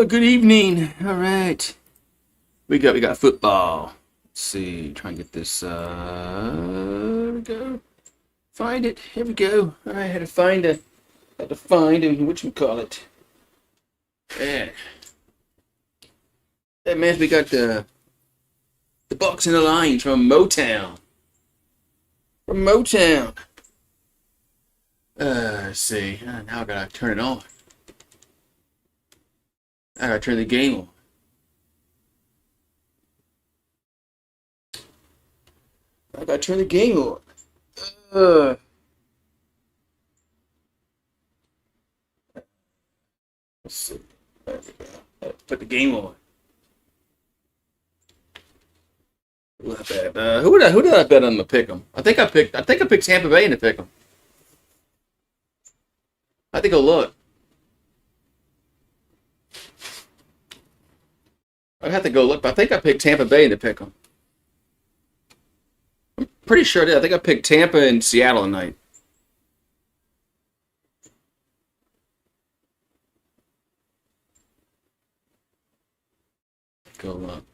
Good evening. All right. We got football. Let's see. Try and get this there we go. Find it. Here we go. All right, had to find whatchamacallit. Yeah. Yeah, man, we got the Bucks and the Lions from Motown. From Motown. Let's see. Now I gotta turn it on. I gotta turn the game on. I gotta turn the game on. Uh, let's see. There we go. Put the game on. Who did I bet on the pick'em? I think I picked Tampa Bay in the pick'em. I think I'll look. I'd have to go look, but I think I picked Tampa Bay in the pick'em. I'm pretty sure I did. I think I picked Tampa and Seattle tonight. Go look.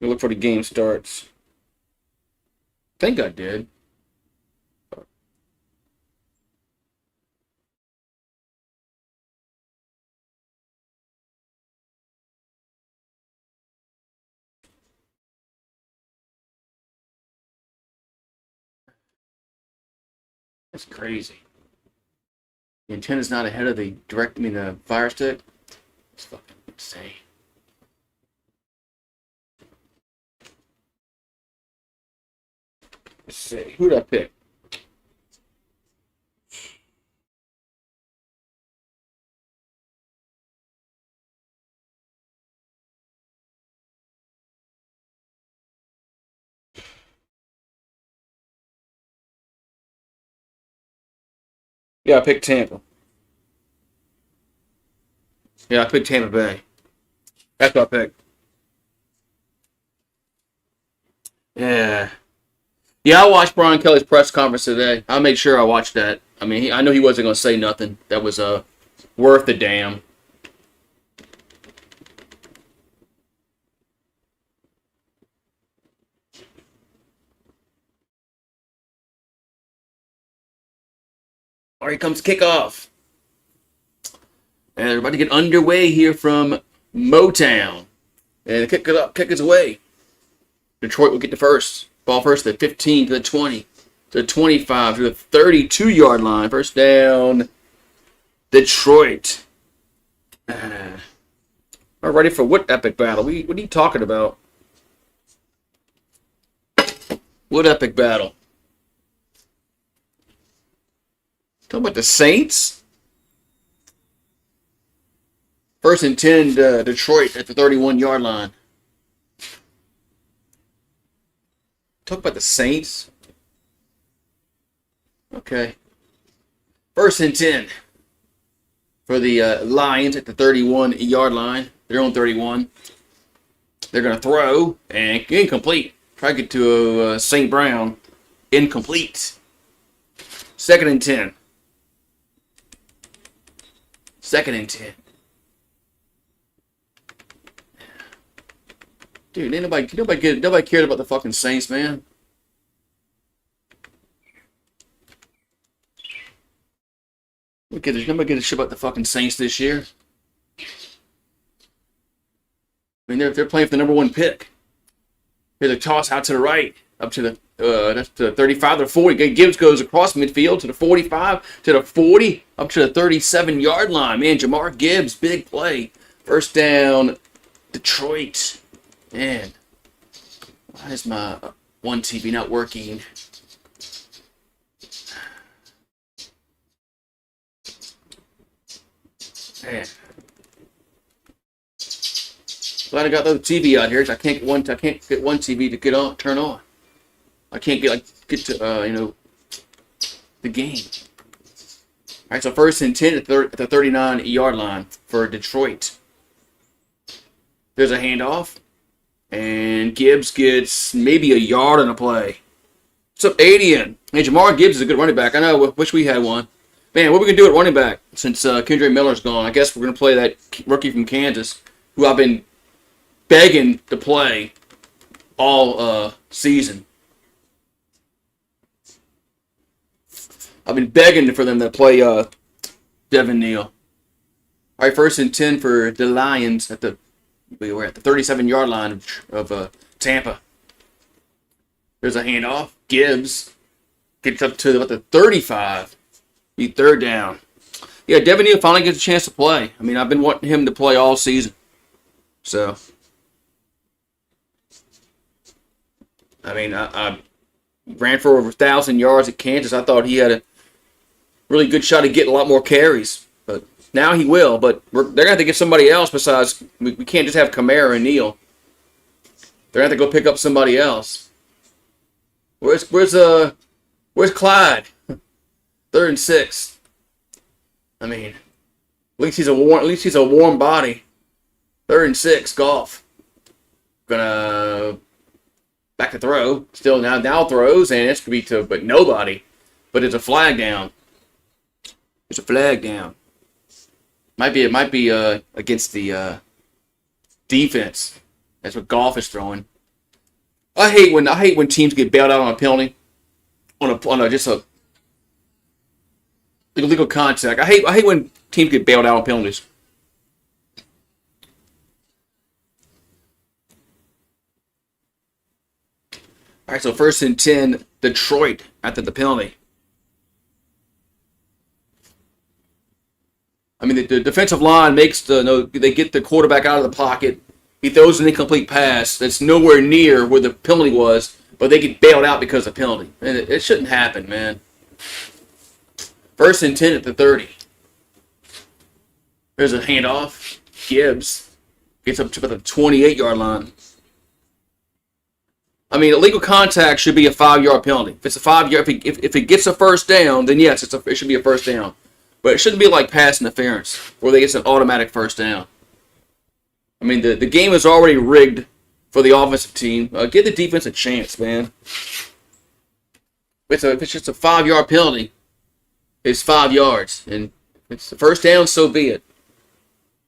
Go look for the game starts. I think I did. That's crazy. The antenna's not ahead of the fire stick. It's fucking insane. Let's see. Who did I pick? Yeah, I picked Tampa. Yeah, I picked Tampa Bay. That's what I picked. Yeah. Yeah, I watched Brian Kelly's press conference today. I made sure I watched that. I mean, I know he wasn't going to say nothing that was worth the damn. All right, here comes kickoff. And they're about to get underway here from Motown. And kick it up, kick it away. Detroit will get the first. Ball first to the 15, to the 20, to the 25, to the 32-yard line. First down, Detroit. We're ready for what epic battle? What are you talking about? What epic battle? Talking about the Saints? First and 10, Detroit at the 31-yard line. Talk about the Saints. Okay. First and 10 for the Lions at the 31-yard line. They're on 31. They're going to throw and incomplete. Try to get to St. Brown. Incomplete. Second and 10. Second and 10. Dude, nobody cared about the fucking Saints, man. Nobody gives a shit about the fucking Saints this year. I mean, they're playing for the number one pick. Here's a toss out to the right, up to the 35 to the 40. Gibbs goes across midfield to the 45, to the 40, up to the 37-yard line. Man, Jamar Gibbs, big play. First down, Detroit. Man, why is my one TV not working? Man, glad I got the TV out here. I can't get one TV to turn on. I can't get to the game. All right, so first and 10 at the 39-yard line for Detroit. There's a handoff. And Gibbs gets maybe a yard on a play. What's up, Adian? Hey, Jamar Gibbs is a good running back. I know. Wish we had one. Man, what we gonna do at running back since Kendre Miller's gone? I guess we're gonna play that rookie from Kansas, who I've been begging to play all season. I've been begging for them to play Devin Neal. All right, 1st and 10 for the Lions we were at the 37-yard line of Tampa. There's a handoff. Gibbs gets up to about the 35. Be 3rd down. Yeah, Devin Neal finally gets a chance to play. I mean, I've been wanting him to play all season. So, I mean, I ran for over 1,000 yards at Kansas. I thought he had a really good shot at getting a lot more carries. But now he will. But they're going to have to get somebody else besides. We can't just have Kamara and Neal. They're going to have to go pick up somebody else. Where's Clyde? 3rd and 6. I mean, at least he's a warm body. 3rd and 6. Goff. Gonna back to throw. Still now throws, and it's gonna be but nobody. But it's a flag down. It's a flag down. Might be against the defense. That's what Goff is throwing. I hate when teams get bailed out on a penalty, on a just a illegal contact. I hate when teams get bailed out on penalties. All right, so 1st and 10, Detroit after the penalty. I mean, the defensive line they get the quarterback out of the pocket. He throws an incomplete pass that's nowhere near where the penalty was, but they get bailed out because of penalty. And it shouldn't happen, man. 1st and 10 at the 30. There's a handoff. Gibbs gets up to about the 28-yard line. I mean, illegal contact should be a 5-yard penalty. If it's a 5-yard, if it gets a 1st down, then yes, it should be a 1st down. But it shouldn't be like pass interference, where they get an automatic 1st down. I mean, the game is already rigged for the offensive team. Give the defense a chance, man. If it's just a 5-yard penalty, it's 5 yards, and if it's the 1st down, so be it.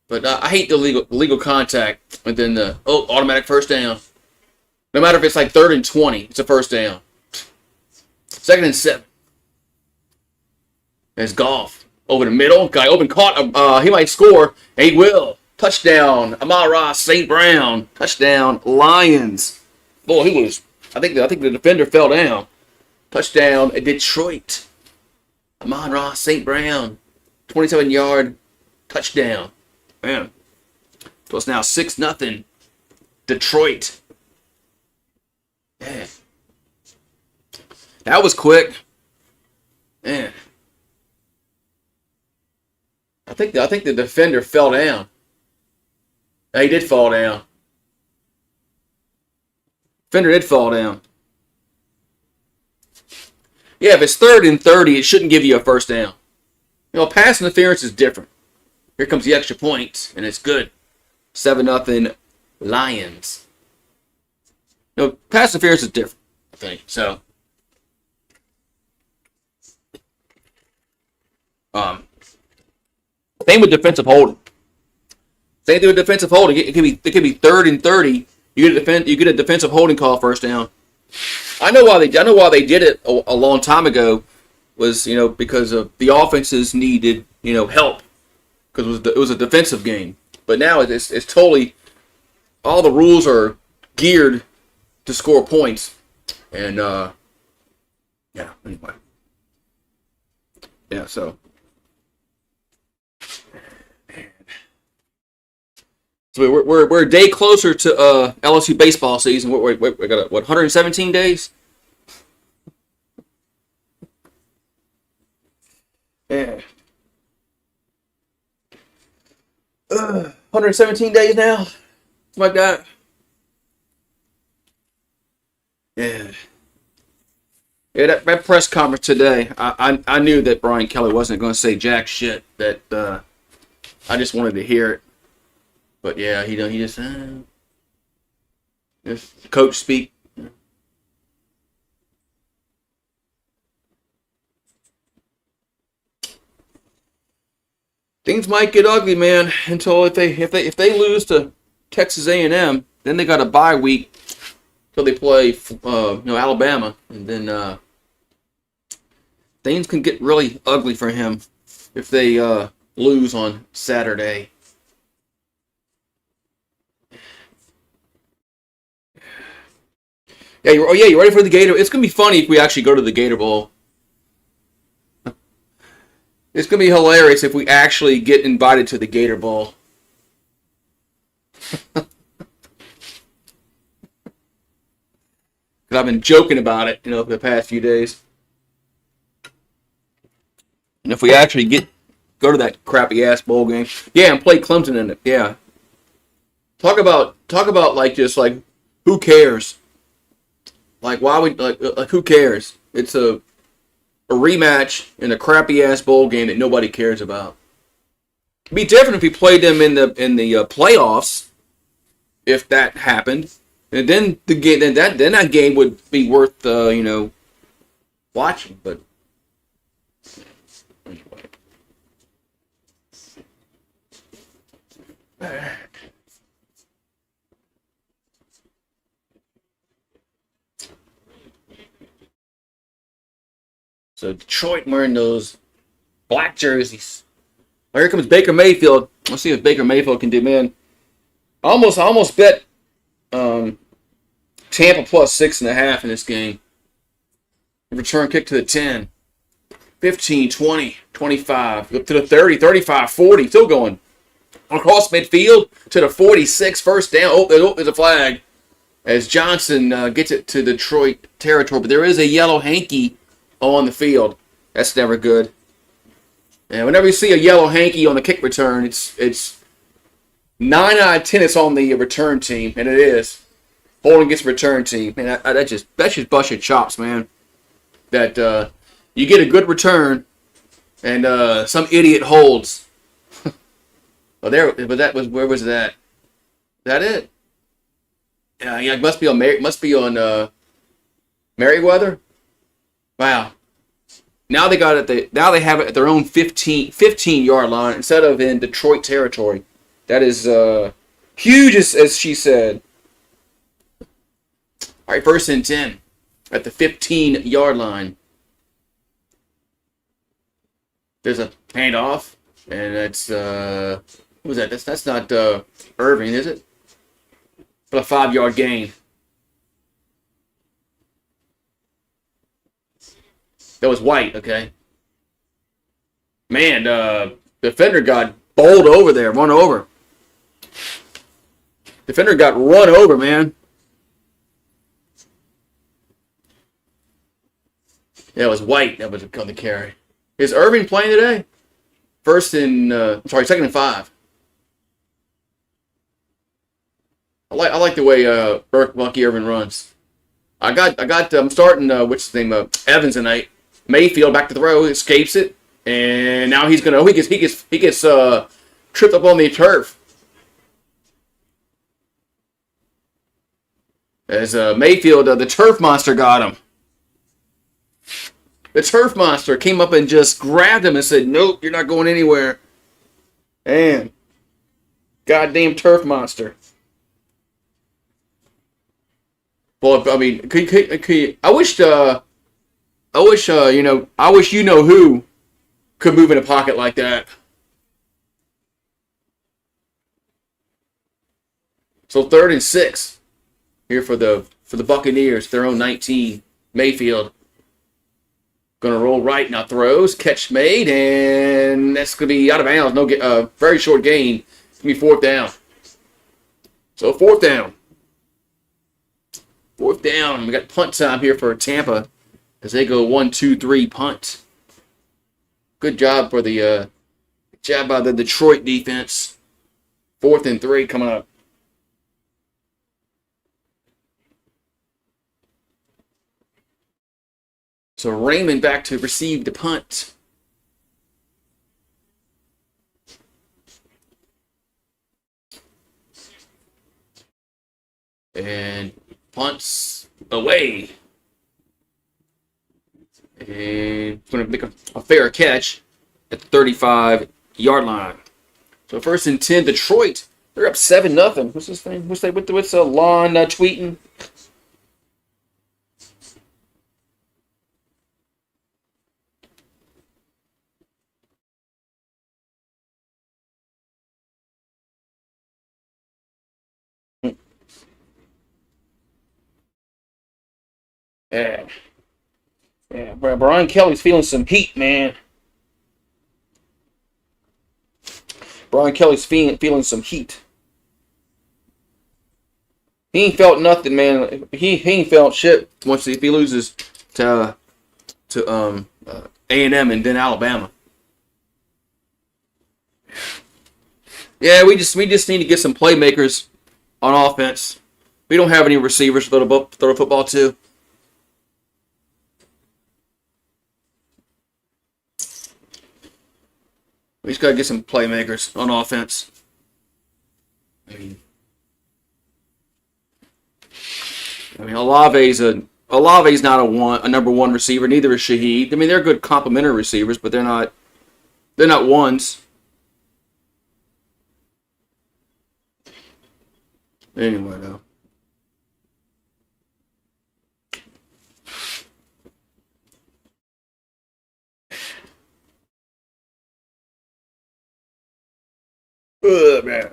But I hate the legal contact, and then the automatic 1st down. No matter if it's like 3rd and 20, it's a 1st down. 2nd and 7. There's Goff over the middle. Guy open caught. He might score. And he will. Touchdown. Amon-Ra St. Brown. Touchdown. Lions. Boy, he was. I think the defender fell down. Touchdown. Detroit. Amon-Ra St. Brown. 27-yard touchdown. Man. So it's now 6-0. Detroit. Man. That was quick. Man. I think the defender fell down. He did fall down. Defender did fall down. Yeah, if it's 3rd and 30, it shouldn't give you a 1st down. You know, pass interference is different. Here comes the extra point, and it's good. 7-0 Lions. You know, pass interference is different, I think. So, same with defensive holding. Same thing with defensive holding. It could be 3rd and 30. You get a defensive holding call 1st down. I know why they did it a long time ago. Was because of the offenses needed help because it was a defensive game. But now it's totally all the rules are geared to score points. And anyway. Yeah, so we're a day closer to LSU baseball season. We got 117 days. Yeah. 117 days now. Something like that. Yeah. Yeah, that press conference today, I knew that Brian Kelly wasn't going to say jack shit. That I just wanted to hear it. But yeah, he just coach speak. things might get ugly, man. Until if they lose to Texas A&M, then they got a bye week till they play Alabama, and then things can get really ugly for him if they lose on Saturday. Yeah, you ready for the Gator? It's gonna be funny if we actually go to the Gator Bowl. It's gonna be hilarious if we actually get invited to the Gator Bowl. Because I've been joking about it, for the past few days. And if we actually go to that crappy ass bowl game, yeah, and play Clemson in it, yeah. Talk about just who cares? Like why would who cares? It's a rematch in a crappy ass bowl game that nobody cares about. It'd be different if we played them in the playoffs, if that happened, and then the game then that game would be worth watching. But anyway. So Detroit wearing those black jerseys. Oh, here comes Baker Mayfield. Let's see what Baker Mayfield can do, man. I almost bet Tampa plus 6.5 in this game. Return kick to the 10. 15, 20, 25. Up to the 30, 35, 40. Still going. Across midfield to the 46. First down. Oh, there's a flag. As Johnson gets it to Detroit territory. But there is a yellow hanky on the field. That's never good. And whenever you see a yellow hanky on the kick return, it's 9 out of 10 it's on the return team, and it is. Holding gets return team. And that just bust your chops, man. That you get a good return and some idiot holds. Where was that? Is that it? Yeah, it must be on Merriweather. Wow. Now they have it at their own 15-yard line instead of in Detroit territory. That is huge, as she said. All right, 1st and 10 at the 15-yard line. There's a handoff, and that's what was that? That's not Irving, is it? But a 5-yard gain. That was White, okay. Man, defender got bowled over there, run over. Defender got run over, man. Yeah, it was White that was on the carry. Is Irving playing today? 2nd and 5. I like the way Bucky Irving runs. I'm starting Evans tonight. Mayfield back to throw, escapes it, and now he gets tripped up on the turf. As Mayfield, the turf monster got him. The turf monster came up and just grabbed him and said, "Nope, you're not going anywhere." And goddamn turf monster. Well, I mean, I wish who could move in a pocket like that. So 3rd and 6 here for the Buccaneers, their own 19. Mayfield gonna roll right now, throws, catch made, and that's gonna be out of bounds. No, very short gain. It's gonna be 4th down. So 4th down. 4th down. We got punt time here for Tampa as they go 1, 2, 3 punt. Good job by the Detroit defense. 4th and 3 coming up. So Raymond back to receive the punt. And punts away. And going to make a fair catch at the 35. yard line. So first and 10, Detroit. They're up 7-0. What's this thing? What's Lon tweeting? Yeah. Yeah, Brian Kelly's feeling some heat, man. Brian Kelly's feeling some heat. He ain't felt nothing, man. He ain't felt shit once if he loses to A&M and then Alabama. Yeah, we just need to get some playmakers on offense. We don't have any receivers to throw a football to. We just gotta get some playmakers on offense. I mean Olave's not a number one receiver. Neither is Shaheed. I mean, they're good complementary receivers, but they're not ones. Anyway, though. Man.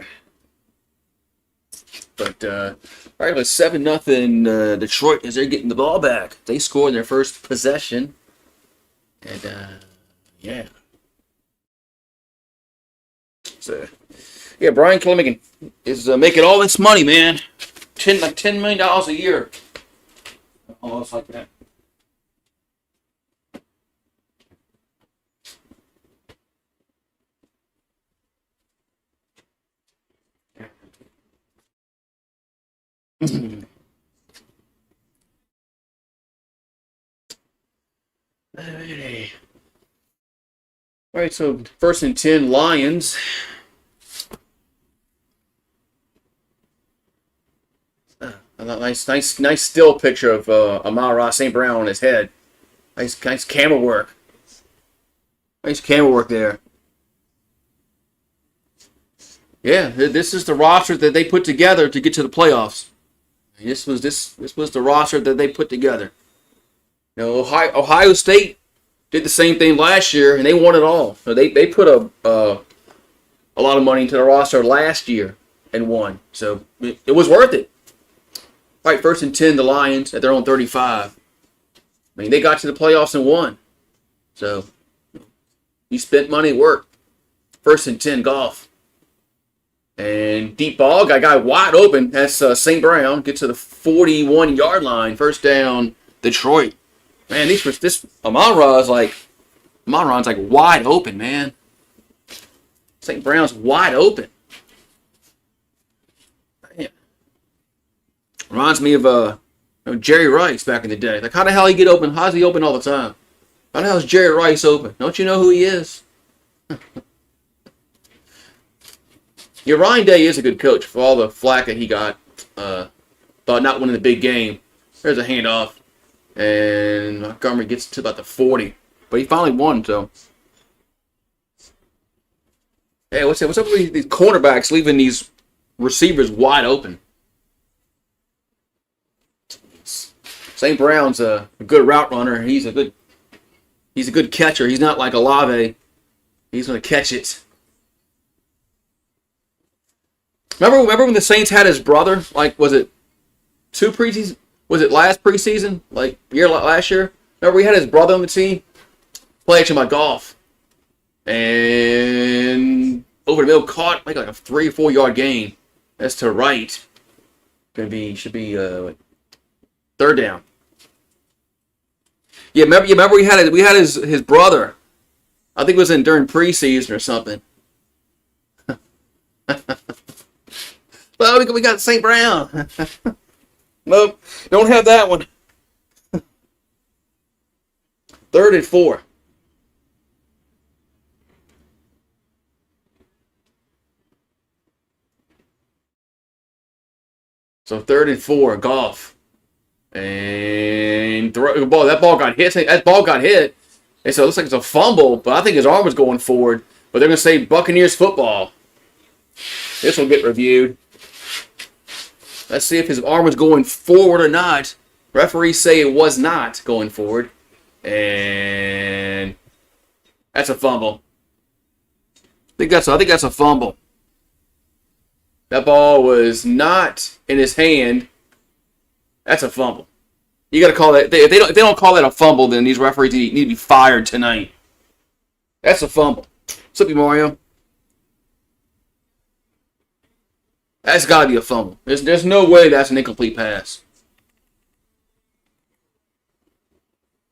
But all right, with 7-0 Detroit as they're getting the ball back. They scored their first possession, and yeah. So yeah, Brian Kelly is making all this money, man. $10 million a year, almost like that. All right, so first and 10, Lions. A nice still picture of Amon-Ra St. Brown on his head. Nice camera work. Nice camera work there. Yeah, this is the roster that they put together to get to the playoffs. This was the roster that they put together. You know, Ohio State did the same thing last year, and they won it all. So they put a lot of money into the roster last year and won. So it was worth it. All right, first and 10, the Lions at their own 35. I mean, they got to the playoffs and won. So you spent money, work. First and 10, Goff. And deep ball, got a guy wide open. That's St. Brown. Get to the 41-yard line. First down, Detroit. Man, this Amon-Ra's like wide open, man. St. Brown's wide open. Man. Reminds me of Jerry Rice back in the day. Like, how the hell he get open? How's he open all the time? How the hell is Jerry Rice open? Don't you know who he is? Yeah, Ryan Day is a good coach for all the flack that he got. Thought not winning the big game. There's a handoff. And Montgomery gets to about the 40. But he finally won, so. Hey, what's up with these cornerbacks leaving these receivers wide open? St. Brown's a good route runner. He's a good catcher. He's not like Olave. He's going to catch it. Remember when the Saints had his brother? Like, was it two preseason? Was it last preseason? Like last year? Remember we had his brother on the team? Play actually my golf. And over the middle caught like a 3 or 4 yard gain. That's to right. Should be third down. Yeah, remember we had his brother. I think it was during preseason or something. Well, we got St. Brown. Nope, don't have that one. 3rd and 4. So 3rd and 4, Goff. And that ball got hit. That ball got hit. And so it looks like it's a fumble, but I think his arm was going forward. But they're going to say Buccaneers football. This will get reviewed. Let's see if his arm was going forward or not. Referees say it was not going forward. And that's a fumble. I think that's a fumble. That ball was not in his hand. That's a fumble. You got to call that. If they don't call that a fumble, then these referees need to be fired tonight. That's a fumble. What's up, Mario? That's got to be a fumble. There's no way that's an incomplete pass.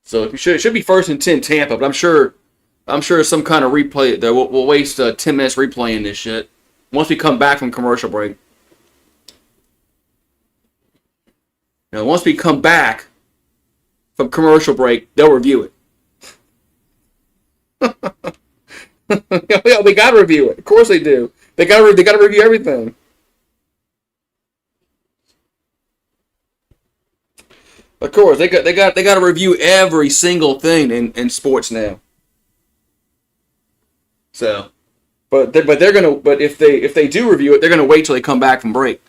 So it should be 1st and 10 Tampa, but I'm sure some kind of replay that we'll waste 10 minutes replaying this shit once we come back from commercial break. Now, once we come back from commercial break, they'll review it. Yeah, they gotta review it. Of course they do. They gotta review everything. Of course, they got to review every single thing in sports now. So, but if they do review it, they're gonna wait till they come back from break.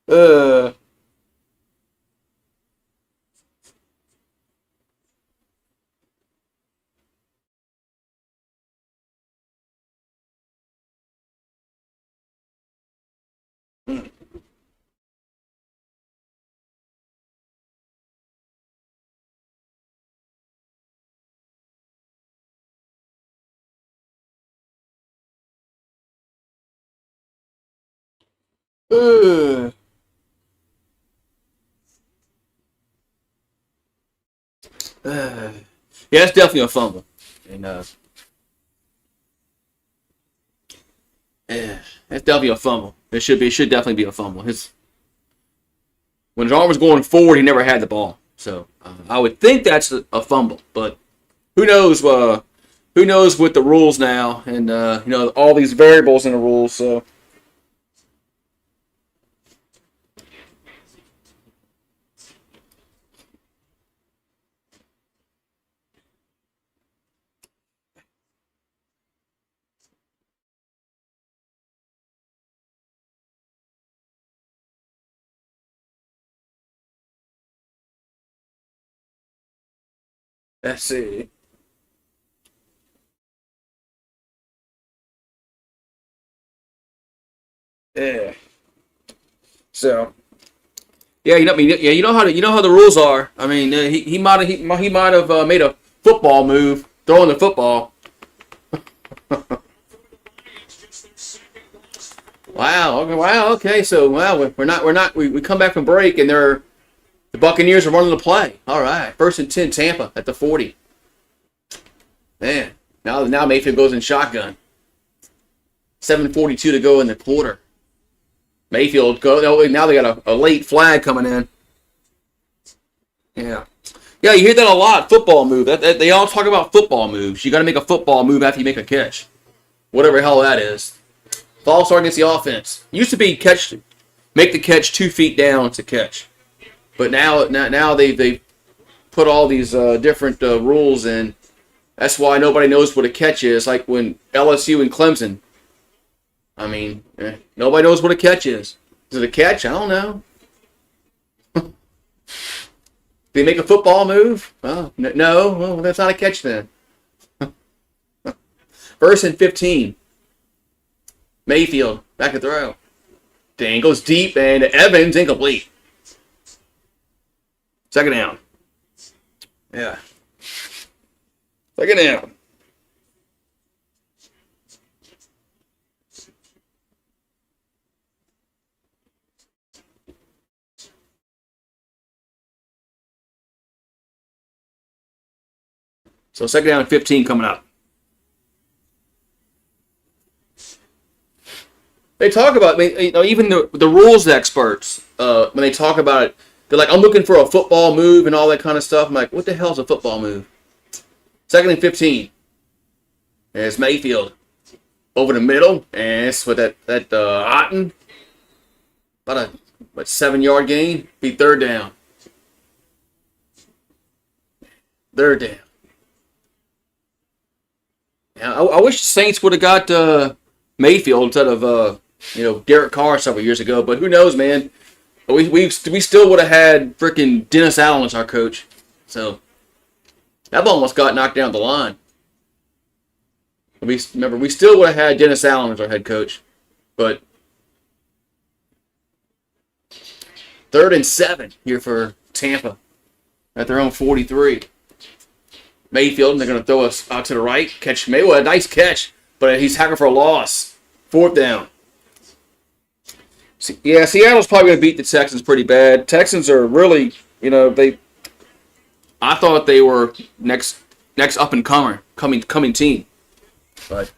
uh. Uh. Yeah, it's definitely a fumble. And yeah, it's definitely a fumble. It should definitely be a fumble. When his arm was going forward, he never had the ball. So I would think that's a fumble, but who knows? Who knows with the rules now, and all these variables in the rules. So let's see. Yeah. So yeah, you know how the rules are. I mean, he might have made a football move throwing the football. Wow. Okay. So we come back from break and the Buccaneers are running the play. All right. 1st and 10 Tampa at the 40. Man, now Mayfield goes in shotgun. 7:42 to go in the quarter. Mayfield now they got a late flag coming in. Yeah, you hear that a lot. Football move. They all talk about football moves. You got to make a football move after you make a catch, whatever the hell that is. False start against the offense. Used to be make the catch 2 feet down to catch, but now they put all these different rules in. That's why nobody knows what a catch is. Like when LSU and Clemson. I mean, nobody knows what a catch is. Is it a catch? I don't know. Did they make a football move? Oh, no. Well, that's not a catch then. 1st and 15. Mayfield, back to throw. Dang, goes deep, and Evans, incomplete. 2nd down. Yeah. 2nd down. So 2nd down and 15 coming up. They talk about, even the rules experts, when they talk about it, they're like, I'm looking for a football move and all that kind of stuff. I'm like, what the hell's a football move? 2nd and 15. There's Mayfield over the middle, and it's with that Otten. About a 7-yard gain. Be 3rd down. They're down. Yeah, I wish the Saints would have got Mayfield instead of Derek Carr several years ago. But who knows, man? We still would have had freaking Dennis Allen as our coach. So that almost got knocked down the line. We still would have had Dennis Allen as our head coach, but 3rd and 7 here for Tampa at their own 43. Mayfield, and they're going to throw us out to the right. Catch Mayfield, a nice catch, but he's tackling for a loss. 4th down. Yeah, Seattle's probably going to beat the Texans pretty bad. Texans are really, I thought they were next up and coming team, but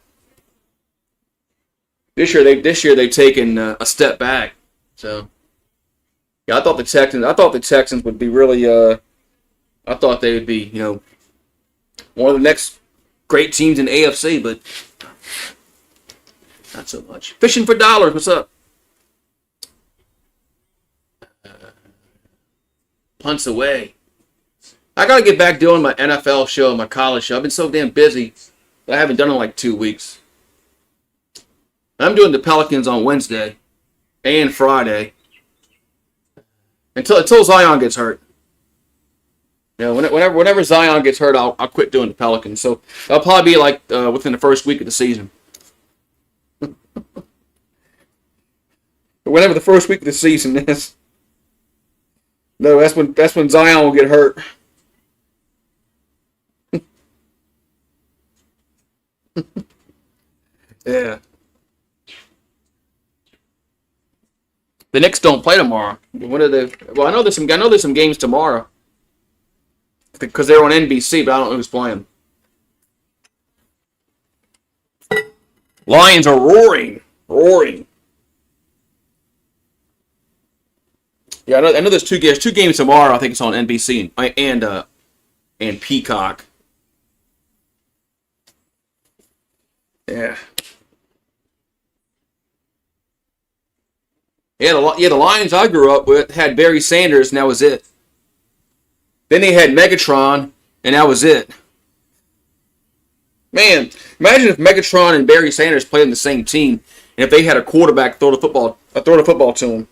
this year they've taken a step back. So yeah, I thought the Texans would be really. I thought they would be one of the next great teams in AFC, but not so much. Fishing for dollars. What's up? Punts away. I got to get back doing my NFL show, my college show. I've been so damn busy that I haven't done it in like 2 weeks. I'm doing the Pelicans on Wednesday and Friday until Zion gets hurt. Whenever Zion gets hurt, I'll quit doing the Pelicans. So that'll probably be like within the first week of the season. Whenever the first week of the season is. No, that's when Zion will get hurt. Yeah. The Knicks don't play tomorrow. When are they? Well, I know there's some games tomorrow because they're on NBC, but I don't know who's playing. Lions are roaring. Yeah, I know there's two games tomorrow. I think it's on NBC and Peacock. Yeah. Yeah, the Lions I grew up with had Barry Sanders, and that was it. Then they had Megatron, and that was it. Man, imagine if Megatron and Barry Sanders played in the same team, and if they had a quarterback throw the football to him.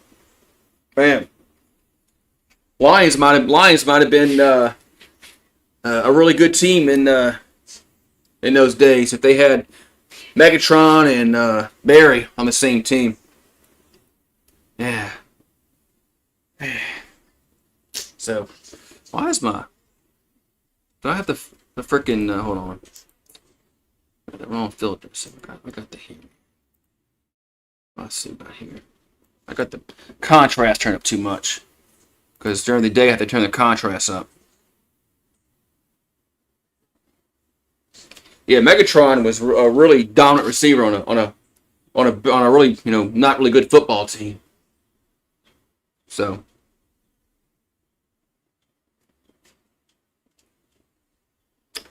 Man, Lions might have been a really good team in those days if they had Megatron and Barry on the same team. Yeah. So, why is my... Do I have the freaking... hold on. I got the wrong filter. So I got the here. Let's see about here. I got the contrast turned up too much. Because during the day I have to turn the contrast up. Yeah, Megatron was a really dominant receiver on a really not really good football team. So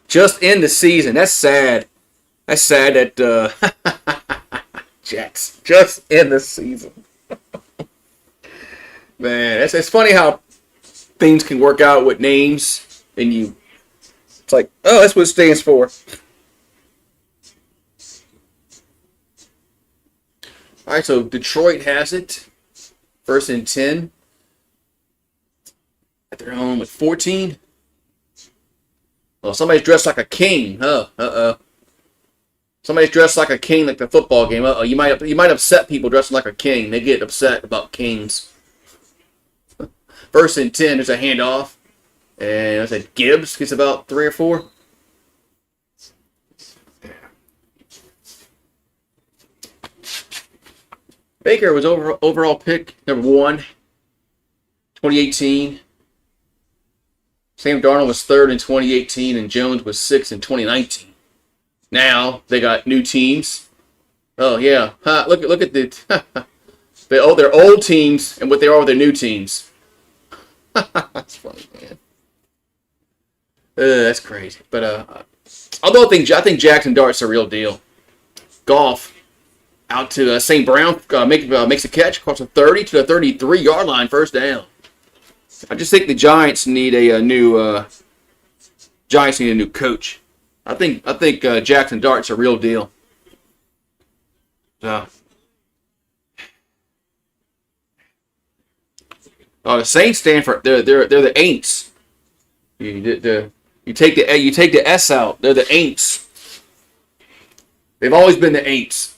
just in the season. That's sad. That's sad that Jets just in the season. Man, it's funny how things can work out with names and it's like, oh, that's what it stands for. All right, so Detroit has it. 1st and 10. At their own with 14. Well, somebody's dressed like a king. Oh, somebody's dressed like a king, like the football game. You might upset people dressing like a king. They get upset about kings. 1st and 10. There's a handoff, and I said Gibbs gets about 3 or 4. Baker was overall pick number 1, 2018. Sam Darnold was 3rd in 2018, and Jones was 6th in 2019. Now they got new teams. Oh yeah, look at the their old teams and what they are with their new teams. That's funny, man. That's crazy. But although I think Jackson Dart's a real deal. Goff out to St. Brown makes a catch across the 30 to the 33-yard line, 1st down. I just think the Giants need a new Giants need a new coach. I think Jackson Dart's a real deal. So, the Saints stand for they're the Aints. You take the S out. They're the Aints. They've always been the Aints.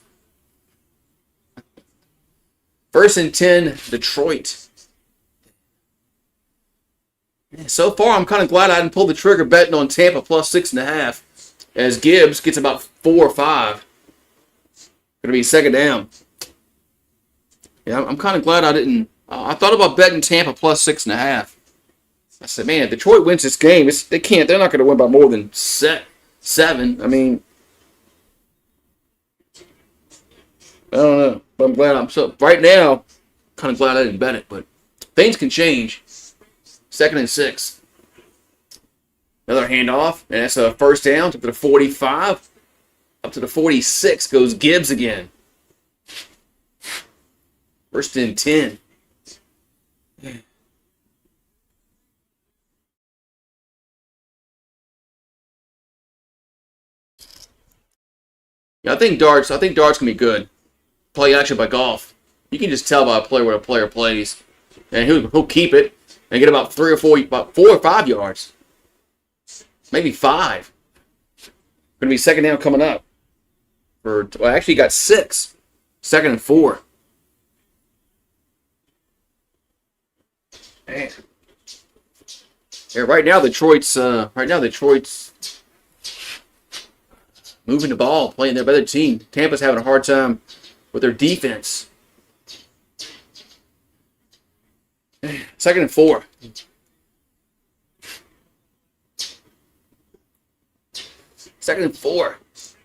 1st and 10, Detroit. So far, I'm kind of glad I didn't pull the trigger betting on Tampa plus 6.5, as Gibbs gets about 4 or 5. Going to be 2nd down. Yeah, I'm kind of glad I didn't. I thought about betting Tampa plus 6.5. I said, man, if Detroit wins this game, they're not going to win by more than 7. I mean, I don't know. But I'm glad right now, kind of glad I didn't bet it. But things can change. 2nd and 6. Another handoff, and that's a 1st down up to the 45. Up to the 46 goes Gibbs again. 1st and 10. Yeah, I think darts can be good. Play action by golf. You can just tell by a player what a player plays, and he'll keep it and get about 4 or 5 yards, maybe 5. Going to be 2nd down coming up. Actually got 6. 2nd and 4. Man. Yeah, right now Detroit's moving the ball, playing their better team. Tampa's having a hard time with their defense. 2nd and 4. 2nd and 4.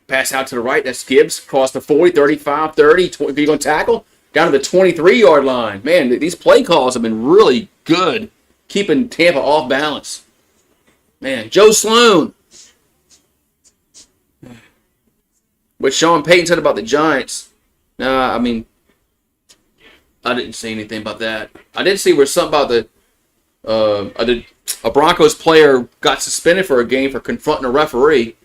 Pass out to the right. That's Gibbs. Cross the 40, 35, 30. If you're going to tackle, down to the 23-yard line. Man, these play calls have been really good, keeping Tampa off balance. Man, Joe Sloan. What Sean Payton said about the Giants, I mean, I didn't see anything about that. I did see where something about a Broncos player got suspended for a game for confronting a referee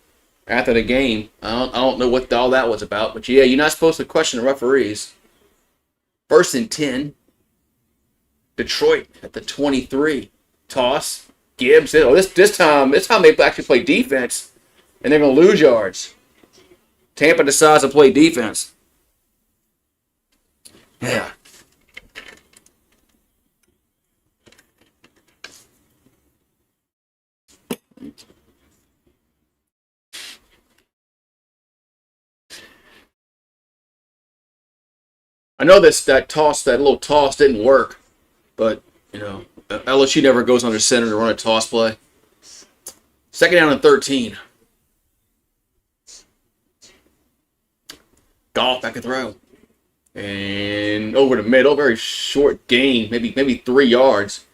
after the game. I don't know what all that was about, but yeah, you're not supposed to question the referees. 1st and 10. Detroit at the 23. Toss. Gibbs. Oh, this time they actually play defense, and they're going to lose yards. Tampa decides to play defense. Yeah. I know that little toss didn't work, but LSU never goes under center to run a toss play. 2nd down and 13. Golf back and throw. And over the middle, very short gain, maybe 3 yards.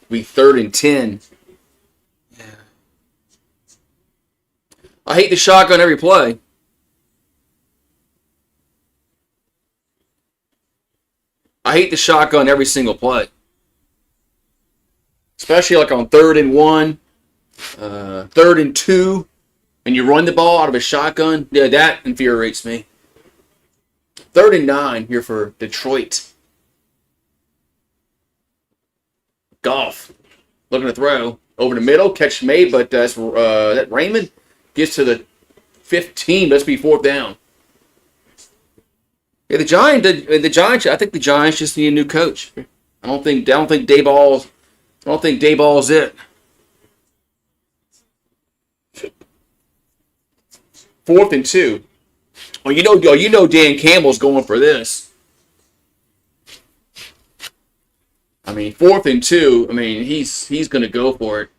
Be 3rd and 10. Yeah. I hate the shotgun every play. I hate the shotgun every single play. Especially like on 3rd and 1, 3rd and 2, and you run the ball out of a shotgun. Yeah, that infuriates me. 3rd and 9 here for Detroit. Golf. Looking to throw. Over the middle. Catch made, but that Raymond gets to the 15. Let's be 4th down. Yeah, the Giants. I think the Giants just need a new coach. I don't think Dayball's it. 4th and 2. Oh, you know Dan Campbell's going for this. I mean, 4th and 2. I mean, he's going to go for it.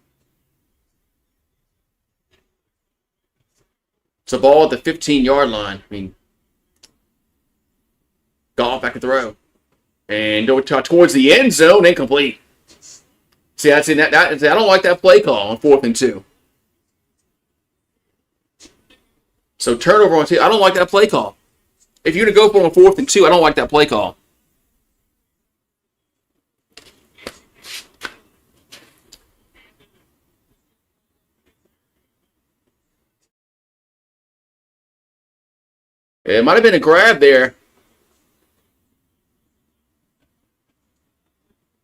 It's a ball at the 15-yard line. I mean, Golf back and throw, and go towards the end zone, incomplete. See, I don't like that play call on 4th and 2. So turnover on 2. I don't like that play call. If you're to go for on 4th and 2, I don't like that play call. It might have been a grab there.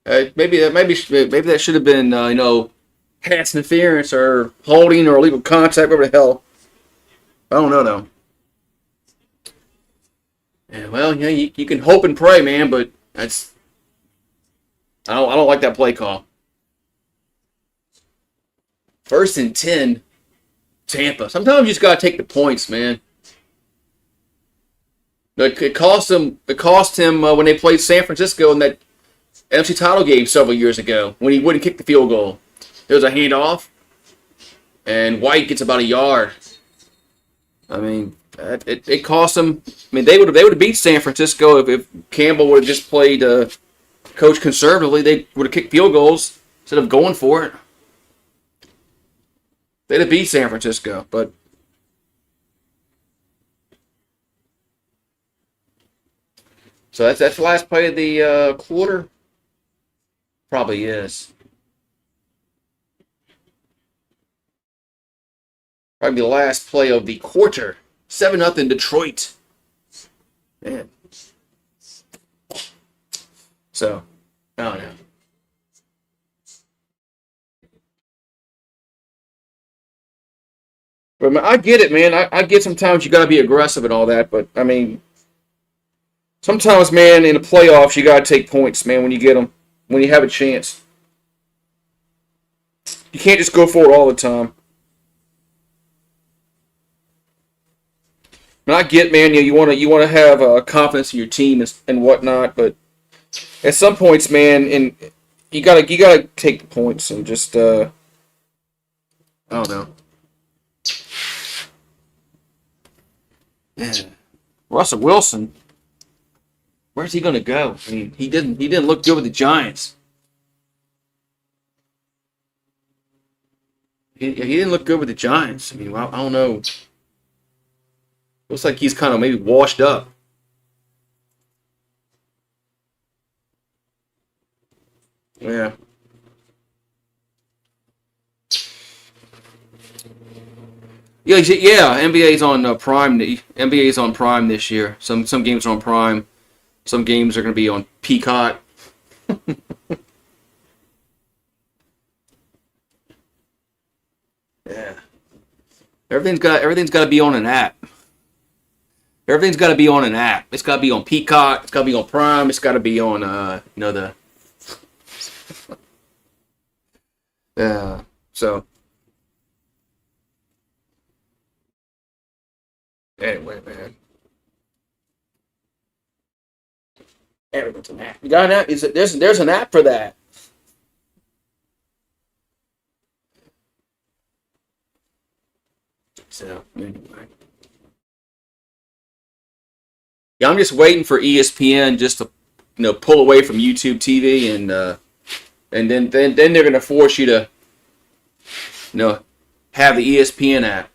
Maybe that should have been pass interference or holding or illegal contact, whatever the hell. I don't know though. Yeah, well, you can hope and pray, man, but I don't like that play call. 1st and 10, Tampa. Sometimes you just gotta take the points, man. It cost him. It cost him when they played San Francisco in that NFC title game several years ago when he wouldn't kick the field goal. There was a handoff, and White gets about a yard. I mean, it cost them. I mean, they would have beat San Francisco if Campbell would have just played coach conservatively. They would have kicked field goals instead of going for it. They'd have beat San Francisco, but so that's the last play of the quarter. Probably is. Probably the last play of the quarter. 7-0 Detroit. Man. So, I don't know. But I get it, man. I get sometimes you got to be aggressive and all that, but I mean, sometimes, man, in the playoffs you got to take points, man, when you get them, when you have a chance. You can't just go for it all the time. And I get, man, you want to have confidence in your team and whatnot, but at some points, man, and you gotta take the points and just I don't know. Yeah. Russell Wilson, where's he gonna go? I mean, he didn't look good with the Giants. He didn't look good with the Giants. I mean, I don't know. Looks like he's kind of maybe washed up. Yeah. Yeah. NBA's on Prime. The NBA's on Prime this year. Some games are on Prime. Some games are going to be on Peacock. Yeah. Everything's got to be on an app. Everything's got to be on an app. It's got to be on Peacock. It's got to be on Prime. It's got to be on the. Yeah. So. Anyway, man. Everything's an app. You got an app? There's an app for that. So anyway. Yeah, I'm just waiting for ESPN just to, pull away from YouTube TV and then they're gonna force you to, have the ESPN app.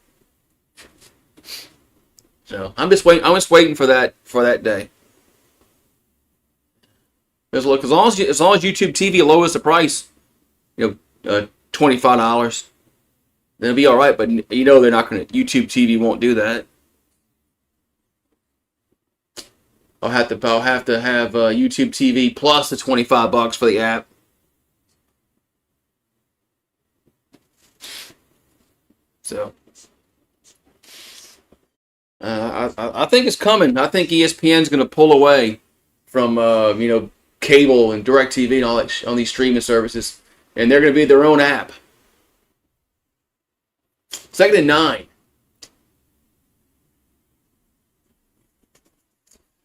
So I'm just waiting for that day. Because look, as long as YouTube TV lowers the price, $25, then it'll be all right. But they're not gonna. YouTube TV won't do that. I'll have to have YouTube TV plus the $25 for the app. So I think it's coming. I think ESPN's going to pull away from cable and DirecTV and all that on these streaming services, and they're going to be their own app. 2nd and 9.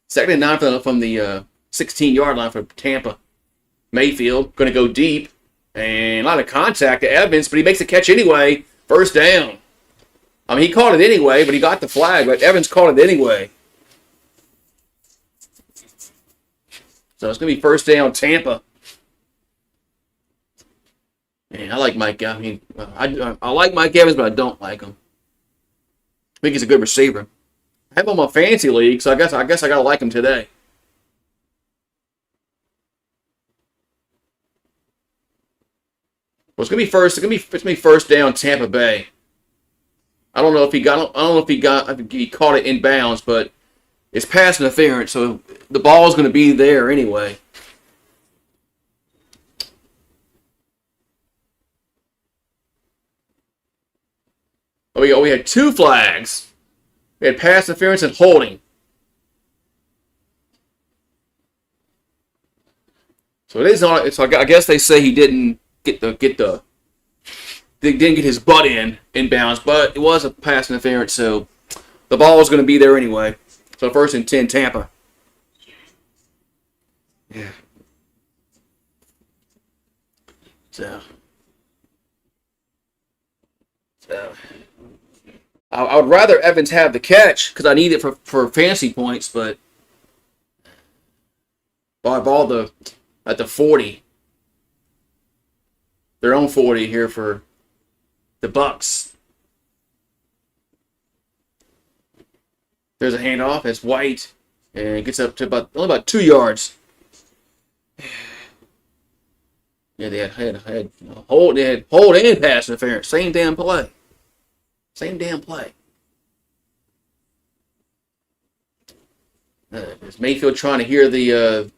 2nd and 9 from the 16-yard line for Tampa. Mayfield going to go deep, and a lot of contact to Evans, but he makes a catch anyway. 1st down. I mean, he caught it anyway, but he got the flag, but Evans caught it anyway. So it's going to be 1st down, Tampa. Man, I like Mike. I mean, I like Mike Evans, but I don't like him. I think he's a good receiver. I have him on my fantasy league, so I guess I got to like him today. Well, it's going to be 1st down, Tampa Bay. I don't know if he caught it in bounds, but It's pass interference, so the ball's going to be there anyway. We had 2 flags. We had pass interference and holding. So it is not. So I guess they say he didn't didn't get his butt in bounds, but it was a pass interference, so the ball is going to be there anyway. So 1st and 10, Tampa. Yeah. So I would rather Evans have the catch because I need it for fantasy points, but ball at the 40, their own 40 here for the Bucs. There's a handoff. It's White, and it gets up to only about 2 yards. Yeah, they had hold and pass interference. Same damn play. Is Mayfield trying to hear the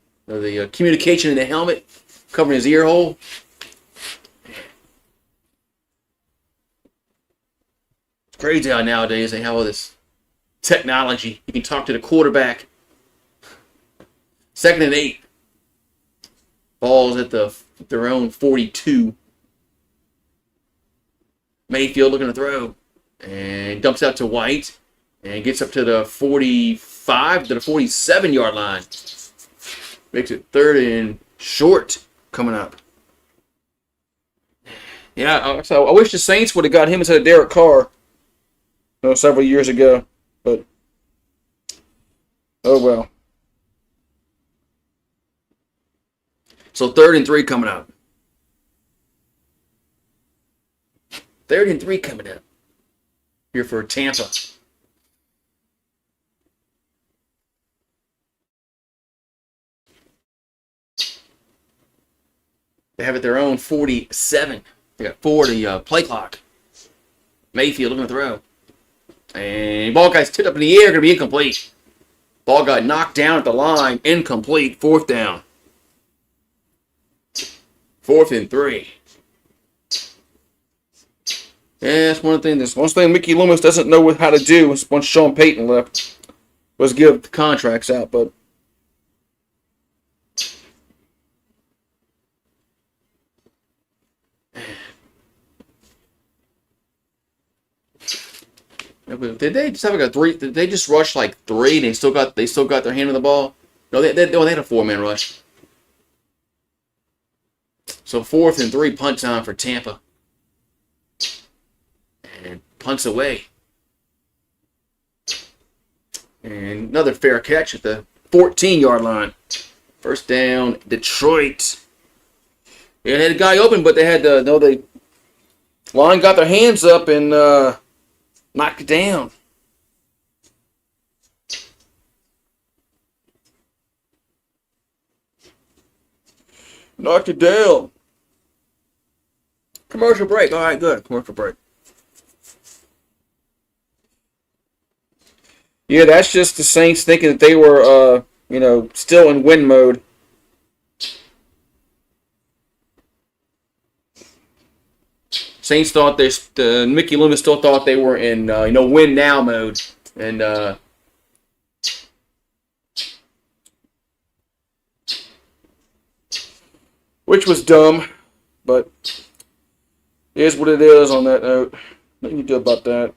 communication in the helmet, covering his ear hole? It's crazy how nowadays they have all this technology. You can talk to the quarterback. 2nd and 8. Ball's at their own 42. Mayfield looking to throw. And dumps out to White. And gets up to the 45 to the 47-yard line. Makes it 3rd and short coming up. Yeah, so I wish the Saints would have got him instead of Derek Carr several years ago. But, oh well. So 3rd and 3 coming up. 3rd and 3 coming up. Here for Tampa. They have it their own 47. They got 40 play clock. Mayfield looking to throw. And ball guy's tipped up in the air, going to be incomplete. Ball got knocked down at the line, incomplete, 4th down. 4th and 3. Yeah, that's one thing. This one thing Mickey Loomis doesn't know how to do once Sean Payton left was give the contracts out, but did they just have like a 3? Did they just rush like 3 and they still got their hand on the ball? No, they had a 4-man rush. So 4th and 3 punt time for Tampa. And punts away. And another fair catch at the 14-yard line. 1st down, Detroit. Yeah, they had a guy open, but they had to know the line got their hands up and knocked it down. Knocked it down. Commercial break. All right, good. Commercial break. Yeah, that's just the Saints thinking that they were, still in win mode. Saints thought Mickey Loomis still thought they were in, win now mode, and which was dumb, but it is what it is. On that note, nothing you do about that.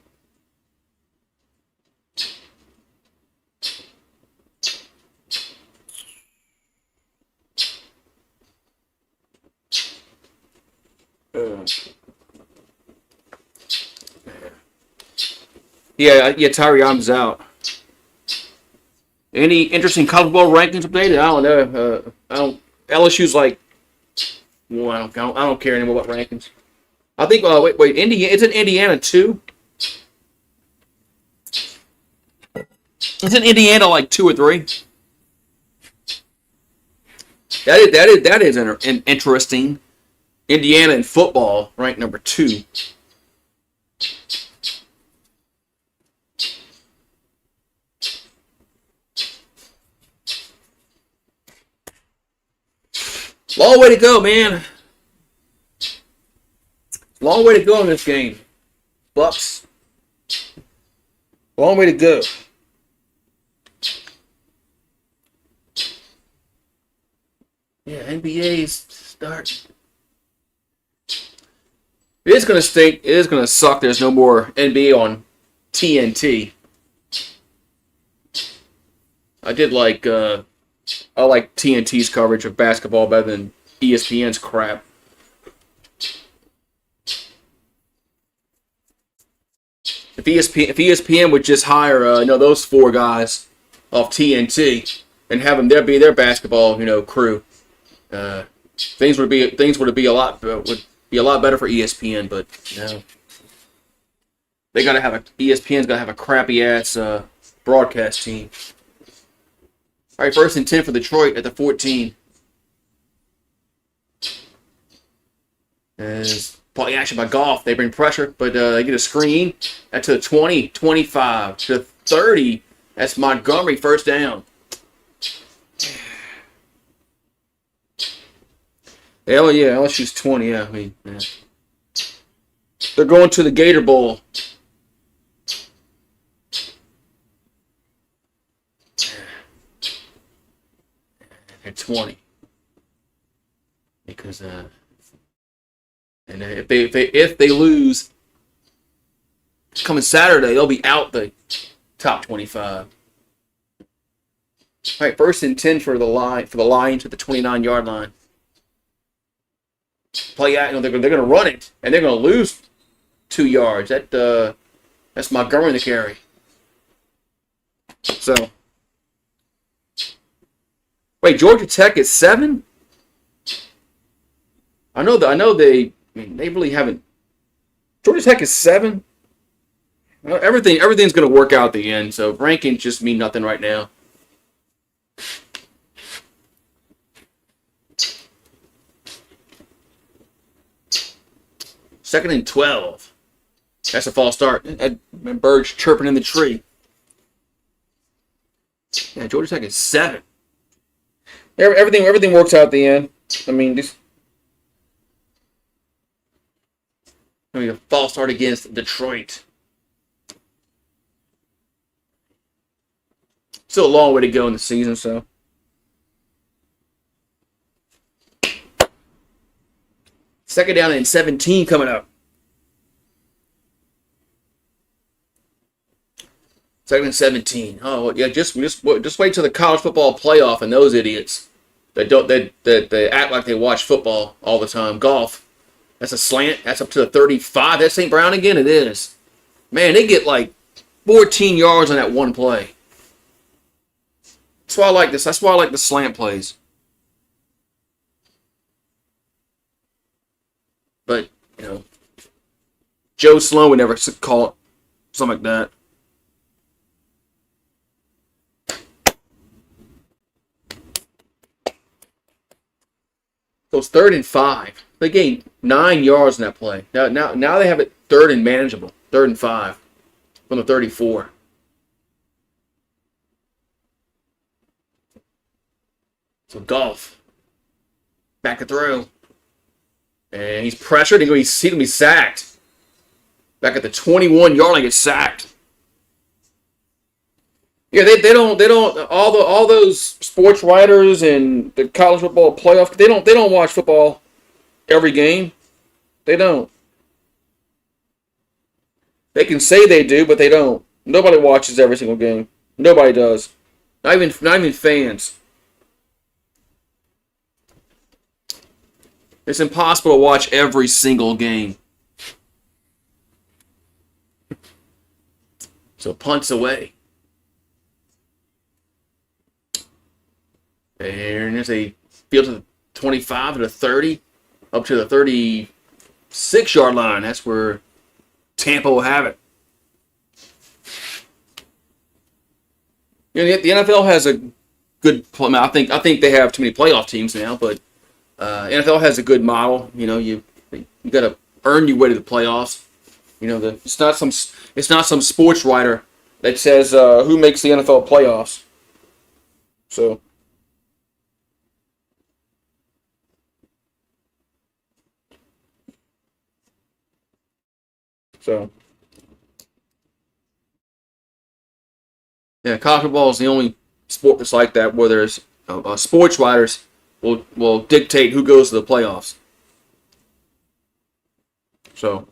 Yeah, Tyree Adams out. Any interesting college ball rankings updated? I don't know. LSU's like, well, I don't care anymore about rankings. I think. Wait. Indiana. Isn't Indiana 2? Isn't Indiana like 2 or 3? That is interesting. Indiana in football ranked number 2. Long way to go, man. Long way to go in this game. Bucks. Long way to go. Yeah, NBA's start. It is going to stink. It is going to suck. There's no more NBA on TNT. I like TNT's coverage of basketball better than ESPN's crap. If ESPN would just hire those 4 guys off TNT and have them there be their basketball crew, things would be a lot better for ESPN. But they gotta have ESPN's gotta have a crappy ass broadcast team. All right, 1st and 10 for Detroit at the 14. As play action by Goff. They bring pressure, but they get a screen. That's to the 20, 25, to 30. That's Montgomery, 1st down. LSU's 20, yeah. They're going to the Gator Bowl. They're 20. Because and if they lose coming Saturday, they'll be out the top 25. All right, 1st and 10 for the Lions at the 29-yard line. Play out, they're going to run it, and they're going to lose 2 yards. That's Montgomery in the carry. So, wait, Georgia Tech is 7? I know they really haven't. Georgia Tech is 7. Well, everything's going to work out at the end, so rankings just mean nothing right now. Second and 12. That's a false start. That bird's chirping in the tree. Yeah, Georgia Tech is 7. Everything works out at the end. A false start against Detroit. Still a long way to go in the season, so. Second down and 17 coming up. Second and 17. Oh yeah, just wait till the college football playoff and those idiots that they act like they watch football all the time. Golf. That's a slant. That's up to the 35. That's St. Brown again. It is. Man, they get like 14 yards on that one play. That's why I like this. That's why I like the slant plays. But, Joe Sloan would never call it something like that. So it's 3rd and 5. They gained 9 yards in that play. Now they have it 3rd and manageable. 3rd and 5 from the 34. So Goff back to throw. And he's pressured. He's going to be sacked. Back at the 21-yard line, gets sacked. Yeah, they don't all those sports writers and the college football playoff. They don't watch football every game. They don't. They can say they do, but they don't. Nobody watches every single game. Nobody does. Not even fans. It's impossible to watch every single game. So punts away. And there's a field to the 25 to the 30, up to the 36-yard line. That's where Tampa will have it. The NFL has a good. I think they have too many playoff teams now, but NFL has a good model. You got to earn your way to the playoffs. It's not some sports writer that says who makes the NFL playoffs. So. So, yeah, college football is the only sport that's like that, where there's sports writers will dictate who goes to the playoffs. So,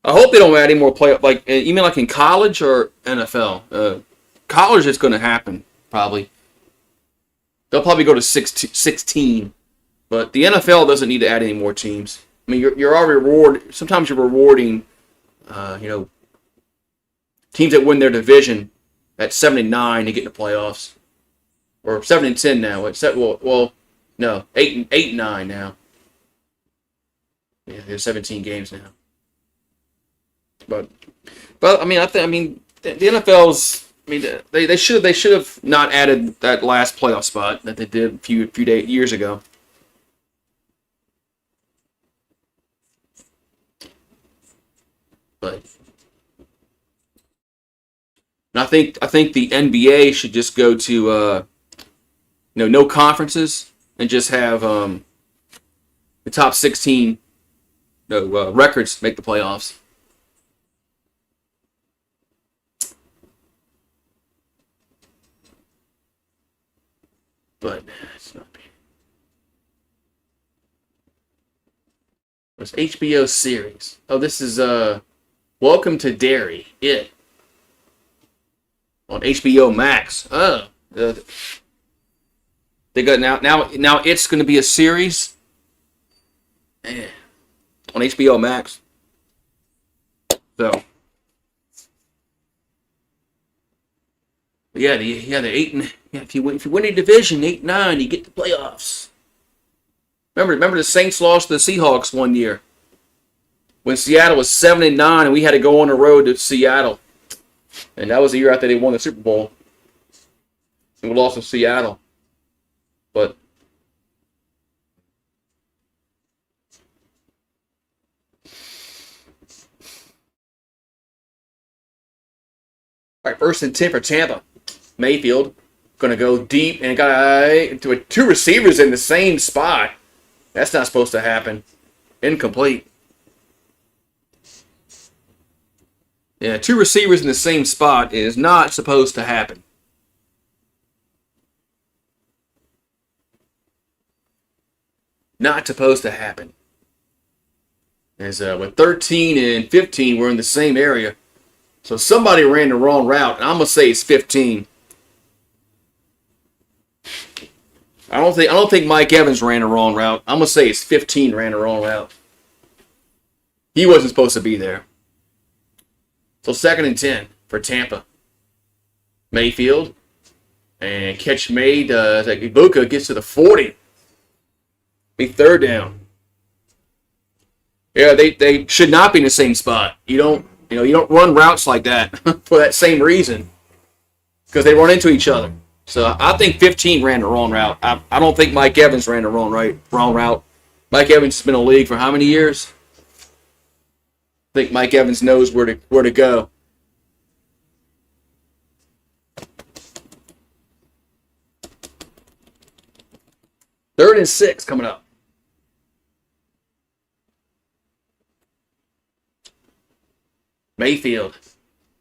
I hope they don't add any more playoff. Like, you mean like in college or NFL? College, it's going to happen probably. They'll probably go to 16, but the NFL doesn't need to add any more teams. I mean, you're already sometimes you're rewarding, teams that win their division at 7-9 to get in the playoffs, or 7-10 now. No, 8-9 now. Yeah, there's 17 games now. But I mean, the NFL's. I mean, they should have not added that last playoff spot that they did a few years ago. But I think the NBA should just go to no conferences and just have the top 16 records make the playoffs. But it's not. It's HBO series. Oh, this is Welcome to Derry. It on HBO Max. Oh, they got now it's going to be a series. Man, on HBO Max. So. Yeah, the 8 if you win a division 8-9, you get the playoffs. Remember the Saints lost to the Seahawks one year when Seattle was 7-9, and we had to go on the road to Seattle, and that was the year after they won the Super Bowl. And we lost to Seattle, but all right, 1st and 10 for Tampa. Mayfield going to go deep and got two receivers in the same spot. That's not supposed to happen. Incomplete. Yeah, two receivers in the same spot is not supposed to happen. Not supposed to happen. As with 13 and 15, we're in the same area. So somebody ran the wrong route, and I'm going to say it's 15. I don't think Mike Evans ran the wrong route. I'm gonna say it's 15 ran the wrong route. He wasn't supposed to be there. So 2nd and 10 for Tampa. Mayfield and catch made. Ibuka gets to the 40. Be 3rd down. Yeah, they should not be in the same spot. You don't run routes like that for that same reason, because they run into each other. So I think 15 ran the wrong route. I don't think Mike Evans ran the wrong route. Mike Evans has been in the league for how many years? I think Mike Evans knows where to go. Third and 6 coming up. Mayfield.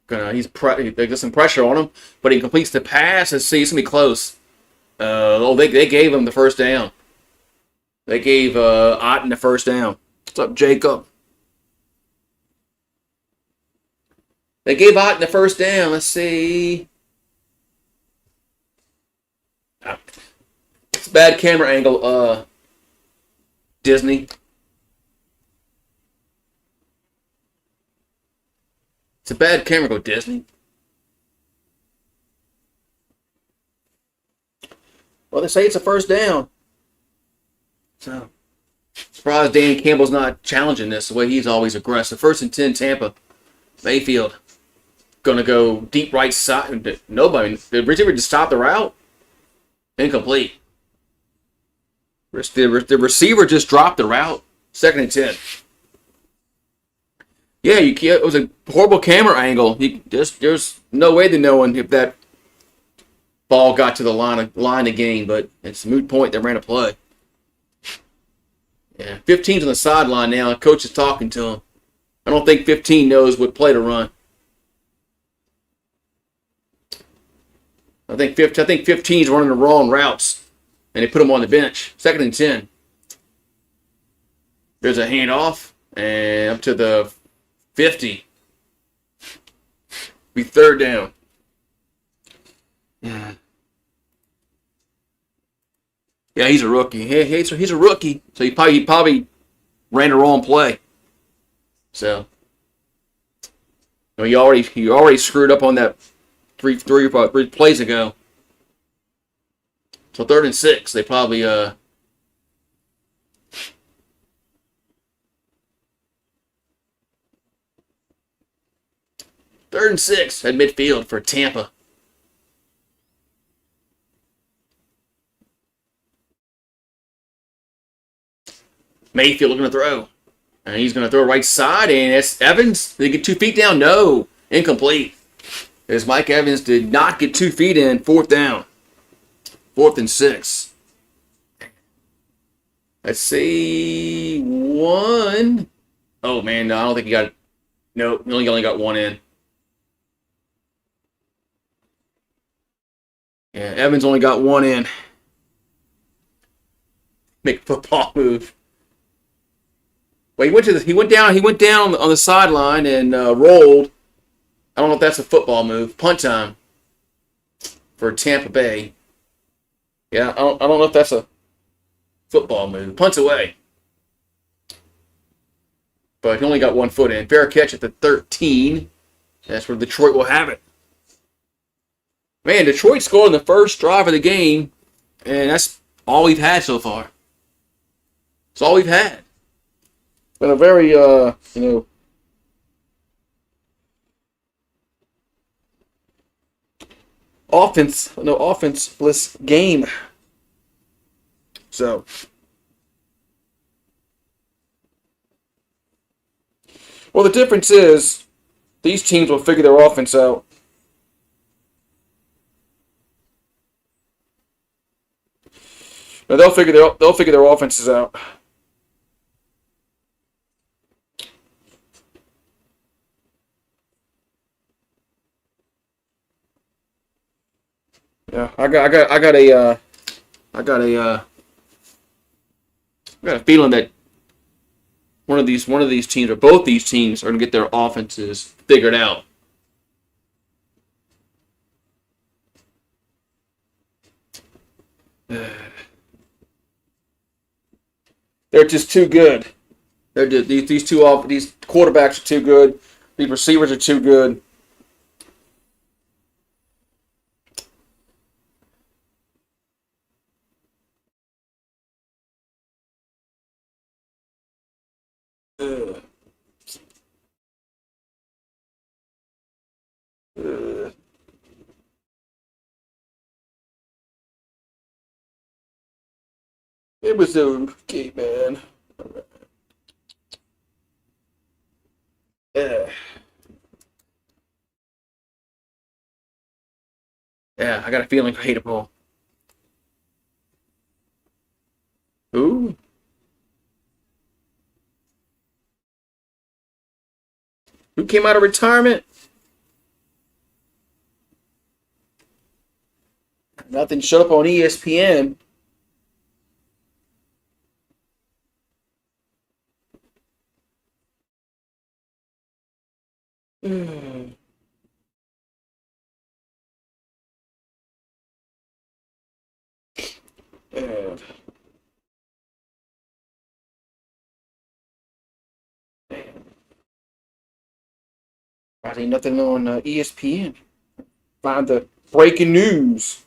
They get some pressure on him, but he completes the pass. Let's see, it's gonna be close. They gave him the 1st down. They gave Otten the 1st down. What's up, Jacob? They gave Otten the 1st down. Let's see. It's a bad camera angle. Disney. It's a bad camera go, Disney. Well, they say it's a 1st down. So, surprised Dan Campbell's not challenging this the way he's always aggressive. 1st and 10, Tampa. Mayfield. Gonna go deep right side. Nobody. The receiver just stopped the route. Incomplete. The receiver just dropped the route. 2nd and 10. Yeah, it was a horrible camera angle. There's no way to knowing if that ball got to the line again, but it's a moot point. They ran a play. Yeah, 15's on the sideline now. Coach is talking to him. I don't think 15 knows what play to run. I think 15 is running the wrong routes, and they put him on the bench. 2nd and 10. There's a handoff, and up to the 50. Be 3rd down. Yeah. Yeah, he's a rookie. He's a rookie, so he probably ran the wrong play. So, you already screwed up on that three plays ago. So 3rd and 6, they probably 3rd and 6 at midfield for Tampa. Mayfield looking to throw. And he's going to throw right side, and it's Evans. Did he get 2 feet down? No. Incomplete. As Mike Evans did not get 2 feet in. 4th down. 4th and 6. Let's see. 1. Oh, man. No, I don't think he got it. No, he only got 1 in. Yeah, Evans only got 1 in. Make a football move. Well, he went down on the sideline and rolled. I don't know if that's a football move. Punt time for Tampa Bay. Yeah, I don't know if that's a football move. Punts away. But he only got 1 foot in. Fair catch at the 13. That's where Detroit will have it. Man, Detroit scored in the first drive of the game, and that's all we've had so far. That's all we've had. Been a very, offenseless game. So, well, the difference is these teams will figure their offense out. No, they'll figure their offenses out. Yeah, I got a feeling that one of these teams or both these teams are gonna get their offenses figured out. They're just too good. These quarterbacks are too good. These receivers are too good. Uh, uh, it was okay, man. Yeah, yeah. I got a feeling for hateable. Who? Who came out of retirement? Nothing showed up on ESPN. Mm. Uh, I ain't nothing on ESPN. Find the breaking news.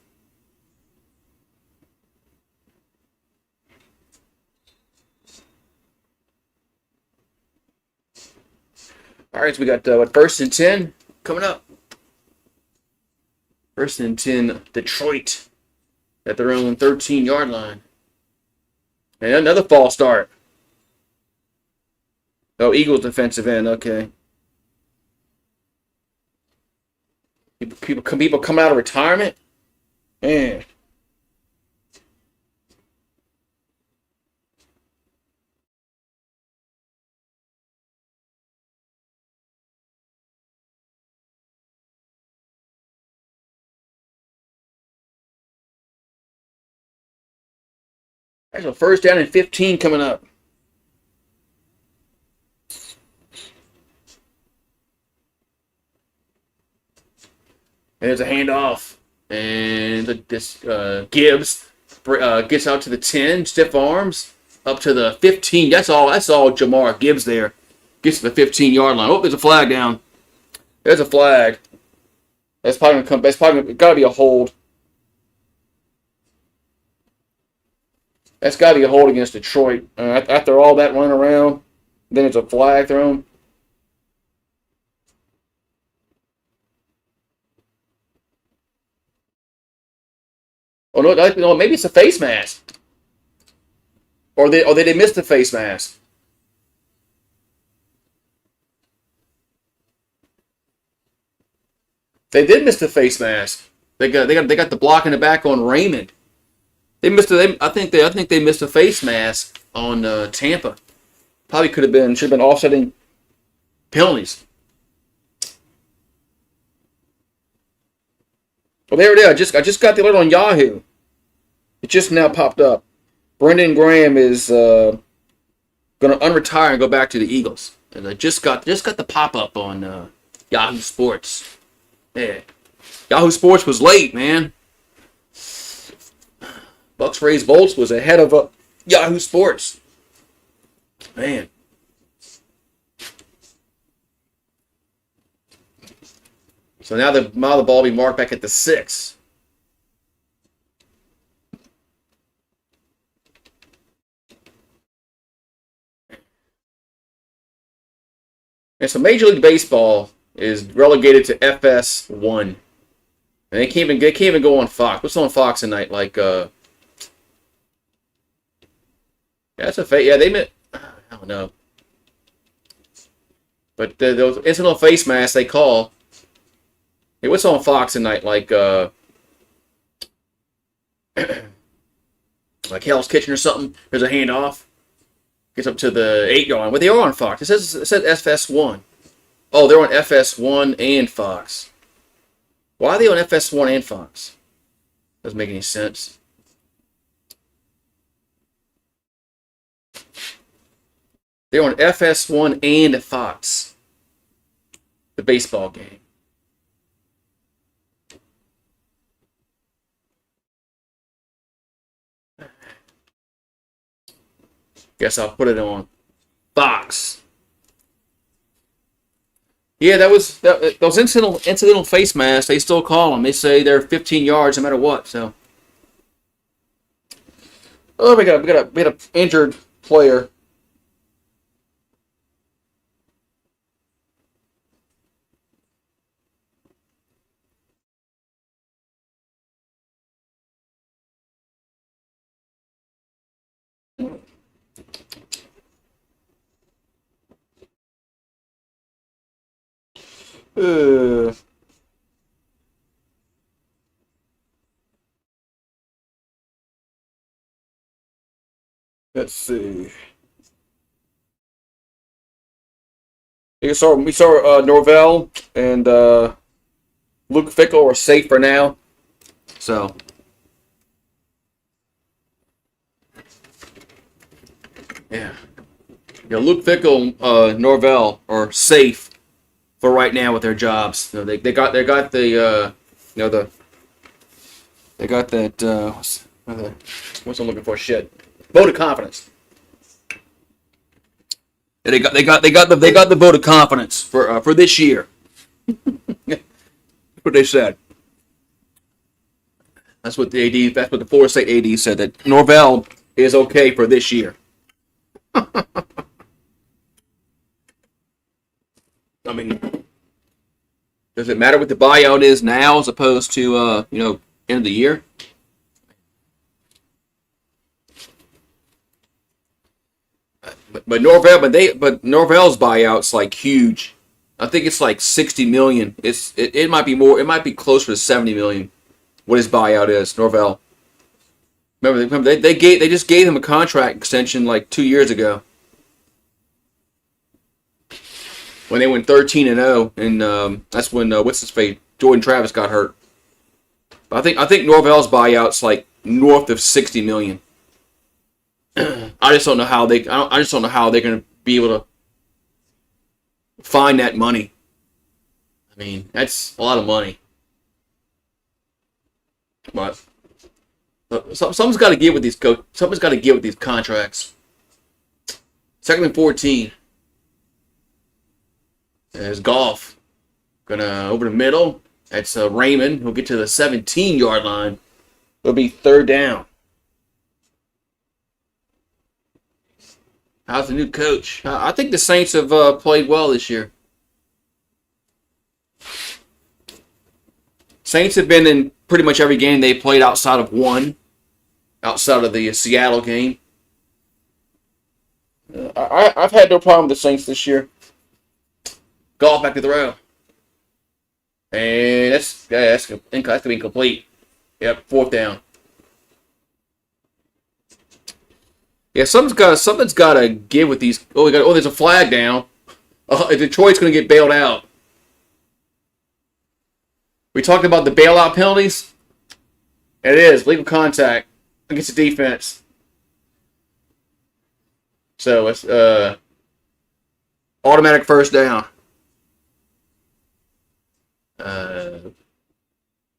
All right, so we got 1st and 10 coming up. 1st and 10, Detroit at their own 13-yard line. And another false start. Oh, Eagles defensive end. Okay. People come out of retirement. Man. There's a first down and 15 coming up. There's a handoff. And this Gibbs gets out to the 10, stiff arms, up to the 15. That's all Jamar Gibbs there. Gets to the 15-yard line. Oh, there's a flag down. There's a flag. That's probably going to come. That's probably got to be a hold. That's got to be a hold against Detroit. After all that running around, then there's a flag thrown. Oh no, maybe it's a face mask. Or they missed the face mask. They did miss the face mask. They got the block in the back on Raymond. They missed. I think they missed a face mask on Tampa. Probably should have been offsetting penalties. Well, there it is. I just got the alert on Yahoo. It just now popped up. Brendan Graham is going to unretire and go back to the Eagles. And I just got the pop up on Yahoo Sports. Yeah, Yahoo Sports was late, man. Bucks raised Bolts was ahead of Yahoo Sports. Man. So now the ball will be marked back at the 6. And so Major League Baseball is relegated to FS1. And they can't even go on Fox. What's on Fox tonight? Like that's a fake. Yeah, I don't know. But those incidental face masks they call. Hey, what's on Fox tonight? Like like Hell's Kitchen or something. There's a handoff. Gets up to the 8-yard line. But they are on Fox. It says FS1. Oh, they're on FS1 and Fox. Why are they on FS1 and Fox? Doesn't make any sense. They're on FS1 and Fox. The baseball game. Guess I'll put it on Fox. Yeah, those incidental face masks. They still call them. They say they're 15 yards no matter what. So, oh, we got an injured player. Let's see. We saw Norvell and Luke Fickell are safe for now. So. Yeah. Luke Fickell, Norvell are safe for right now with their jobs. They got that what's I'm looking for? Shit. Vote of confidence. Yeah, they got the vote of confidence for this year. That's what they said. That's what the Florida State AD said, that Norvell is okay for this year. I mean, does it matter what the buyout is now as opposed to end of the year? But Norvell's buyout's like huge. I think it's like $60 million. It might be more. It might be closer to $70 million. What his buyout is, Norvell. Remember they just gave him a contract extension like 2 years ago when they went 13-0, and that's when what's his face, Jordan Travis got hurt. But I think Norvell's buyout's like north of $60 million. I just don't know how I just don't know how they're going to be able to find that money. I mean, that's a lot of money. But something's got to give with these something's got to give with these contracts. Second and 14. There's Goff. Gonna over the middle. That's Raymond. He'll get to the 17-yard line. It'll be third down. How's the new coach? I think the Saints have played well this year. Saints have been in pretty much every game they played outside of one. Outside of the Seattle game. I've had no problem with the Saints this year. Goff back to throw. And that's going to be incomplete. Yep, fourth down. Yeah, something's got to give with these. There's a flag down. Detroit's going to get bailed out. We talked about the bailout penalties. It is legal contact against the defense. So it's automatic first down.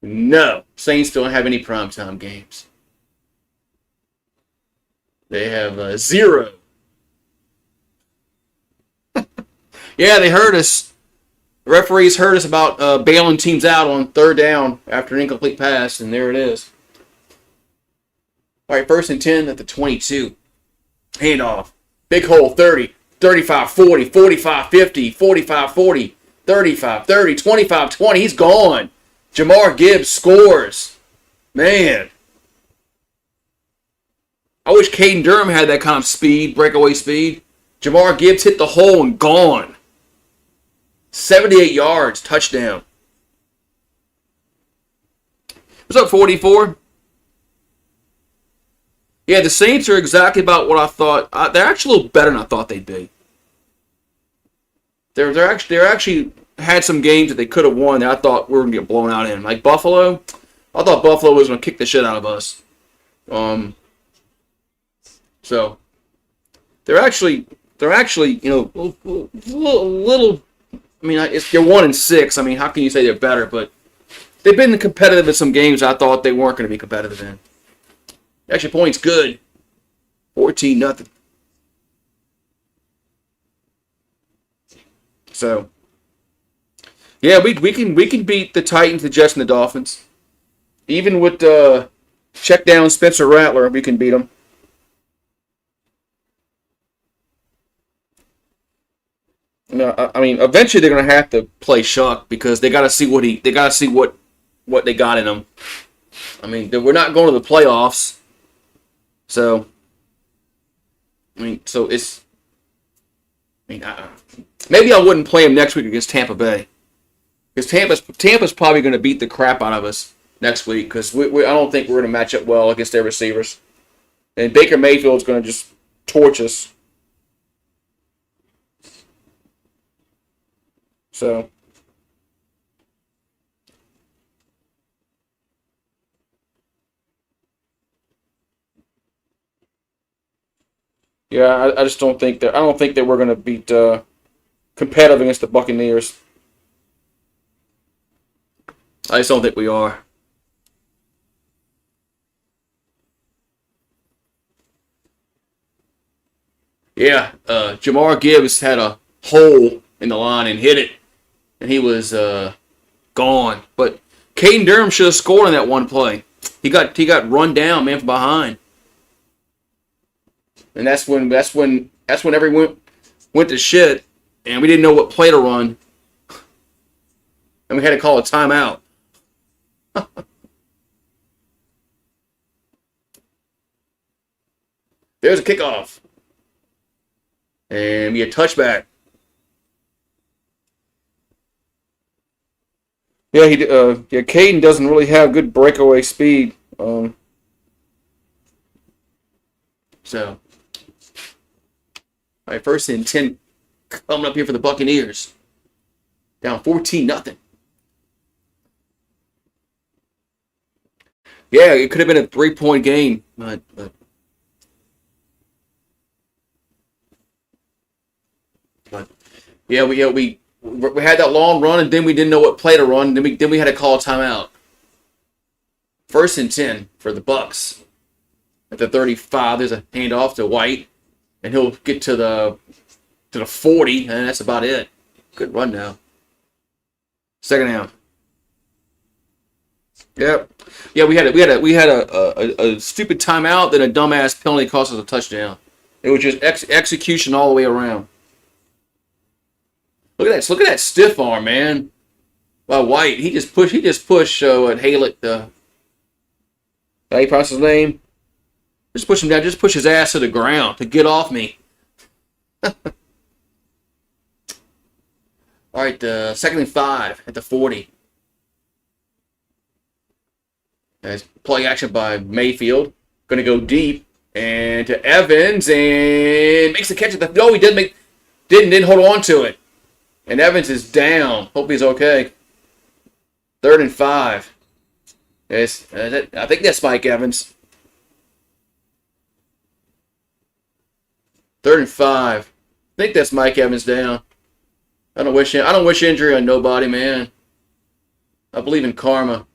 No, Saints don't have any primetime games. They have 0. Yeah, they heard us. The referees heard us about bailing teams out on third down after an incomplete pass, and there it is. All right, 1st and 10 at the 22. Handoff. Big hole, 30, 35, 40, 45, 50, 45, 40, 35, 30, 25, 20. He's gone. Jamar Gibbs scores. Man. I wish Caden Durham had that kind of speed, breakaway speed. Jamar Gibbs hit the hole and gone. 78 yards, touchdown. What's up, 44? Yeah, the Saints are exactly about what I thought. They're actually a little better than I thought they'd be. They're actually had some games that they could have won that I thought we were going to get blown out in. Like Buffalo, I thought Buffalo was going to kick the shit out of us. So they're actually a little. I mean, they're 1-6. I mean, how can you say they're better? But they've been competitive in some games I thought they weren't going to be competitive in. Extra points good. 14-0. So, yeah, we can beat the Titans, the Jets, and the Dolphins. Even with check down Spencer Rattler, we can beat them. No, I mean, eventually they're gonna have to play Shuck because they gotta see what they got in them. I mean, we're not going to the playoffs. So, it's. Maybe I wouldn't play him next week against Tampa Bay, because Tampa's probably going to beat the crap out of us next week because I don't think we're going to match up well against their receivers, and Baker Mayfield's going to just torch us. So. Yeah, I just don't think that. I don't think that we're going to beat competitive against the Buccaneers. I just don't think we are. Yeah, Jamar Gibbs had a hole in the line and hit it, and he was gone. But Caden Durham should have scored on that one play. He got run down, man, from behind. And that's when everyone went to shit, and we didn't know what play to run, and we had to call a timeout. There's a kickoff, and we get touchback. Yeah, Caden doesn't really have good breakaway speed. So. All right, 1st and 10 coming up here for the Buccaneers. Down 14-0. Yeah, it could have been a 3-point game, but we had that long run, and then we didn't know what play to run. Then we had to call a timeout. 1st and 10 for the Bucs. At the 35, there's a handoff to White, and he'll get to the 40, and that's about it. Good run now. 2nd down. Yep. Yeah, we had a stupid timeout, then a dumbass penalty cost us a touchdown. It was just execution all the way around. Look at that stiff arm, man. By White, he just pushed what Halett, how you pronounce his name? Just push him down. Just push his ass to the ground to get off me. All right, 2nd and 5 at the 40. That's play action by Mayfield. Going to go deep and to Evans and makes the catch at the. No, he didn't hold on to it. And Evans is down. Hope he's okay. 3rd and 5. I think that's Mike Evans. 3rd and 5. I think that's Mike Evans down. I don't wish injury on nobody, man. I believe in karma.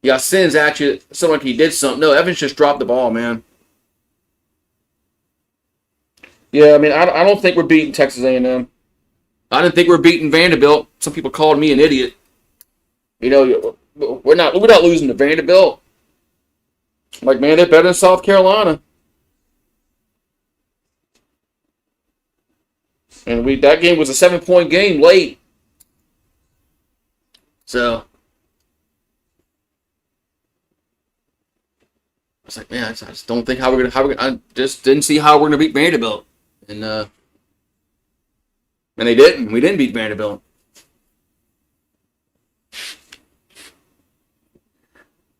Yeah, Sins actually sounded like he did something. No, Evans just dropped the ball, man. Yeah, I mean, I don't think we're beating Texas A&M. I didn't think we were beating Vanderbilt. Some people called me an idiot. You know, we're not losing to Vanderbilt. Like, man, they're better than South Carolina. And that game was a 7-point game late. So I was like, man, I just don't think I just didn't see how we're gonna beat Vanderbilt. And they didn't. We didn't beat Vanderbilt.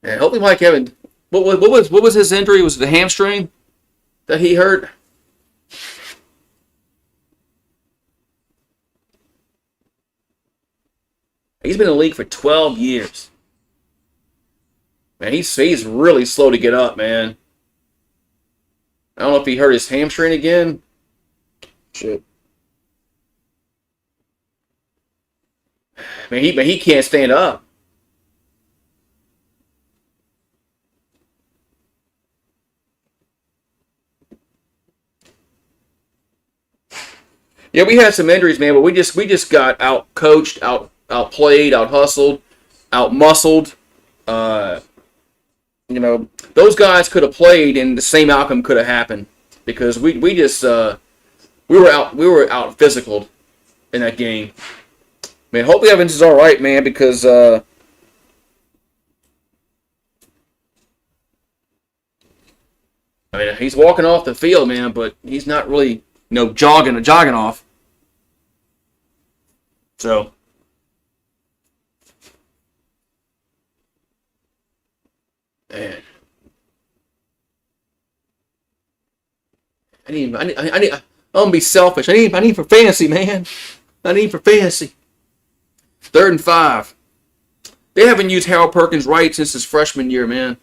And hopefully Mike Evans. What was his injury? Was it the hamstring that he hurt? He's been in the league for 12 years. Man, he's really slow to get up, man. I don't know if he hurt his hamstring again. Shit. Man, he can't stand up. Yeah, we had some injuries, man, but we just got out coached, outplayed, out hustled, out muscled. You know, those guys could have played, and the same outcome could have happened because we were out physicaled in that game. Man, hopefully Evans is all right, man, because I mean he's walking off the field, man, but he's not really jogging off. So. Man. I'm gonna be selfish. I need for fantasy, man. I need for fantasy. 3rd and 5. They haven't used Harold Perkins right since his freshman year, man.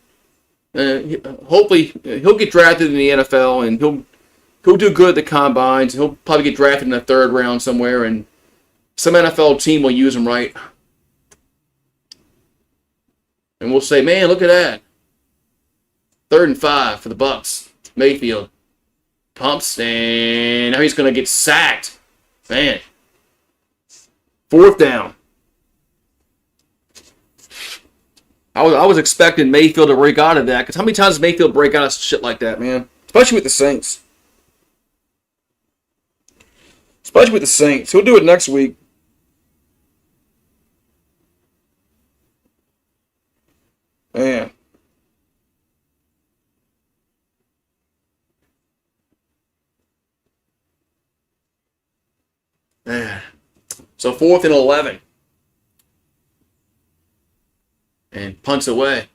Hopefully he'll get drafted in the NFL and he'll do good at the combines. He'll probably get drafted in the 3rd round somewhere, and some NFL team will use him right. And we'll say, man, look at that. 3rd and 5 for the Bucs. Mayfield pumps, and now he's going to get sacked. Man. 4th down. I was expecting Mayfield to break out of that, because how many times does Mayfield break out of shit like that, man? Especially with the Saints. He'll do it next week. Man. So 4th and 11. And punts away.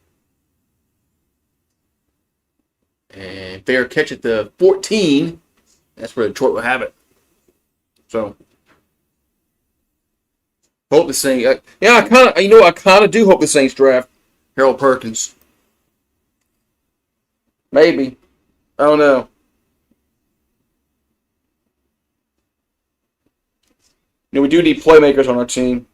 And fair catch at the 14. That's where Detroit will have it. So hope the Saints. I kind of do hope the Saints draft Harold Perkins. Maybe. I don't know. We do need playmakers on our team.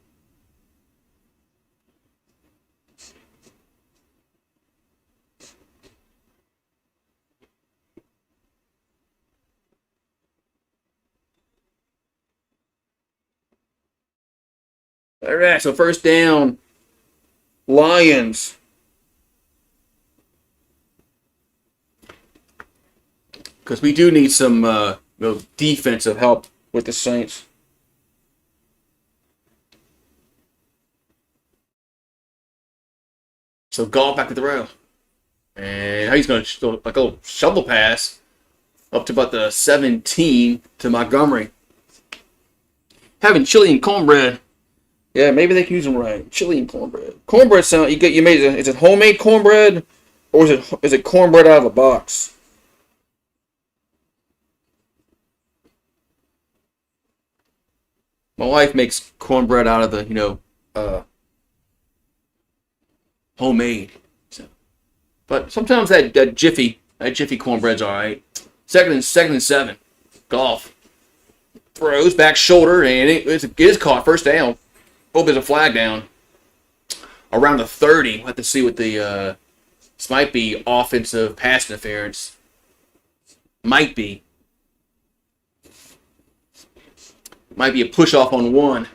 All right, so first down, Lions. Because we do need some defensive help with the Saints. So Goff back to the row. And he's going to like a little shovel pass up to about the 17 to Montgomery. Having chili and cornbread. Yeah, maybe they can use them right. Chili and cornbread. Cornbread sound you made it. Is it homemade cornbread or is it cornbread out of a box? My wife makes cornbread out of the homemade. So, but sometimes that Jiffy cornbread's all right. Second and 7. Goff throws back shoulder and it is caught. First down. Hope there's a flag down around the 30. We'll have to see what the this might be offensive pass interference. Might be a push off on one.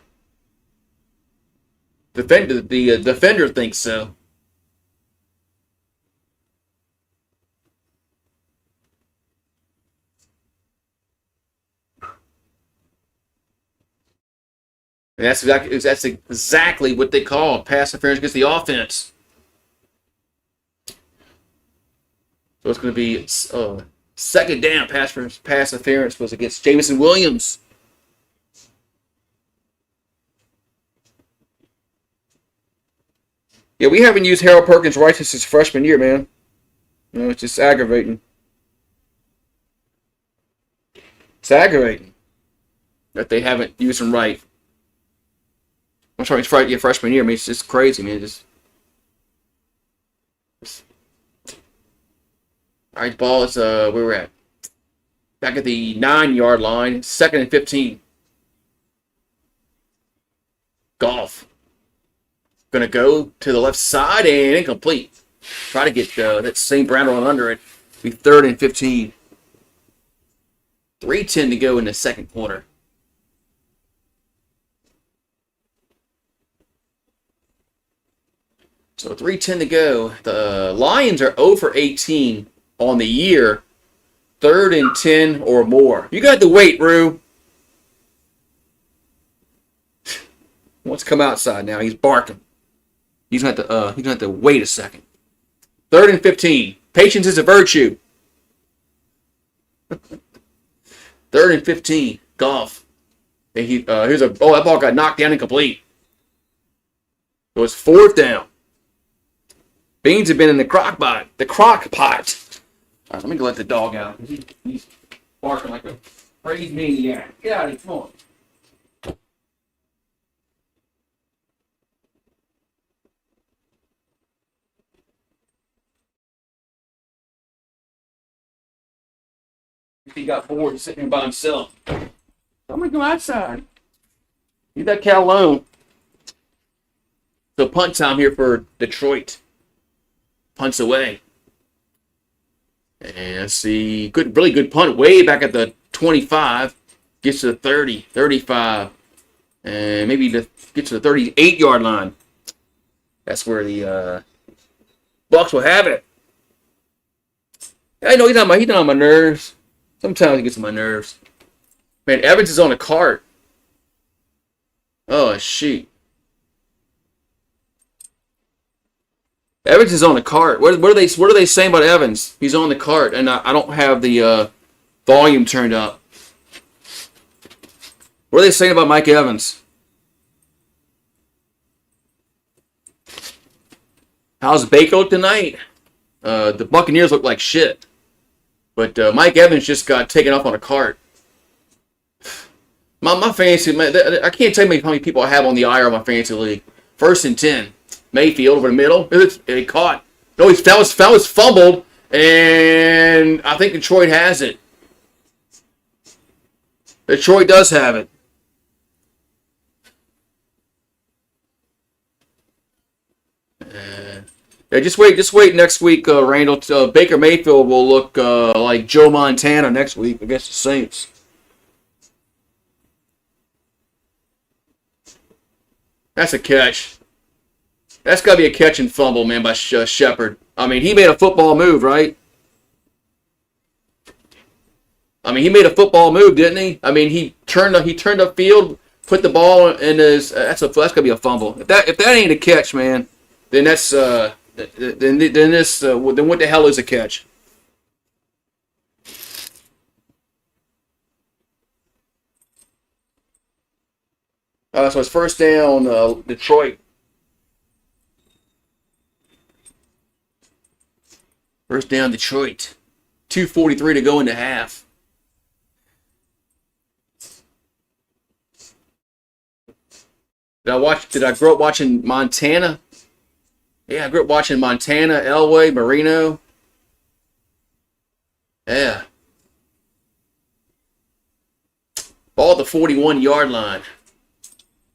The defender thinks so. And that's exactly what they call pass interference against the offense. So it's going to be second down. Pass interference was against Jameson Williams. Yeah, we haven't used Harold Perkins right since his freshman year, man. It's just aggravating. It's aggravating that they haven't used him right. I'm sorry, it's your freshman year. I mean, it's just crazy, man. All right, ball is where we're at. Back at the 9-yard line, 2nd and 15. Goff. Gonna go to the left side and incomplete. Try to get that St. Brown on under it. Be 3rd and 15. 3:10 to go in the second quarter. So 3:10 to go. The Lions are 0 for 18 on the year. 3rd and 10 or more. You got to wait, Rue. He wants to come outside now. He's barking. He's going to have to wait a second. 3rd and 15. Patience is a virtue. 3rd and 15. Goff. And that ball got knocked down and complete. So it's 4th down. Beans have been in the crock pot. All right, let me go let the dog out. He's barking like a crazy maniac. Get out of here, come on. He got bored sitting here by himself. I'm gonna go outside. Leave that cat alone. So punt time here for Detroit. Punts away. And see, really good punt way back at the 25. Gets to the 30, 35. And maybe gets to the 38-yard line. That's where the Bucs will have it. I know he's not on my nerves. Sometimes he gets on my nerves. Man, Evans is on a cart. Oh, shoot. Evans is on the cart. What are they saying about Evans? He's on the cart, and I don't have the volume turned up. What are they saying about Mike Evans? How's Baker tonight? The Buccaneers look like shit. But Mike Evans just got taken up on a cart. My fantasy, I can't tell you how many people I have on the IR of my fantasy league. 1st and 10. Mayfield over the middle. It caught. No, that was fumbled, and I think Detroit has it. Detroit does have it. Yeah, just wait next week, Randall. Baker Mayfield will look like Joe Montana next week against the Saints. That's a catch. That's got to be a catch and fumble, man, by Shepard. I mean, he made a football move, right? I mean, he made a football move, didn't he? I mean, he turned upfield, put the ball in his. That's gonna be a fumble. If that ain't a catch, man, then that's then what the hell is a catch? So it's first down, Detroit. First down, Detroit. 2:43 to go into half. Did I grow up watching Montana? Yeah, I grew up watching Montana, Elway, Marino. Yeah. Ball at the 41-yard line.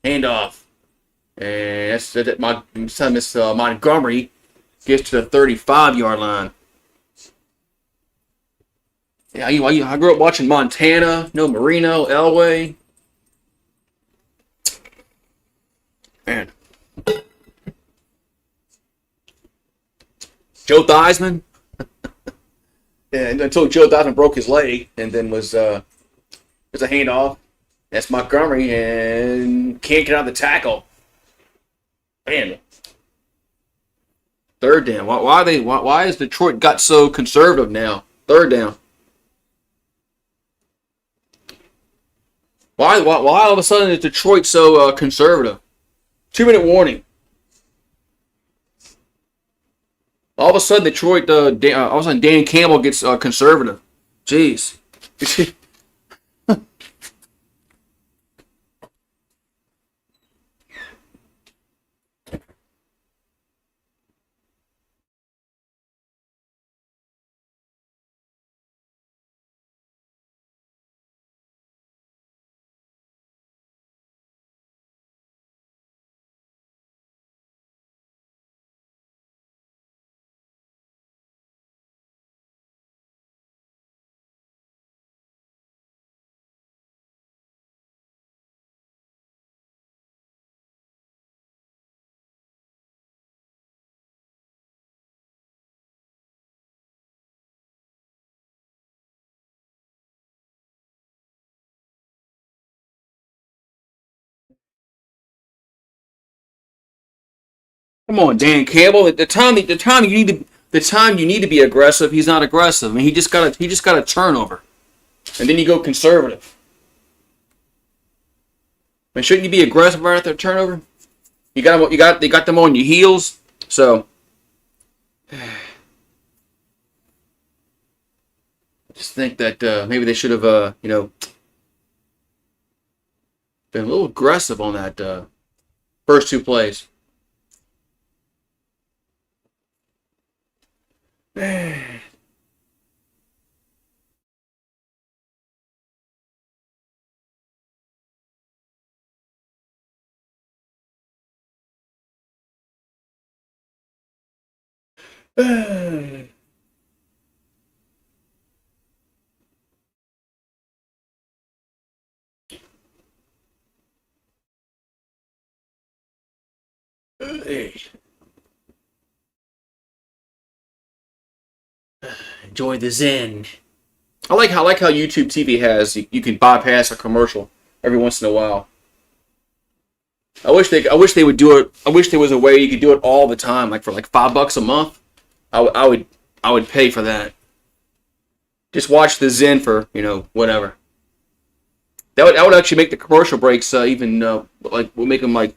Handoff. And that's my son, Miss Montgomery gets to the 35-yard line. Yeah, I grew up watching Montana, Marino, Elway. Man. Joe Theismann. Yeah, until Joe Theismann broke his leg, and then was a handoff. That's Montgomery, and can't get out of the tackle. Man. Third down. Why is Detroit got so conservative now? Third down. Why all of a sudden is Detroit so conservative? 2-minute warning. All of a sudden, Detroit. All of a sudden, Dan Campbell gets conservative. Jeez. Come on, Dan Campbell. At the time you need to be aggressive, he's not aggressive. I mean, he just got a turnover, and then you go conservative. I mean, shouldn't you be aggressive right after a turnover? You got them on your heels. So, I just think that maybe they should have been a little aggressive on that first two plays. Enjoy the zen. I like how YouTube TV has you can bypass a commercial every once in a while. I wish they would do it. I wish there was a way you could do it all the time, like for like $5 a month. I would pay for that. Just watch the Zen for whatever. That would actually make the commercial breaks even will make them like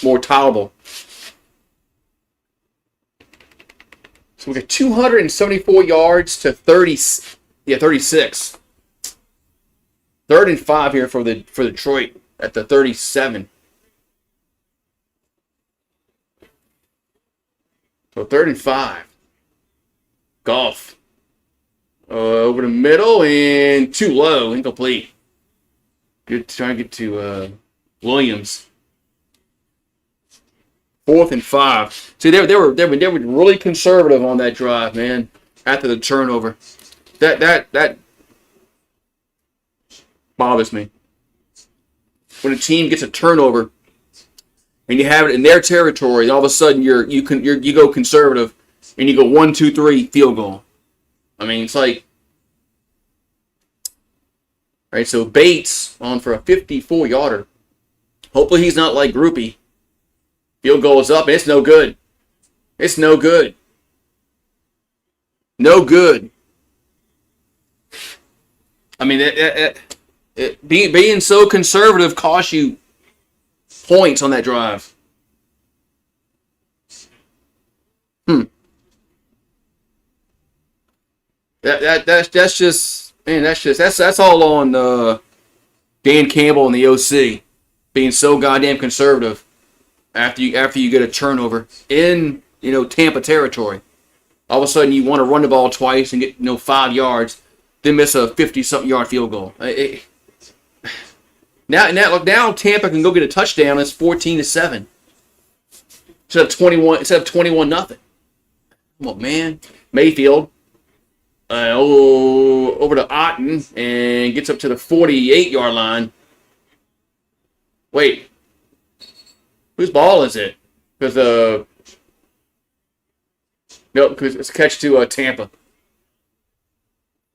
more tolerable. So we got 274 yards to 36. 3rd and 5 here for Detroit at the 37. So 3rd and 5. Golf. Over the middle and too low, incomplete. Good, trying to get to Williams. 4th and 5. See, they were really conservative on that drive, man. After the turnover, that bothers me. When a team gets a turnover and you have it in their territory, all of a sudden you go conservative and you go 1, 2, 3 field goal. I mean, it's like, all right. So Bates on for a 54-yarder. Hopefully he's not like Groupie. Field goal is up and it's no good. It's no good. No good. I mean, being so conservative costs you points on that drive. That's just, man. That's all on Dan Campbell and the OC being so goddamn conservative after you get a turnover in Tampa territory. All of a sudden, you want to run the ball twice and get 5 yards, then miss a 50-something yard field goal. Now Tampa can go get a touchdown. It's 14-7 instead of 21-0. Come on, man. Mayfield over to Otten and gets up to the 48-yard line. Wait, whose ball is it? Because no, because it's a catch to Tampa.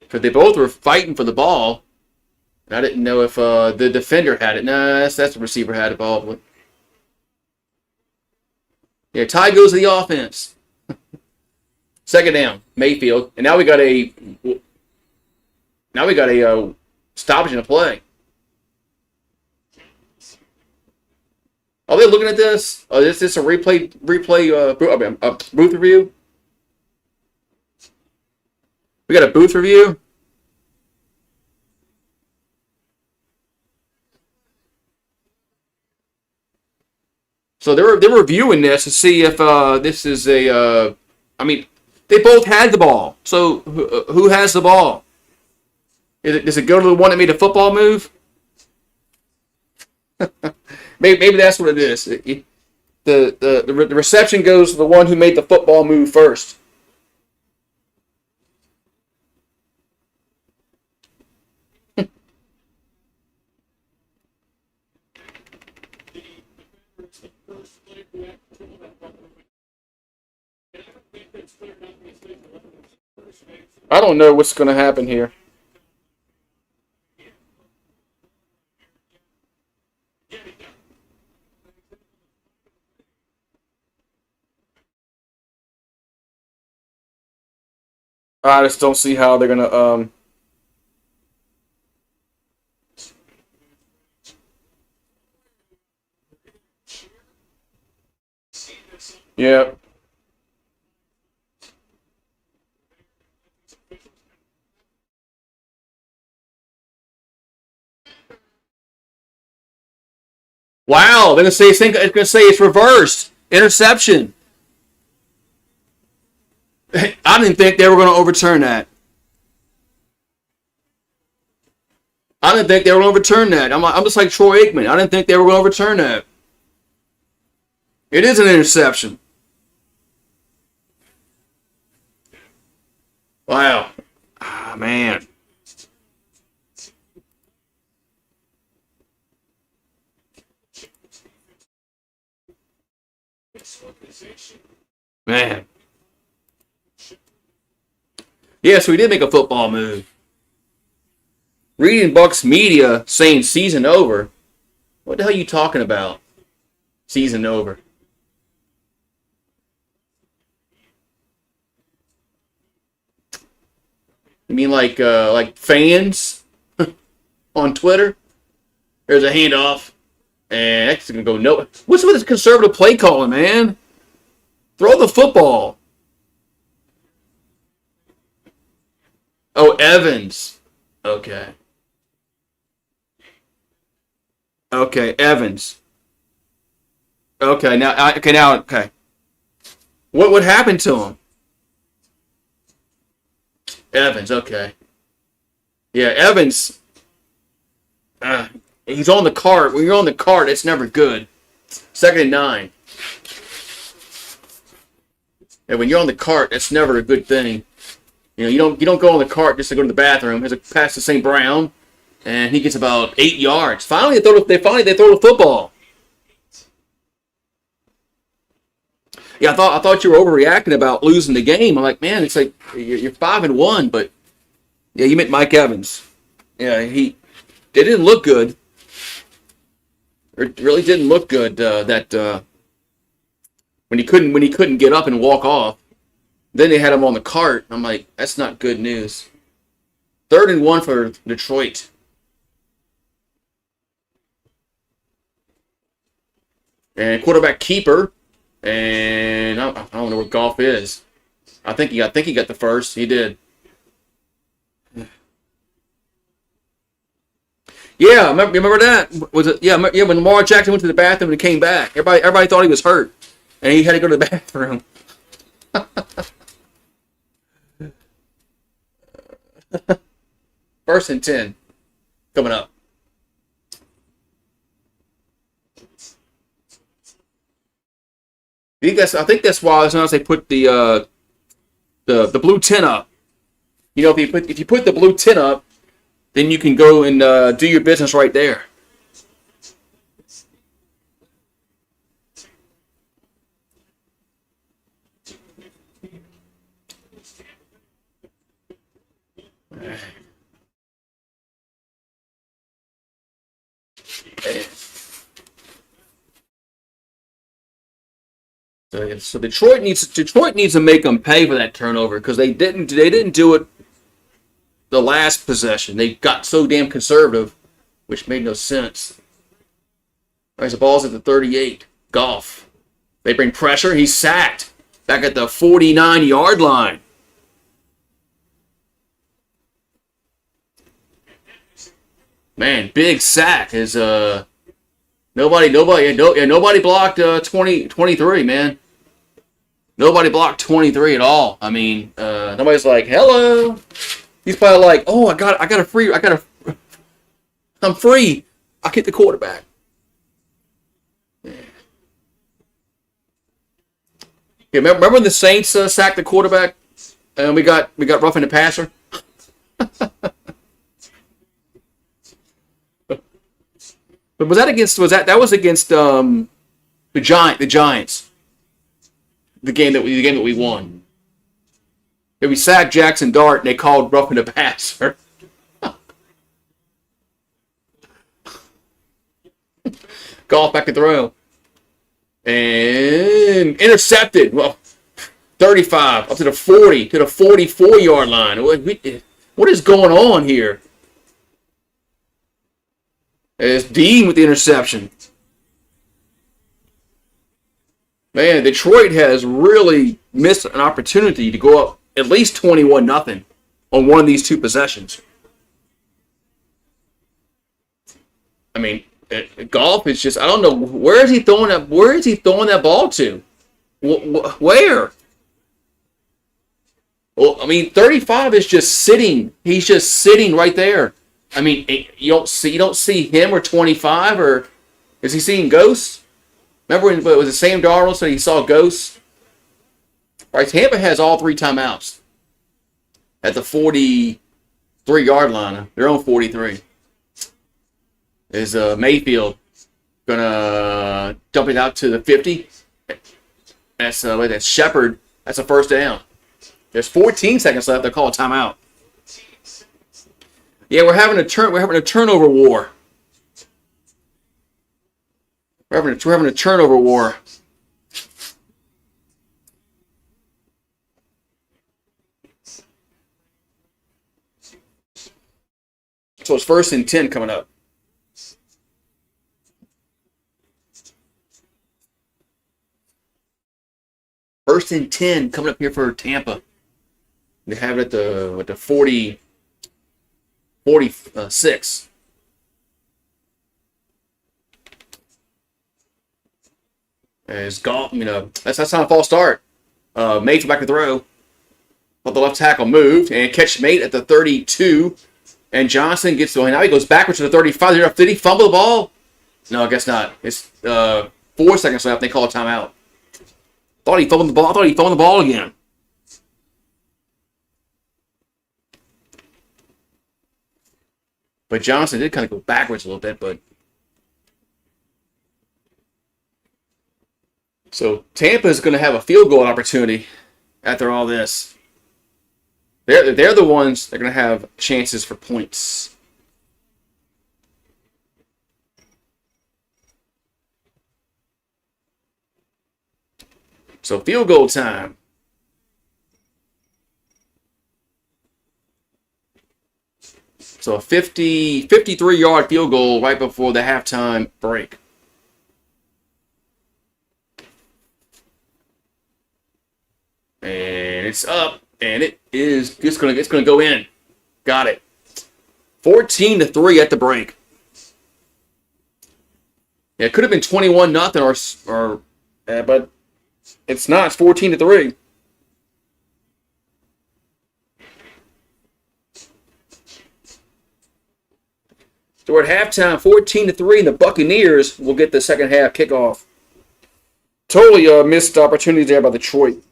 Because they both were fighting for the ball. And I didn't know if the defender had it. Nah, that's the receiver had the ball. Yeah, tie goes to the offense. Second down, Mayfield, and now we got a stoppage in the play. Are they looking at this? Oh, is this a replay booth review? We got a booth review. So they're reviewing this to see if this is a. I mean, they both had the ball. So who has the ball? Does it go to the one that made the football move? Maybe that's what it is. The reception goes to the one who made the football move first. I don't know what's going to happen here. I just don't see how they're going to yeah. Wow, they're gonna say it's reversed. Interception. I didn't think they were gonna overturn that. I didn't think they were gonna overturn that. I'm just like Troy Aikman. I didn't think they were gonna overturn that. It is an interception. Wow. Ah, man. Man. Yeah, so he did make a football move. Reading Bucks media saying season over. What the hell are you talking about? Season over. You mean like fans on Twitter? There's a handoff, and that's gonna go no. What's with this conservative play calling, man? Throw the football. Oh, Evans. Okay. Okay, Evans. Okay, okay. What happened to him? Evans, okay. Yeah, Evans. He's on the cart. When you're on the cart, it's never good. 2nd and 9. And when you're on the cart, that's never a good thing. You don't go on the cart just to go to the bathroom. Has a pass to St. Brown, and he gets about 8 yards. Finally, they throw the football. Yeah, I thought you were overreacting about losing the game. I'm like, man, it's like you're 5-1, but yeah, you meant Mike Evans. Yeah, they didn't look good. It really didn't look good when he couldn't get up and walk off. Then they had him on the cart. I'm like, that's not good news. 3rd and 1 for Detroit. And quarterback keeper. And I don't know where Goff is. I think he got the first. He did. Yeah, remember that? Was it? Yeah, when Lamar Jackson went to the bathroom and came back, everybody thought he was hurt, and he had to go to the bathroom. 1st and 10 coming up. I think that's why sometimes they put the blue tent up. You know, if you put the blue tent up, then you can go and do your business right there. So Detroit needs to make them pay for that turnover because they didn't do it the last possession. They got so damn conservative, which made no sense. All right, the ball's at the 38. Goff. They bring pressure. He's sacked back at the 49-yard line. Man, big sack is nobody blocked 23, man. Nobody blocked 23 at all. I mean, nobody's like, hello. He's probably like, oh, I'm free. I hit the quarterback. Yeah, remember when the Saints sacked the quarterback and we got roughing the passer? But was that against the Giants? The game that we won. Yeah, we sacked Jackson Dart and they called roughing the passer. Goff back to throw. And intercepted. Well, 35 up to the 40 to the 44-yard line. What is going on here? It's Dean with the interception. Man, Detroit has really missed an opportunity to go up at least 21-0 on one of these two possessions. I mean, Goff is just, I don't know, where is he throwing that ball to? Where? Well, I mean, 35 is just sitting. He's just sitting right there. I mean, you don't see him or 25, or is he seeing ghosts? Remember when it was the Sam Darnold said he saw ghosts? All right, Tampa has all 3 timeouts at the 43-yard line. Their own 43. Is Mayfield gonna dump it out to the 50? That's Shepard. That's a first down. There's 14 seconds left. They're calling timeout. Yeah, we're having a turnover war. We're having a turnover war. So it's 1st and 10 coming up. First and 10 coming up here for Tampa. They have it at the 46. As Goff, that's not a false start. Mate's back to throw. But the left tackle moved and catch Mate at the 32. And Johnson gets the now he goes backwards to the 35. Did he fumble the ball? No, I guess not. It's 4 seconds left. They call a timeout. Thought he fumbled the ball. I thought he fumbled the ball again. But Johnson did kind of go backwards a little bit, but so Tampa is going to have a field goal opportunity after all this. They're the ones that are going to have chances for points. So field goal time. So a 53-yard field goal right before the halftime break. And it's up, and it's gonna go in. Got it. 14-3 at the break. Yeah, it could have been 21-0 but it's not. It's 14-3. So we're at halftime, 14-3, and the Buccaneers will get the second half kickoff. Totally missed opportunities there by Detroit.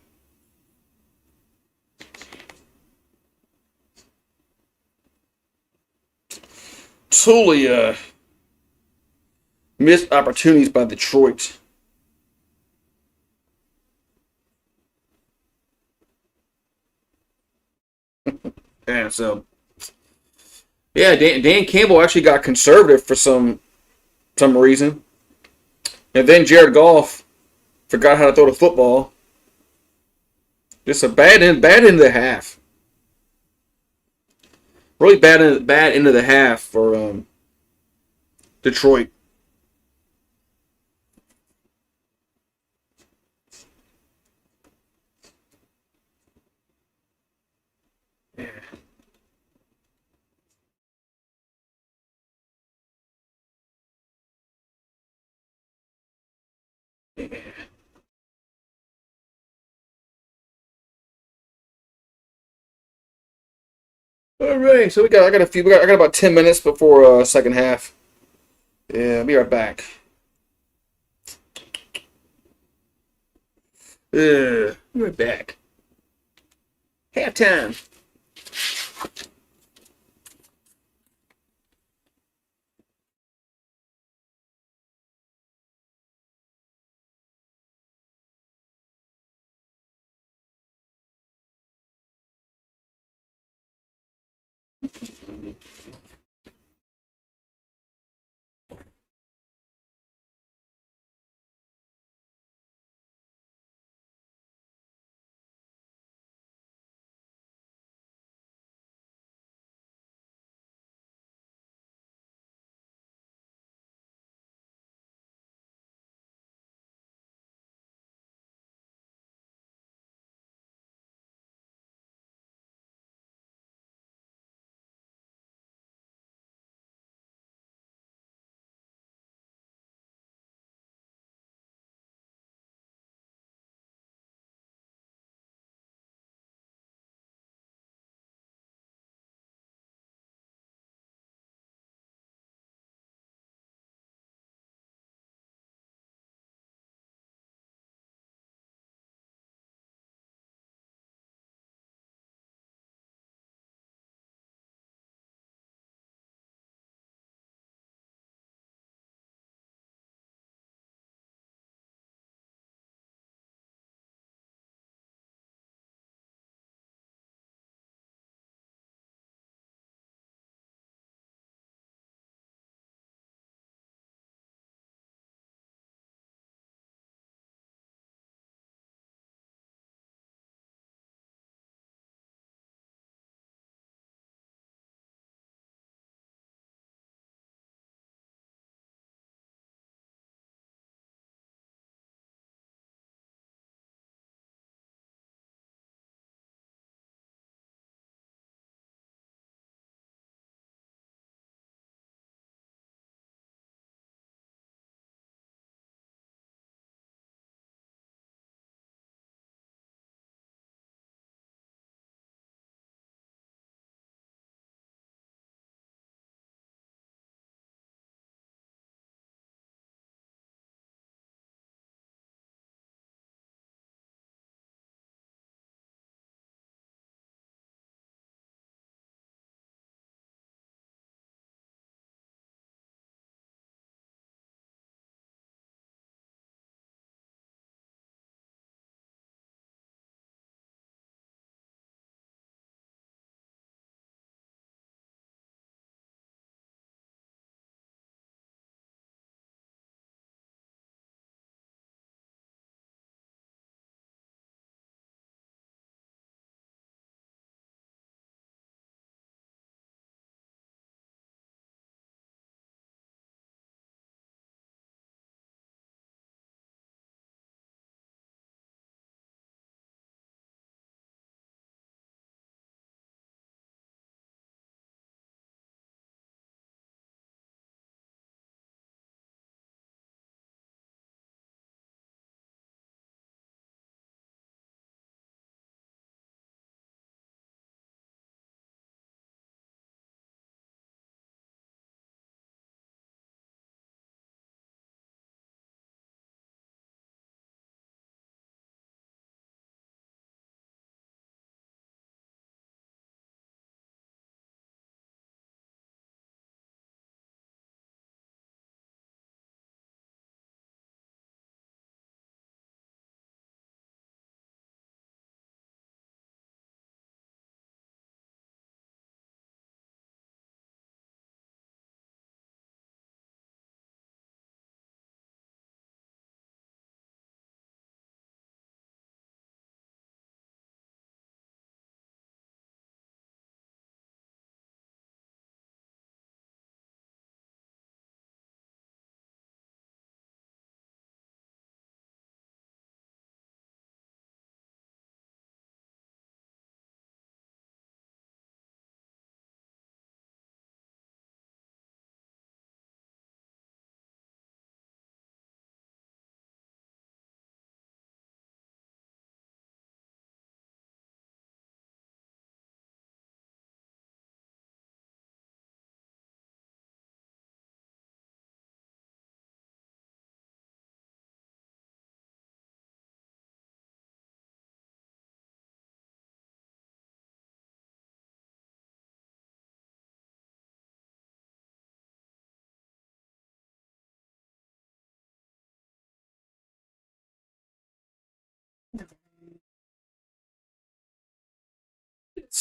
Totally missed opportunities by Detroit. Yeah, so yeah, Dan Campbell actually got conservative for some reason, and then Jared Goff forgot how to throw the football. Just a bad end of the half. Really bad end of the half for Detroit. All right, so I got about 10 minutes before second half. Yeah, I'll be right back. Be right back. Halftime.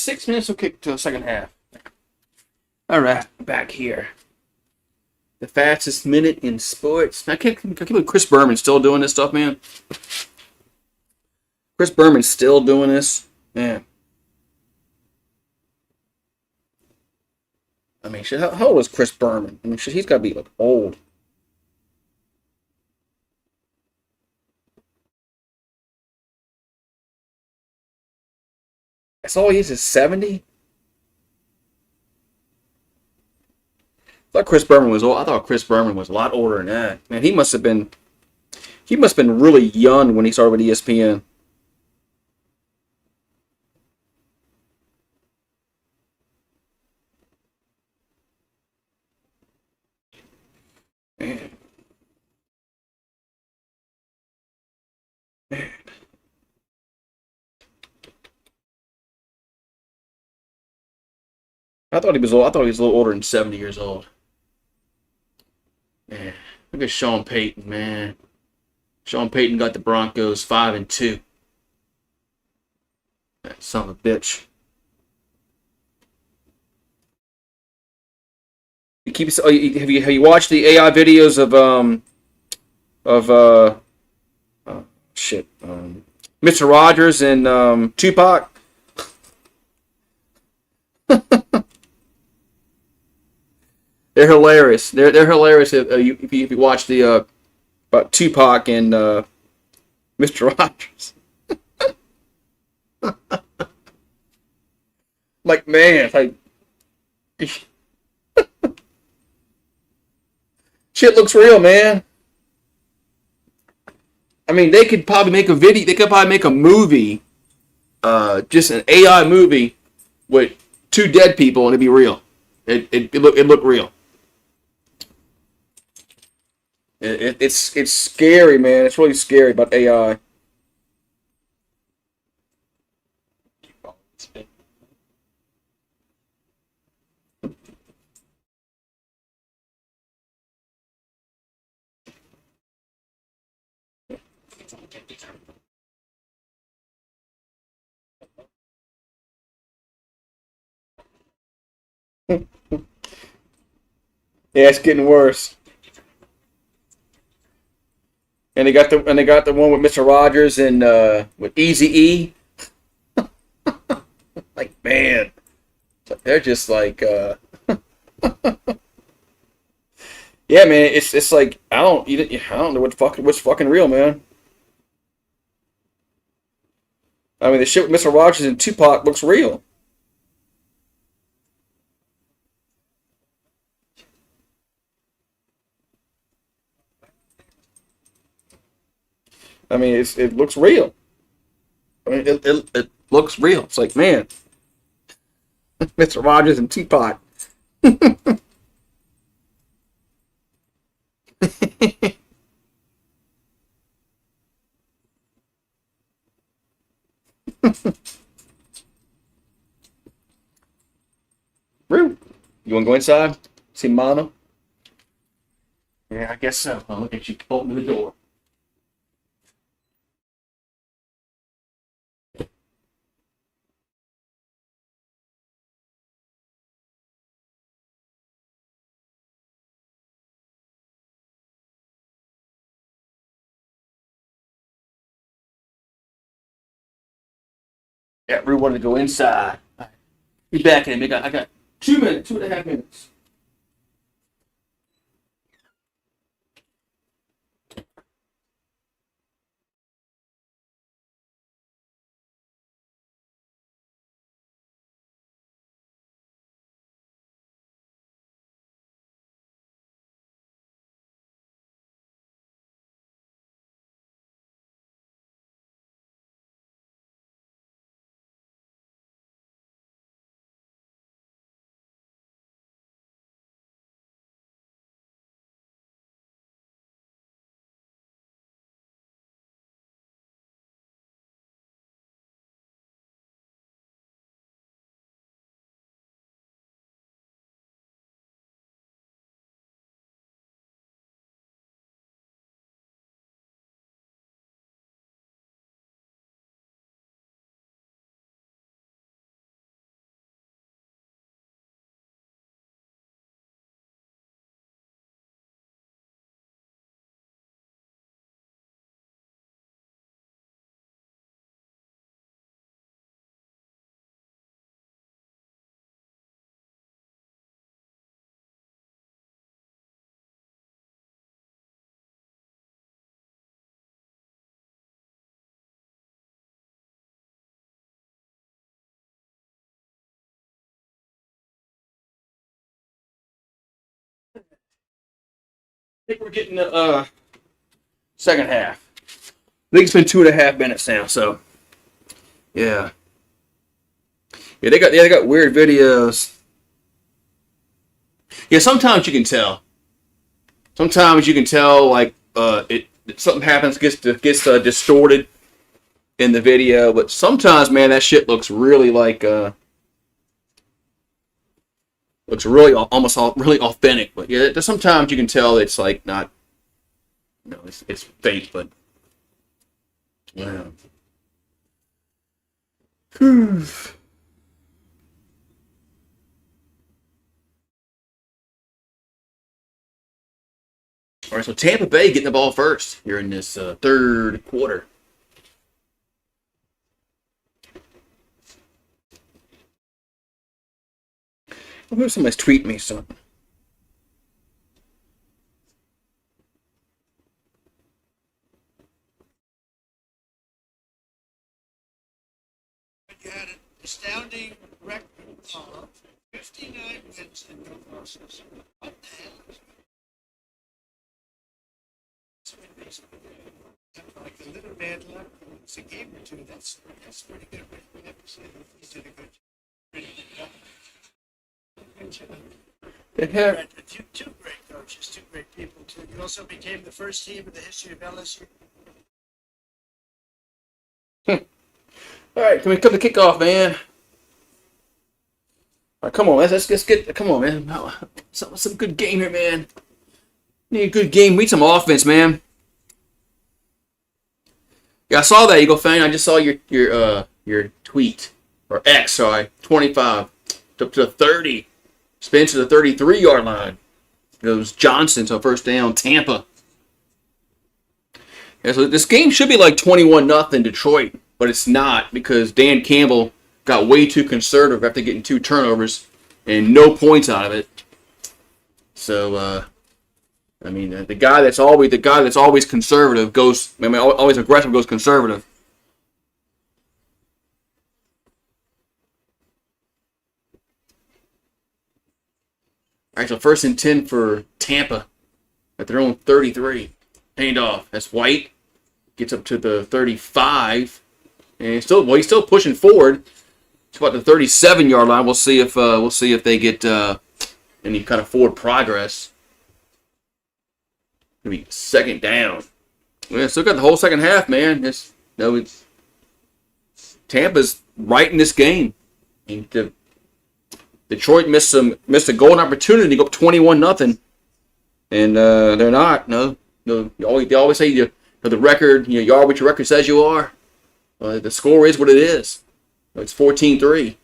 6 minutes will kick to the second half. All right, back here. The fastest minute in sports. I can't believe Chris Berman's still doing this stuff, man. Chris Berman's still doing this, man. I mean, shit, how old is Chris Berman? I mean, shit, he's got to be like old. That's all he is 70? I thought Chris Berman was old. I thought Chris Berman was a lot older than that. Man, he must have been really young when he started with ESPN. Man, man. I thought he was old. I thought he was a little older than 70 years old. Man, look at Sean Payton, man. Sean Payton got the Broncos 5-2. That son of a bitch. Have you watched the AI videos of shit Mr. Rogers and Tupac? They're hilarious. They're hilarious if you watch the about Tupac and Mr. Rogers. Like, man, like shit looks real, man. I mean, they could probably make a video. They could probably make a movie, just an AI movie with two dead people, and it'd be real. It look real. It's scary, man. It's really scary about AI. Yeah, it's getting worse. And they got the one with Mr. Rogers and with Easy E. Like, man, they're just like yeah, man. It's like I don't know what's fucking real, man. I mean, the shit with Mr. Rogers and Tupac looks real. I mean, it looks real. I mean, it looks real. It's like, man, Mr. Rogers and Tupac. Real. You want to go inside? See Mama? Yeah, I guess so. I'll look at you. Open the door. Yeah, Rue wanted to go inside. All right. Be back in. I got 2 minutes, 2.5 minutes. think we're getting the second half. I think it's been 2.5 minutes now, so yeah. Yeah, they got weird videos. Yeah, sometimes you can tell. Sometimes you can tell like something happens gets distorted in the video, but sometimes, man, that shit looks really like looks really almost all really authentic. But yeah, sometimes you can tell it's like not, it's fake, but yeah. All right, so Tampa Bay getting the ball first here in this third quarter. I wonder if somebody's tweeting me something. You had an astounding record of 59 wins and no losses. What the hell is like the little bad luck? It's a game or two. That's pretty good. We have to say that he did a pretty good job. Two great coaches, two great people too. You also became the first team in the history of LSU. All right, can we come to kickoff, man? All right, come on, let's get. Come on, man. Some good game here, man. Need a good game. We need some offense, man. Yeah, I saw that, Eagle fan. I just saw your tweet or X. Sorry, 25 up to the 30. Spin to the 33-yard line. Goes Johnson to first down. Tampa. Yeah, so this game should be like 21-0 Detroit, but it's not because Dan Campbell got way too conservative after getting 2 turnovers and no points out of it. So, I mean, the guy that's always conservative goes. I mean, always aggressive goes conservative. All right, so 1st and 10 for Tampa at their own 33. Handoff. That's White. Gets up to the 35, and he's still pushing forward. It's about the 37-yard line. We'll see if they get any kind of forward progress. Gonna be 2nd down. Yeah, still got the whole second half, man. It's Tampa's right in this game. And Detroit missed a golden opportunity to go up 21-0, and they're not. No. They always say the record. You are what your record says you are. The score is what it is. It's 14-3.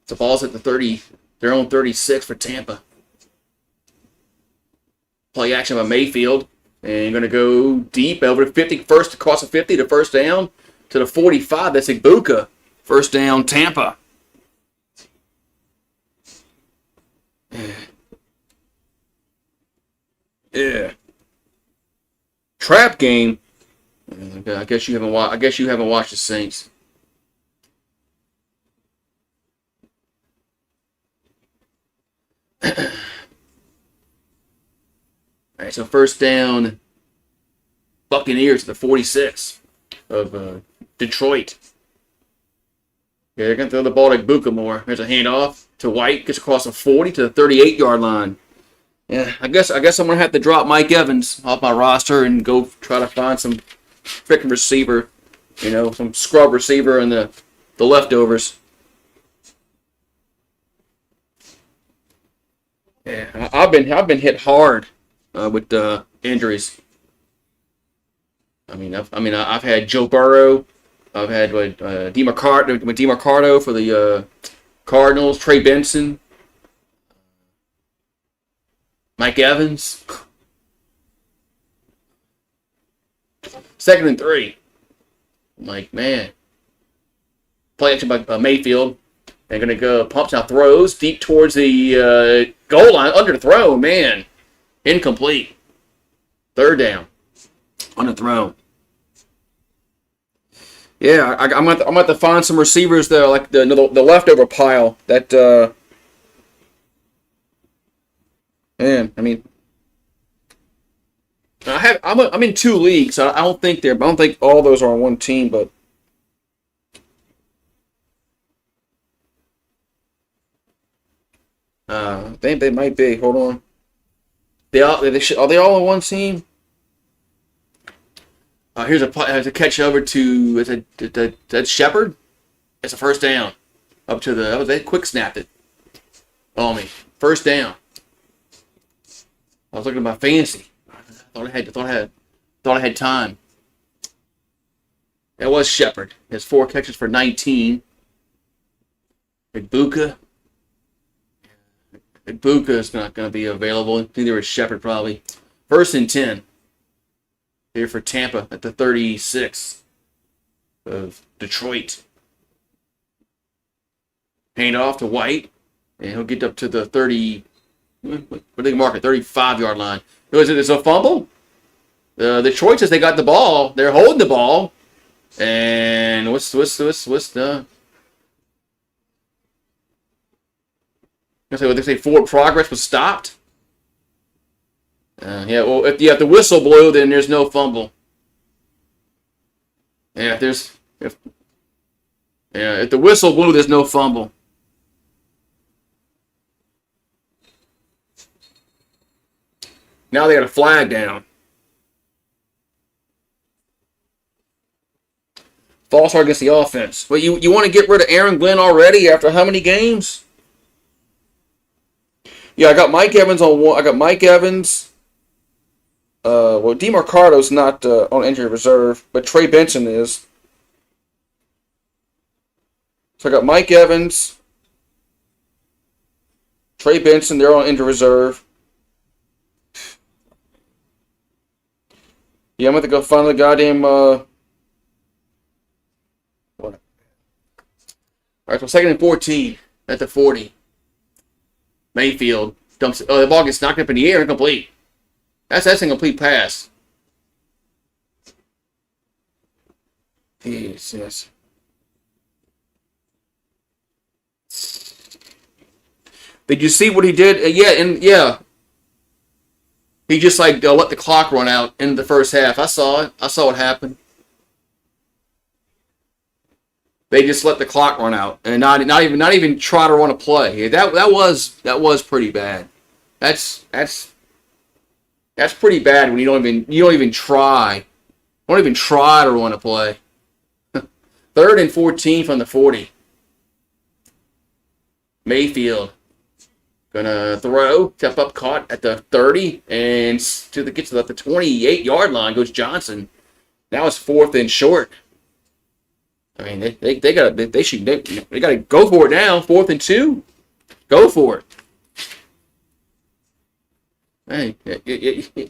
The ball's at the 30, their own 36 for Tampa. Play action by Mayfield, and going to go deep over the 50, first across the 50 to first down to the 45. That's Ibuka. First down, Tampa. Yeah. Trap game. I guess you haven't watched the Saints. All right, so first down, Buccaneers to the 46 of Detroit. Yeah, they're going to throw the ball to Ibuka more. There's a handoff to White. Gets across the 40 to the 38-yard line. Yeah, I guess I'm going to have to drop Mike Evans off my roster and go try to find some freaking receiver. Some scrub receiver in the leftovers. Yeah, I've been hit hard with injuries. I've had Joe Burrow. I've had DeMarcado for the Cardinals. Trey Benson. Mike Evans. 2nd and 3. I'm like, man. Play action by Mayfield. They're going to go pumps out throws deep towards the goal line. Underthrown, man. Incomplete. 3rd down. Underthrown. Yeah, I'm going to find some receivers there, like the leftover pile that And I mean, I'm in 2 leagues. So I don't think all those are on one team, but I think they might be. Hold on. Are they all on one team? Here's a catch over to that's Shepard. It's a first down. Up to they quick snapped it on me. First down. I was looking at my fantasy. Thought I had time. That was Shepard. He has 4 catches for 19. Ibuka is not going to be available. I think there was Shepard probably. 1st and 10. Here for Tampa at the 36 of Detroit. Hand off to White, and he'll get up to the 30. What do they mark it? 35-yard line. It's a fumble. The Detroit says they got the ball. They're holding the ball, and what's the? What they say? Forward progress was stopped. Well, if the whistle blew, then there's no fumble. If the whistle blew, there's no fumble. Now they got a flag down. False start against the offense. Well, you want to get rid of Aaron Glenn already after how many games? Yeah, I got Mike Evans on one. I got Mike Evans. Well, DeMarcado's not on injury reserve, but Trey Benson is. So I got Mike Evans, Trey Benson. They're on injury reserve. Yeah, I'm going to go find the goddamn. What? All right, so 2nd and 14 at the 40. Mayfield dumps it. Oh, the ball gets knocked up in the air, incomplete. That's an incomplete pass. Jesus. Did you see what he did? Yeah. He just let the clock run out in the first half. I saw it. I saw what happened. They just let the clock run out and not even try to run a play. That was pretty bad. That's pretty bad when you don't even try. Don't even try to run a play. 3rd and 14 from the 40. Mayfield gonna throw, step up, caught at the 30, and gets to the 28-yard line goes Johnson. Now it's 4th and short. I mean, they gotta go for it now. 4th and 2, go for it. Hey,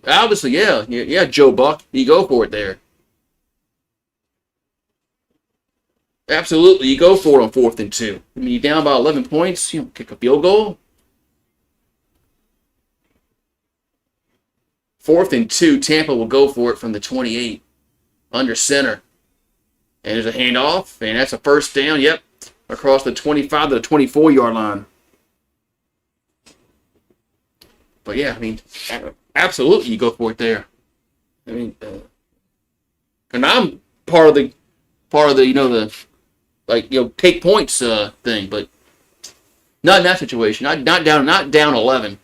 obviously, yeah, Joe Buck, you go for it there. Absolutely, you go for it on 4th and 2. I mean, you're down by 11 points. Kick a field goal. 4th and 2, Tampa will go for it from the 28, under center. And there's a handoff, and that's a first down, across the 25 to the 24-yard line. But yeah, I mean, absolutely, you go for it there. I mean, and I'm part of the take points thing, but not in that situation. Not down 11.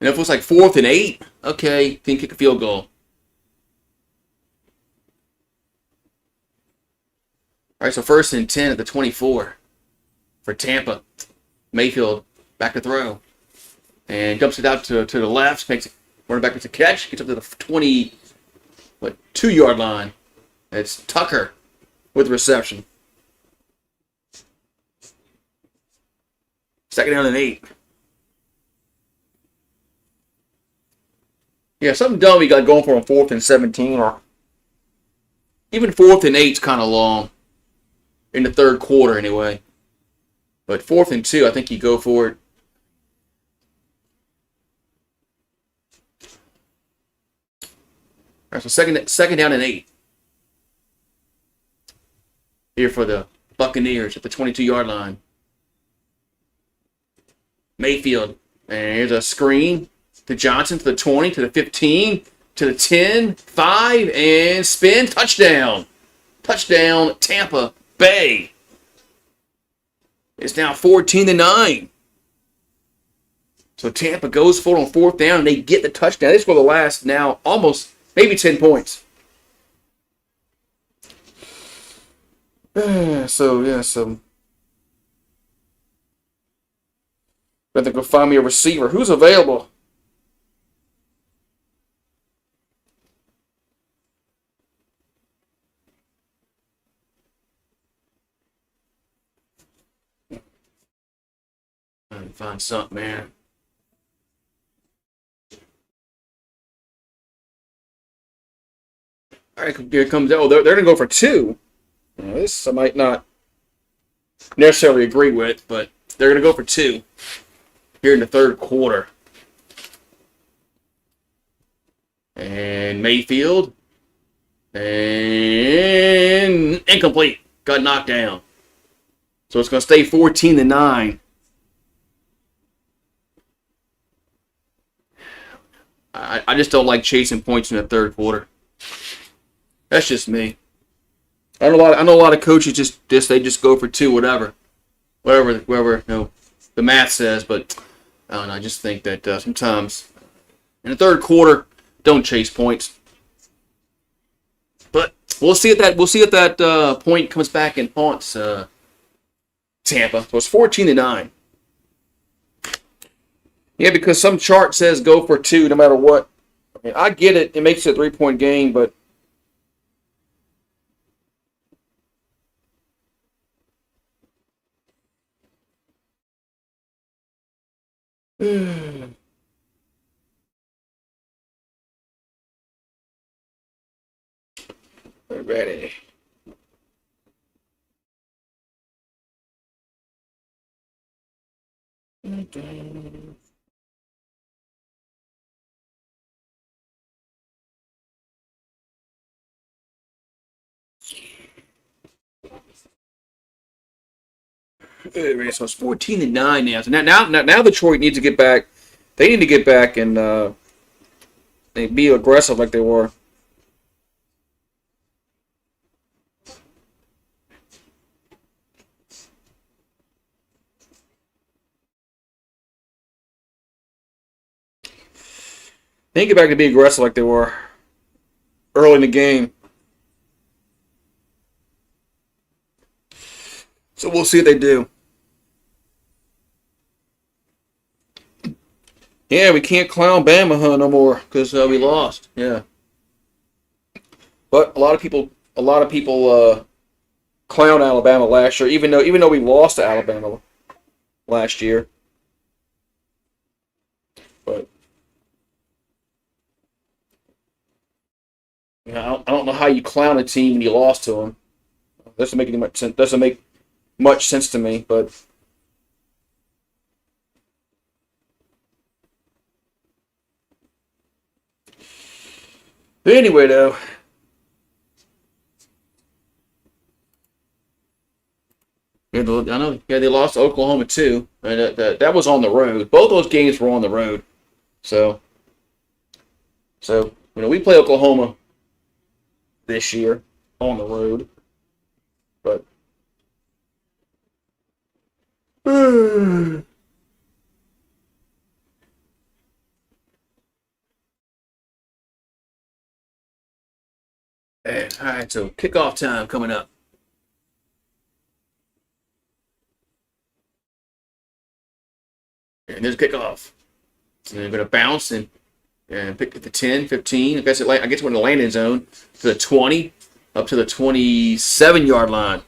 And if it was like 4th and 8, okay, then kick a field goal. All right, so 1st and 10 at the 24 for Tampa. Mayfield back to throw. And dumps it out to the left. Running back with a catch. Gets up to the 2-yard line. It's Tucker with reception. 2nd down and 8. Yeah, something dumb he got going for on 4th and 17. Or even 4th and 8's kind of long. In the 3rd quarter, anyway. But 4th and 2, I think you go for it. All right, so second down and 8. Here for the Buccaneers at the 22-yard line. Mayfield. And here's a screen to Johnson to the 20, to the 15, to the 10, 5, and spin. Touchdown. Touchdown, Tampa Bay. It's now 14-9. So Tampa goes for it on 4th down, and they get the touchdown. They score the last now almost maybe 10 points. So I have to go find me a receiver. Who's available? I can find something, man. All right, here it comes. Oh, they're going to go for 2. Now, this I might not necessarily agree with, but they're going to go for 2 here in the 3rd quarter. And Mayfield. And incomplete. Got knocked down. So it's going to stay 14-9. I just don't like chasing points in the 3rd quarter. That's just me. I know a lot of coaches just go for 2, whatever the math says. But I don't know. I just think that sometimes in the 3rd quarter, don't chase points. But we'll see if that point comes back and haunts Tampa. So it's 14-9. Yeah, because some chart says go for 2 no matter what. I mean, I get it. It makes it a 3-point game, but we're ready. So it's 14-9 now. So now Detroit needs to get back. They need to get back and be aggressive like they were. They need to get back to be aggressive like they were early in the game. So we'll see what they do. Yeah, we can't clown Bama no more because we lost. Yeah, but a lot of people clown Alabama last year, even though we lost to Alabama last year. But you know, I don't know how you clown a team when you lost to them. Doesn't make any much sense. Doesn't make much sense to me, but. Anyway, though, I know. Yeah, they lost to Oklahoma too, and that was on the road. Both those games were on the road, so we play Oklahoma this year on the road, but. All right, so kickoff time coming up. And there's kickoff. And they're going to bounce and pick at the 10, 15. I guess we're in the landing zone to the 20, up to the 27-yard line.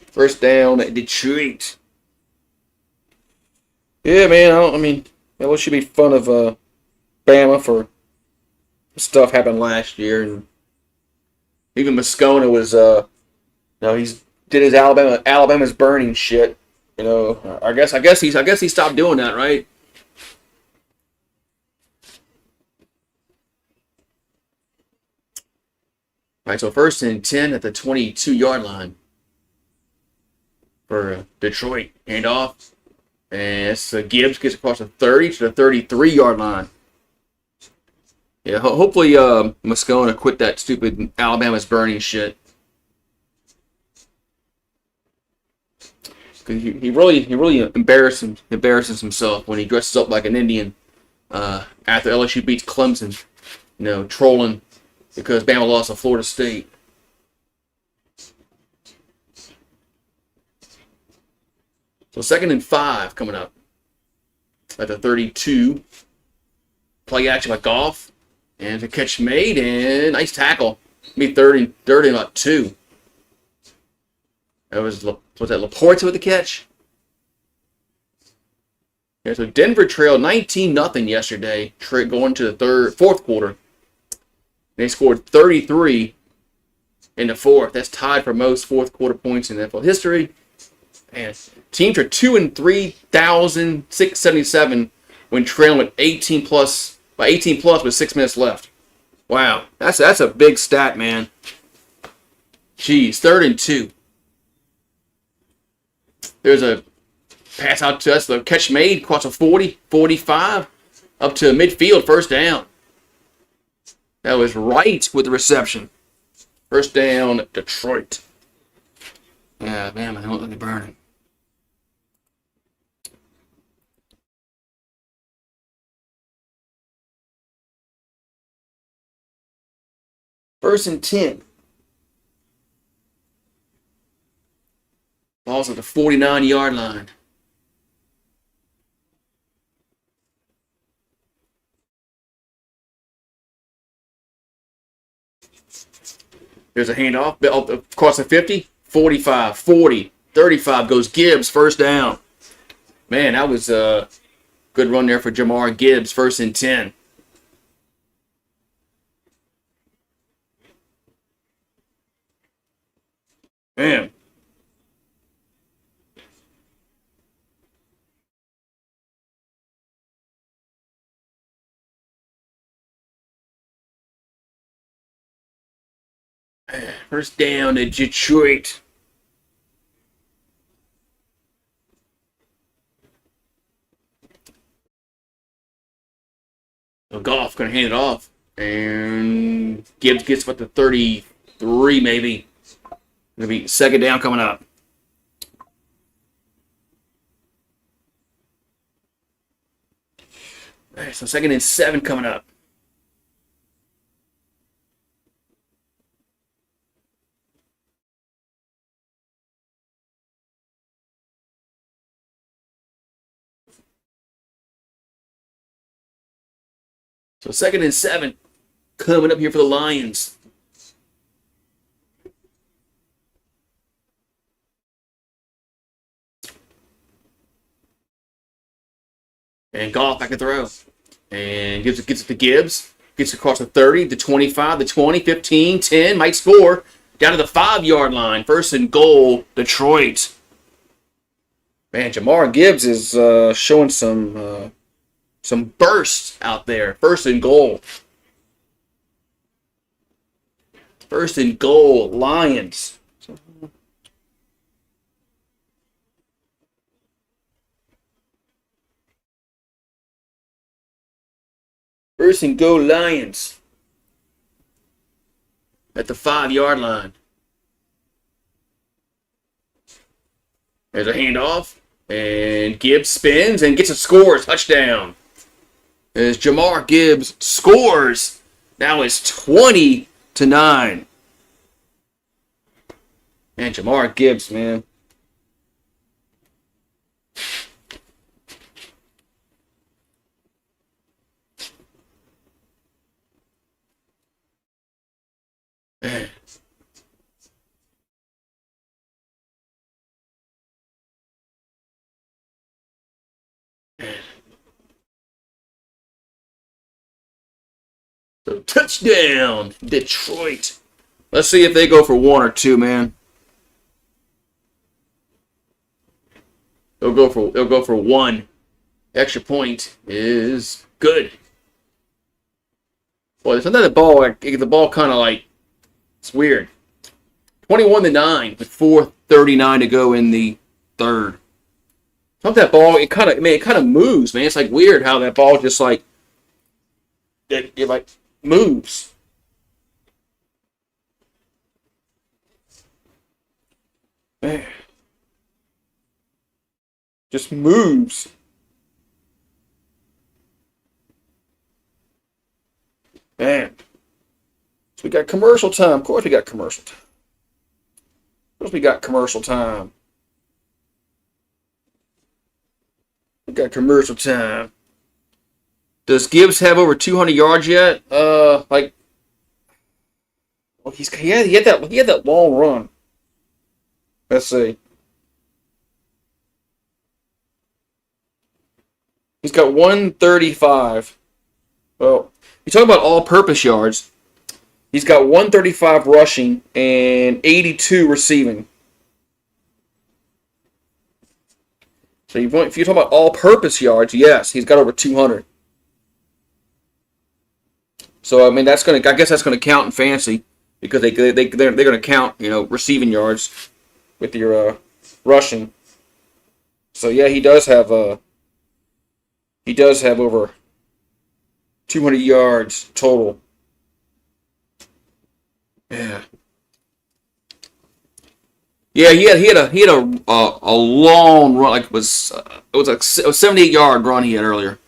First down at Detroit. Yeah, man. It should be fun of Bama for stuff happened last year, and even Moscona was he's did his Alabama's burning shit. I guess he stopped doing that, right? All right, so 1st and 10 at the 22-yard line. for Detroit. Handoff. And it's Gibbs gets across the 30 to the 33-yard line. Yeah, hopefully Moscona quit that stupid Alabama's burning shit. Cause he really embarrasses himself when he dresses up like an Indian after LSU beats Clemson. Trolling because Bama lost to Florida State. So 2nd and 5 coming up at the 32. Play action by Goff. And the catch made, and nice tackle. Third and about 2. That was Laporte with the catch? Yeah, so Denver trailed 19-0 yesterday, going to the fourth quarter. They scored 33 in the fourth. That's tied for most fourth quarter points in NFL history. And teams are 203,677 when trailing with 18 plus with 6 minutes left. Wow, that's a big stat, man. Jeez, 3rd and 2. There's a pass out to us. The catch made across a 40, 45, up to midfield, 1st down. That was right with the reception. 1st down, Detroit. Yeah, man, I don't let me burn. First and 10. Ball's at the 49-yard line. There's a handoff across the 50, 45, 40, 35 goes Gibbs, 1st down. Man, that was a good run there for Jamar Gibbs, 1st and 10. Man. First down to Detroit. So Goff going to hand it off. And Gibbs gets about the 33 maybe. Going to be 2nd down coming up. All right, so 2nd and 7 coming up. So 2nd and 7 coming up here for the Lions. And Goff back to throw. And gets it to Gibbs. Gets across the 30, the 25, the 20, 15, 10. Might score. Down to the 5-yard line. 1st and goal, Detroit. Man, Jamar Gibbs is showing some bursts out there. 1st and goal. 1st and goal, Lions. First and goal, Lions. At the 5-yard line. There's a handoff. And Gibbs spins and gets a score. Touchdown. As Jamar Gibbs scores. Now it's 20-9. Man, Jamar Gibbs, man. Man. So touchdown, Detroit. Let's see if they go for 1 or 2, man. They'll go for 1. Extra point is good. Boy, sometimes the ball kind of like, it's weird. 21-9 with 4:39 to go in the third. Not that ball. It kind of moves, man. It's like weird how that ball just like it like moves. Man, just moves. Man, so we got commercial time. Of course, we got commercial time. Of course, we got commercial time. We got commercial time. Does Gibbs have over 200 yards yet? Like, well, he had that long run. Let's see. He's got 135. Well, you talk about all-purpose yards. He's got 135 rushing and 82 receiving. So if you talk about all-purpose yards, yes, he's got over 200. So I mean, I guess that's gonna count in fantasy because they're gonna count receiving yards with your rushing. So yeah, he does have over 200 yards total. Yeah. Yeah, he had a long run, like it was a 78-yard run he had earlier.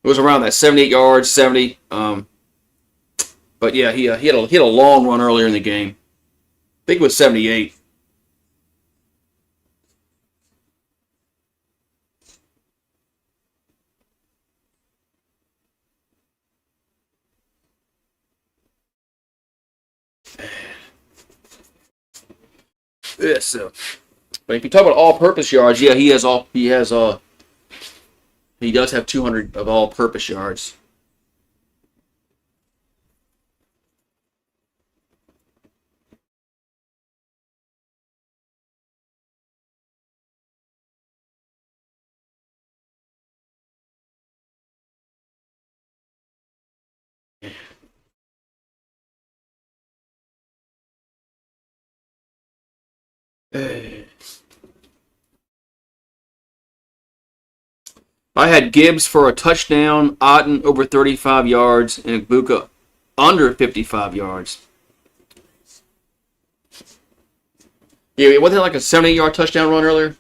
It was around that 78 yards, 70. But yeah, he had a long run earlier in the game. I think it was 78. Yeah, so. But if you talk about all-purpose yards, yeah, he does have 200 of all-purpose yards. I had Gibbs for a touchdown, Otten over 35 yards, and Buka under 55 yards. Yeah, wasn't it like a 78-yard touchdown run earlier?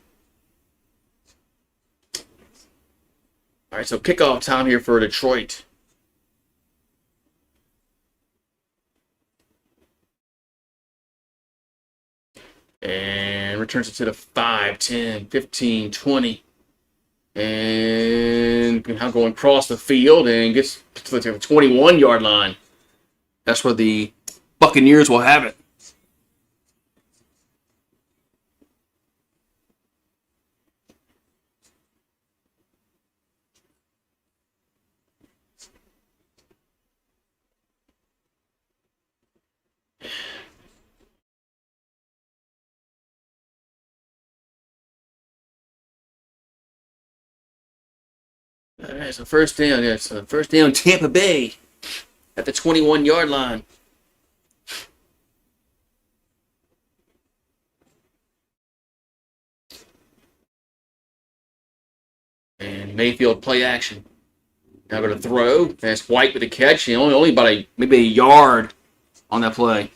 All right, so kickoff time here for Detroit. And returns it to the 5, 10, 15, 20. And now going across the field and gets to the 21-yard line. That's where the Buccaneers will have it. All right, so first down. Yeah, so first down, Tampa Bay at the 21-yard line. And Mayfield play action. Now going to throw. That's White with the catch. Only about maybe a yard on that play.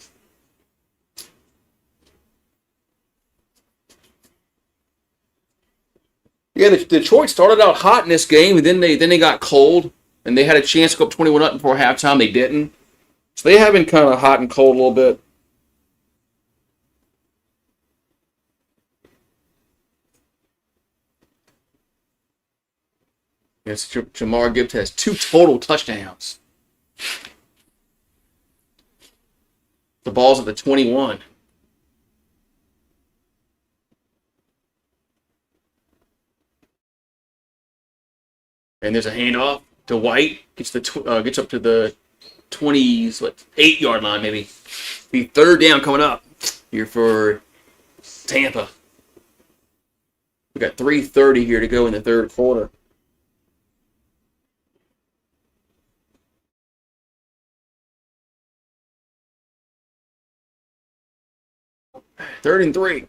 Yeah, the Detroit started out hot in this game, and then they got cold, and they had a chance to go up 21-0 before halftime. They didn't. So they have been kind of hot and cold a little bit. Yes, Jamar Gibbs has 2 total touchdowns. The ball's at the 21. And there's a handoff to White. Gets up to the 8-yard line maybe. The third down coming up here for Tampa. We got 3:30 here to go in the third quarter. Third and 3.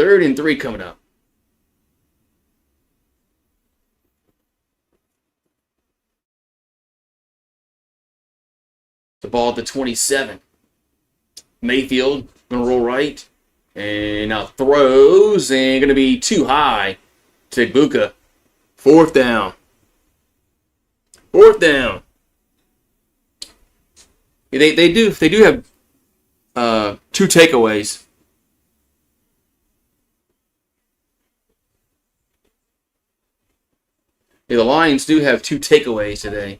3rd and 3 coming up. The ball at the 27. Mayfield going to roll right. And now throws, and going to be too high to Bucca. 4th down. 4th down. They do have 2 takeaways. Yeah, the Lions do have 2 takeaways today.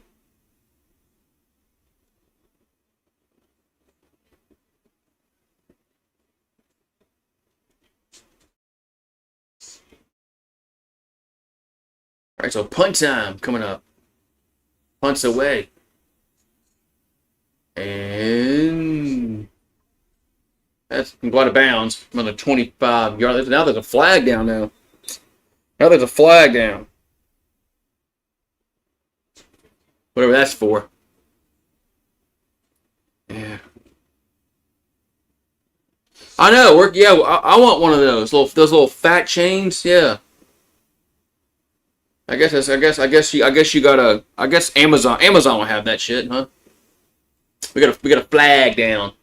All right, so punt time coming up. Punts away. And that's going to go out of bounds on the 25-yard. Now there's a flag down now. Now there's a flag down. Whatever that's for. Yeah. I know. I want one of those little fat chains. Yeah. I guess Amazon will have that shit, huh? We got a flag down.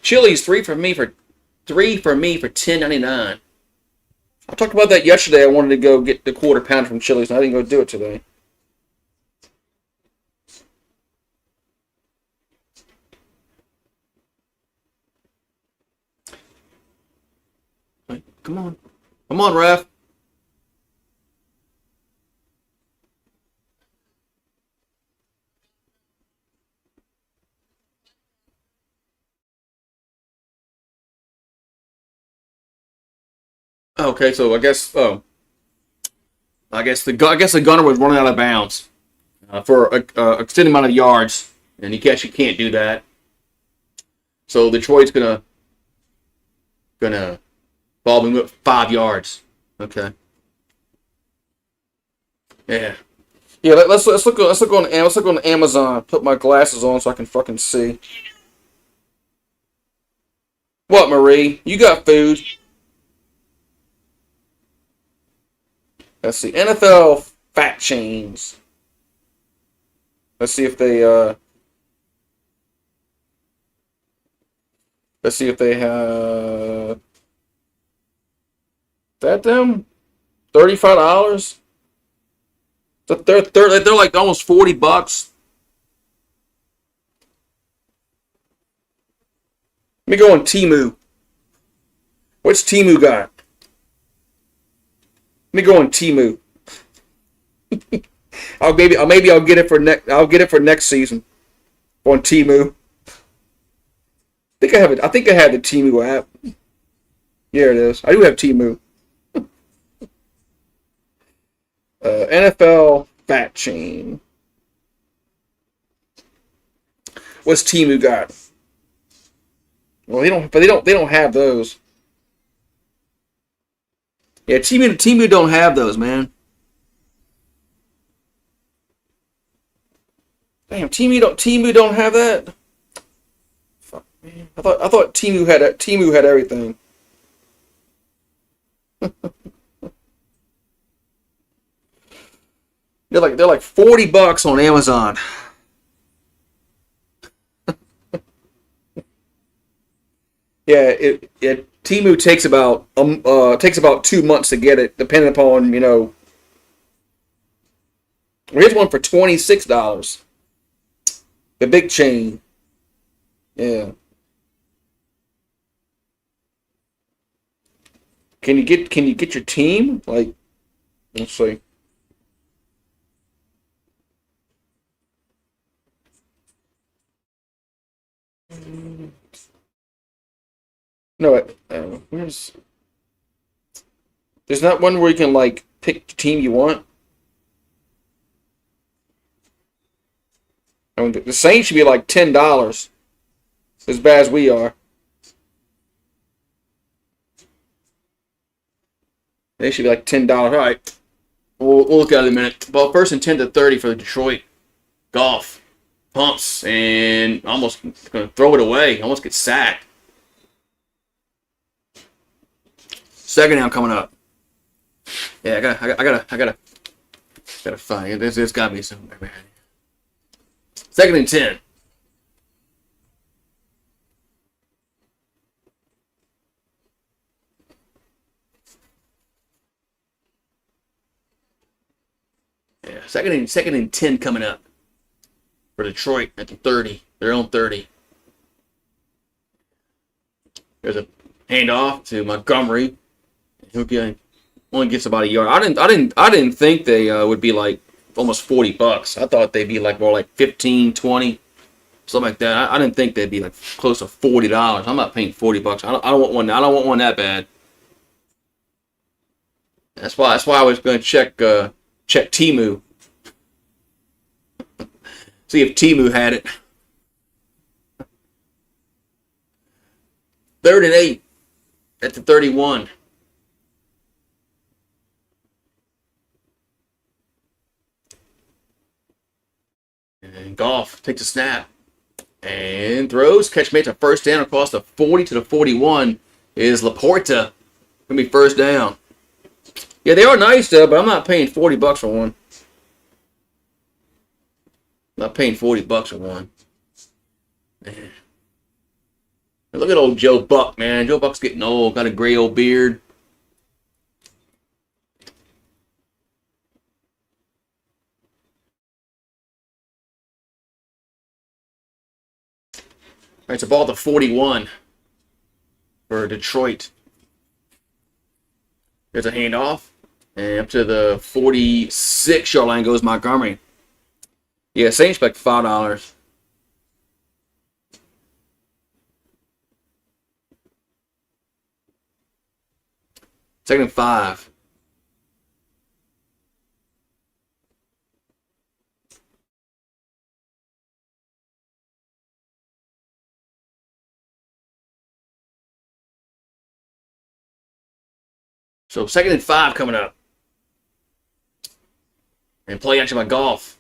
Chili's 3 for me for $10.99. I talked about that yesterday. I wanted to go get the quarter pounder from Chili's, and I didn't go do it today. Come on. Come on, ref. Okay, so I guess the gunner was running out of bounds for a extended amount of yards, and he actually can't do that. So Detroit's gonna ball move 5 yards. Okay. Yeah. Yeah. Let's look on Amazon. Put my glasses on so I can fucking see. What, Marie? You got food? Let's see. NFL fat chains. Let's see if they have that them $35. They're like almost $40. Let me go on Temu. What's Temu got? Let me go on Temu. Maybe I'll get it for next season on Temu. I think I have the Temu app. Here it is. I do have Temu. NFL fat chain. What's Temu got? Well, they don't have those. Yeah, Temu don't have those, man. Damn, Temu don't have that. Fuck, man. I thought Temu had everything. They're like $40 on Amazon. Yeah, Temu takes about 2 months to get it, depending upon, Here's one for $26. The big chain. Yeah. Can you get your team? Like, let's see. No, there's not one where you can like pick the team you want. I mean, the Saints should be like $10, as bad as we are. They should be like $10. All right, we'll look at it in a minute. Well, 1st and 10 to 30 for Detroit. Goff pumps and almost going to throw it away. Almost gets sacked. Second down coming up. Yeah, I gotta find it. There's gotta be somewhere, man. Second and 10. Yeah, second and 10 coming up for Detroit at the 30. Their own 30. There's a handoff to Montgomery. Only gets about a yard. I didn't think they would be like almost $40. I thought they'd be like more like 15, 20, something like that. I didn't think they'd be like close to $40. I'm not paying $40. I don't want one. I don't want one that bad. That's why I was going to check Temu. See if Temu had it. 3rd and 8 at the 31. And Goff takes a snap and throws. Catch makes a first down across the 40 to the 41 is Laporta. Gonna be first down. Yeah, they are nice though, but I'm not paying $40 for one. I'm not paying $40 for one. Man. Look at old Joe Buck, man. Joe Buck's getting old. Got a gray old beard. All right, it's a ball to 41 for Detroit. There's a handoff. And up to the 46-yard line goes Montgomery. Yeah, Saints expect $5. Second and 5. So second and 5 coming up. And play action by Goff.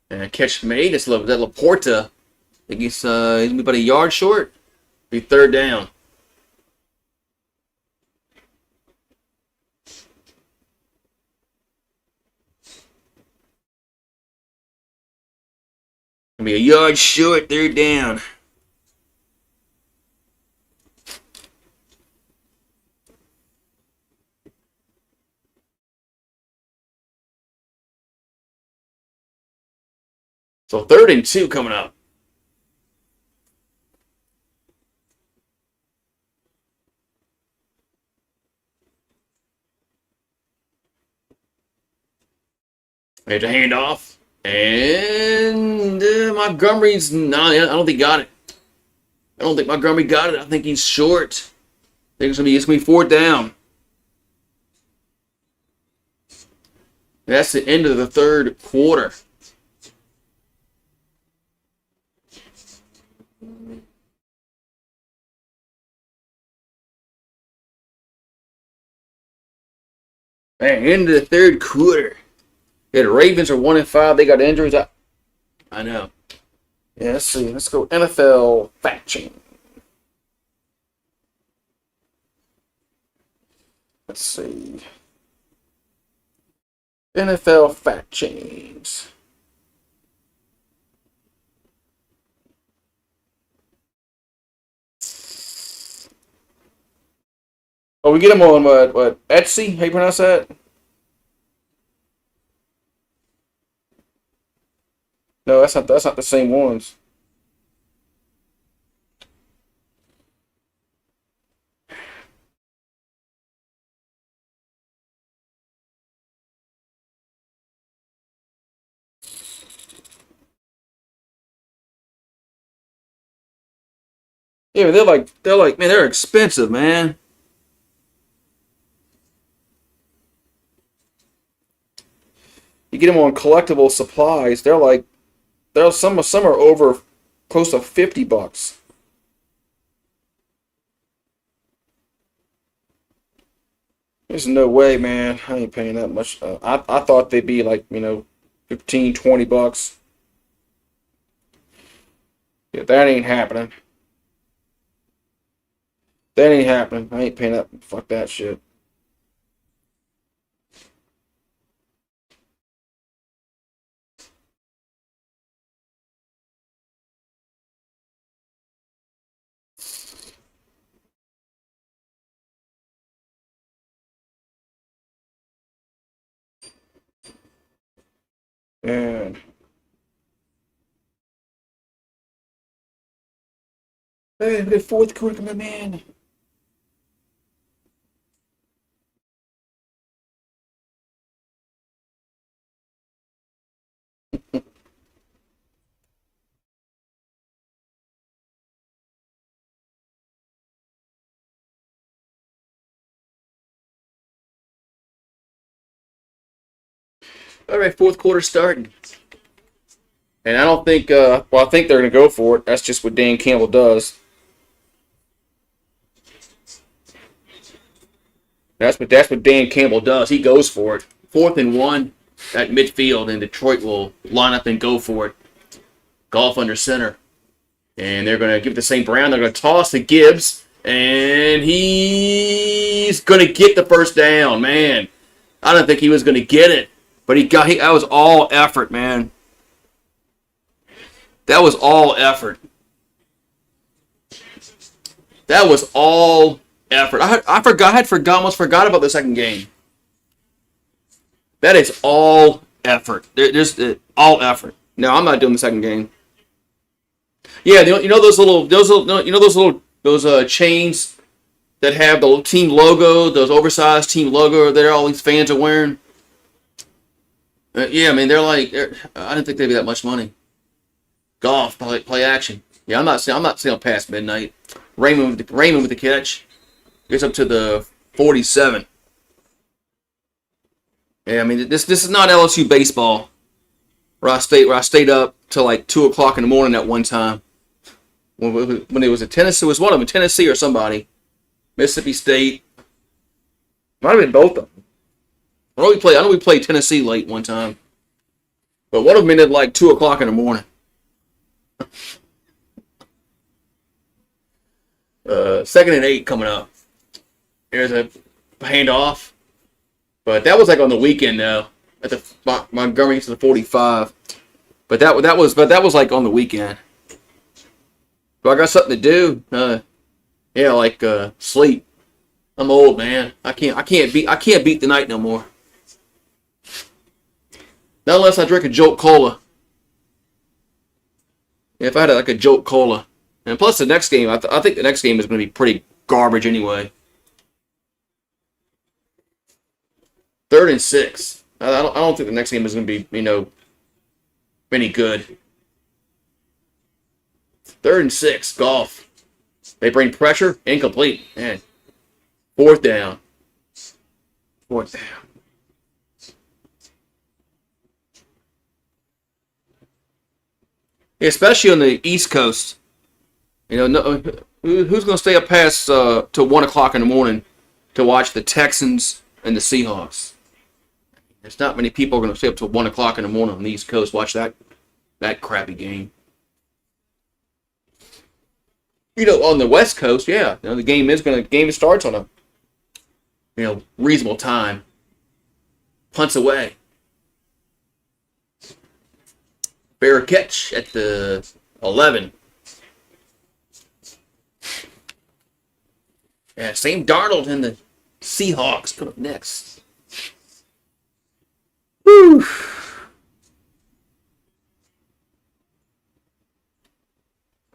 And a catch made. It's that Laporta. I think he's going to be about a yard short. Be third down. Gonna be a yard short, third down. So 3rd and 2 coming up. There's a handoff. And Montgomery's I don't think he got it. I don't think Montgomery got it. I think he's short. I think it's gonna be 4th down. That's the end of the third quarter. Man, into the third quarter. Yeah, the Ravens are 1-5. They got injuries. I know. Yeah, let's see. Let's go NFL fact check. Let's see. NFL fact chains. Oh, we get them on what? Etsy? How you pronounce that? No, that's not the same ones. Yeah, but they're like man, they're expensive, man. You get them on collectible supplies. Some are over close to $50. There's no way, man. I ain't paying that much. I thought they'd be like, 15, $20. Yeah, that ain't happening. That ain't happening. I ain't paying that. Fuck that shit. And hey, the fourth quarter coming, man. All right, fourth quarter starting. And I don't think, I think they're going to go for it. That's just what Dan Campbell does. That's what Dan Campbell does. He goes for it. 4th and 1 at midfield, and Detroit will line up and go for it. Golf under center. And they're going to give it to St. Brown. They're going to toss to Gibbs. And he's going to get the first down, man. I don't think he was going to get it. But that was all effort, man. That was all effort. That was all effort. I almost forgot about the second game. That is all effort. There's all effort. No, I'm not doing the second game. Yeah, those chains that have the team logo, those oversized team logo that all these fans are wearing. Yeah, I mean I didn't think they'd be that much money. Golf, play action. Yeah, I'm not seeing past midnight. Raymond with the catch. Gets up to the 47. Yeah, I mean this is not LSU baseball. Where I stayed up till like 2:00 in the morning at one time. When it was at Tennessee, it was one of them, Tennessee or somebody. Mississippi State. Might have been both of them. I know we played Tennessee late one time. But one of them ended like 2:00 in the morning. 2nd and 8 coming up. Here's a handoff. But that was like on the weekend though. At the Montgomery to the 45. But that was like on the weekend. Do I got something to do? Yeah, sleep. I'm old, man. I can't beat the night no more. Not unless I drink a Jolt Cola. If I had a Jolt Cola. And plus the next game, I think the next game is going to be pretty garbage anyway. 3rd and 6. I don't think the next game is going to be, any good. 3rd and 6, golf. They bring pressure, incomplete. Man. 4th down. 4th down. Especially on the East Coast. Who's going to stay up past till 1:00 in the morning to watch the Texans and the Seahawks? There's not many people going to stay up till 1:00 in the morning on the East Coast watch that crappy game. On the West Coast, yeah, the game starts on a reasonable time. Punts away. Fair catch at the 11. Yeah, Sam Darnold and the Seahawks come up next. Whew.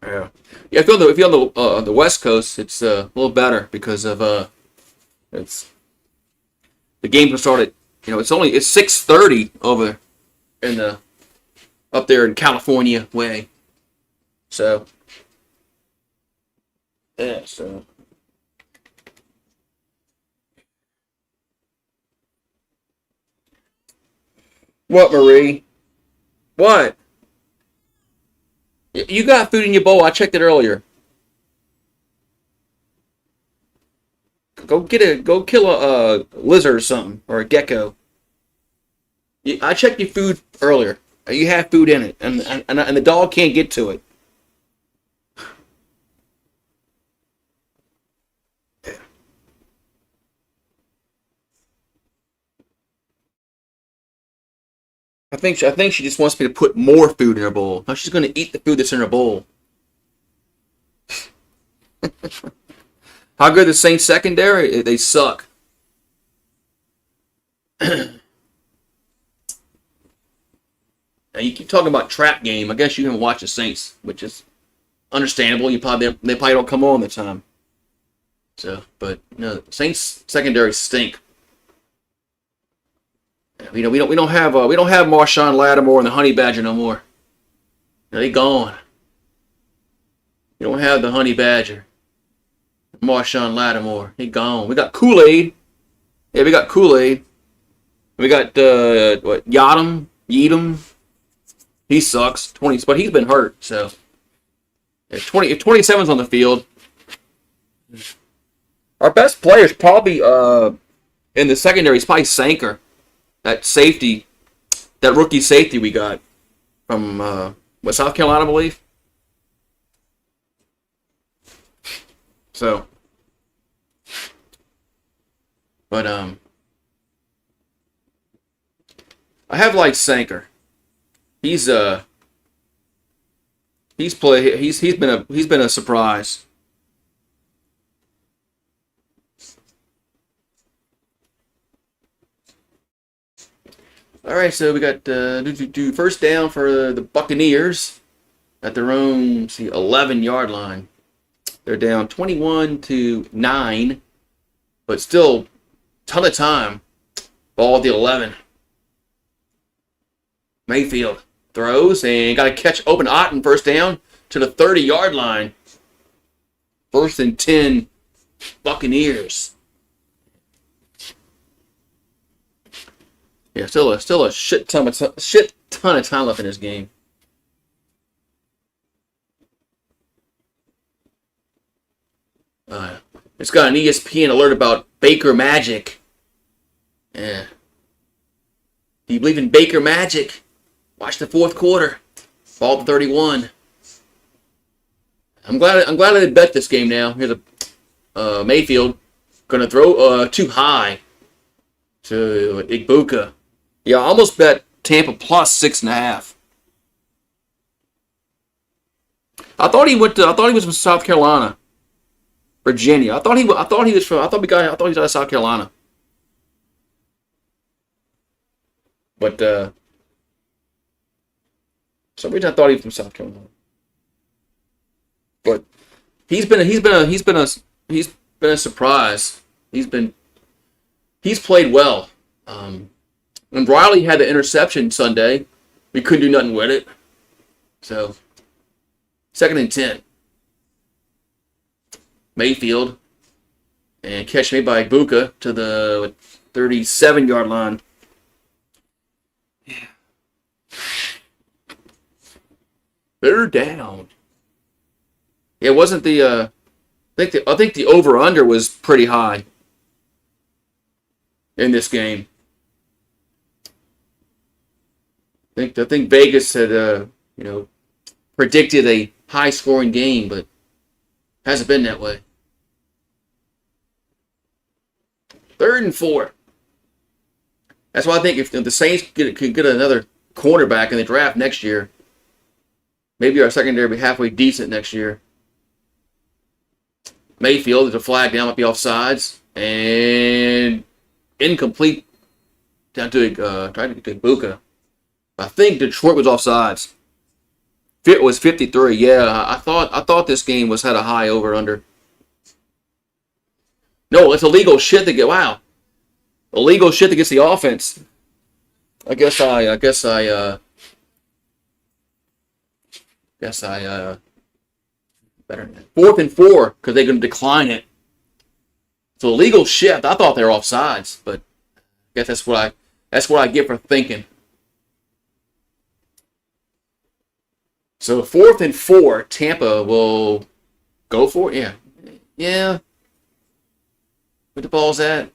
Yeah. If you're on the West Coast, it's a little better because of it's the game can start at it's 6:30 over up there in California way. So yeah, so what, Marie? What? You got food in your bowl. I checked it earlier. Go kill a lizard or something, or a gecko. I checked your food earlier. You have food in it, and the dog can't get to it. I think she just wants me to put more food in her bowl. Now she's going to eat the food that's in her bowl. How good the Saints secondary? They suck. you're talking about trap game, I guess you haven't watched the Saints, which is understandable. They probably don't come on the time. So, but Saints secondary stink. We don't have Marshawn Lattimore and the Honey Badger no more. They gone. We don't have the Honey Badger. Marshawn Lattimore. He gone. We got Kool-Aid. Yeah, we got Kool-Aid. We got Yadam. He sucks. 20, but he's been hurt. So if 27's on the field, our best player is probably in the secondary is probably Sanker, that safety, that rookie safety we got from South Carolina, I believe. So, but I have liked Sanker. He's been a surprise. All right, so we got first down for the Buccaneers at their own 11-yard line. They're down 21-9, but still ton of time. Ball at the 11. Mayfield throws and got to catch open Otten first down to the 30-yard line. First and 10, Buccaneers. Yeah, still a shit ton of time left in this game. It's got an ESPN alert about Baker Magic. Yeah. Do you believe in Baker Magic? Watch the fourth quarter. Ball to 31. I'm glad I bet this game now. Here's a Mayfield gonna throw too high to Igbuka. Yeah, I almost bet Tampa plus 6.5. I thought he was from South Carolina, Virginia. I thought he was out of South Carolina. But for some reason I thought he was from South Carolina. But he's been a surprise. He's played well. When Riley had the interception Sunday, we couldn't do nothing with it. So, 2nd and 10. Mayfield. And catch made by Igbuka to the 37-yard line. Yeah. They're down. It wasn't the I think the over-under was pretty high in this game. I think Vegas had predicted a high-scoring game, but hasn't been that way. 3rd and 4. That's why I think if the Saints could get another cornerback in the draft next year, maybe our secondary will be halfway decent next year. Mayfield, there's a flag down, might be offsides, and incomplete down to trying to get to Igbuka. I think Detroit was offsides. It was 53. Yeah, I thought this game had a high over under. No, it's illegal shit to get. Wow, illegal shit that gets the offense. I guess I better than that. 4th and 4 because they're going to decline it. It's a legal shift. I thought they were offsides, but I guess that's what I get for thinking. So 4th and 4, Tampa will go for it. Yeah. Where the ball's at?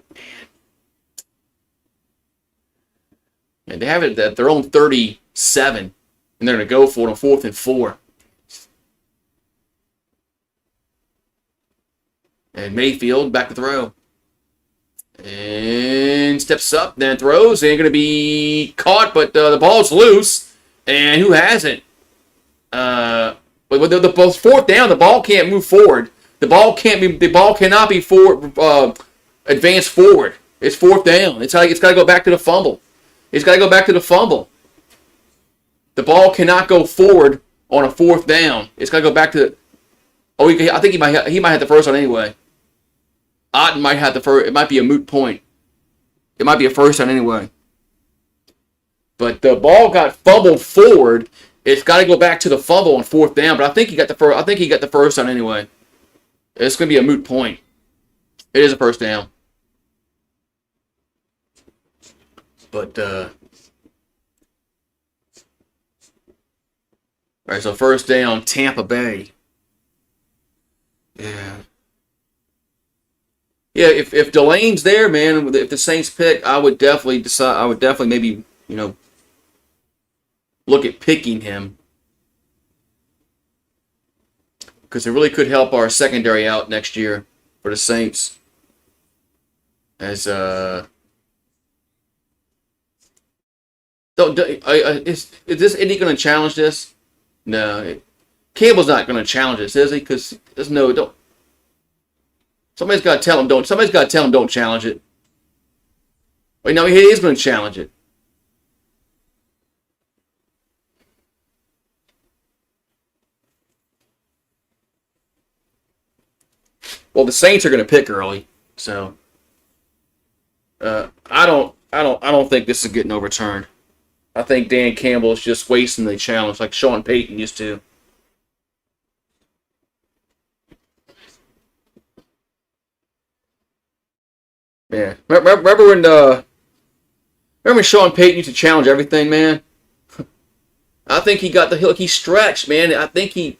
And they have it at their own 37, and they're going to go for it on 4th and 4. And Mayfield back to throw. And steps up, then throws. Ain't going to be caught, but the ball's loose. And who has it? But the 4th down, the ball can't move forward. The ball cannot be forward, advanced forward. It's 4th down. It's got to go back to the fumble. The The ball cannot go forward on a 4th down. It's got to go back to. I think he might have the first one anyway. Otten might have the first. It might be a moot point. It might be a first down anyway. But the ball got fumbled forward. It's got to go back to the fumble on 4th down. But I think he got the first. I think he got the first down anyway. It's going to be a moot point. It is a first down. But all right. So first down, Tampa Bay. Yeah. Yeah, if Delane's there, man, if the Saints pick, I would definitely decide. I would definitely maybe, look at picking him because it really could help our secondary out next year for the Saints. As is this Indy going to challenge this? No, Campbell's not going to challenge this, is he? Because there's no don't. Somebody's got to tell him don't. Somebody's got to tell him don't challenge it. Wait, no, he is going to challenge it. Well, the Saints are going to pick early, so I don't think this is getting overturned. I think Dan Campbell is just wasting the challenge like Sean Payton used to. Yeah, remember when Sean Payton used to challenge everything, man? I think he got the hook. He stretched, man. I think he.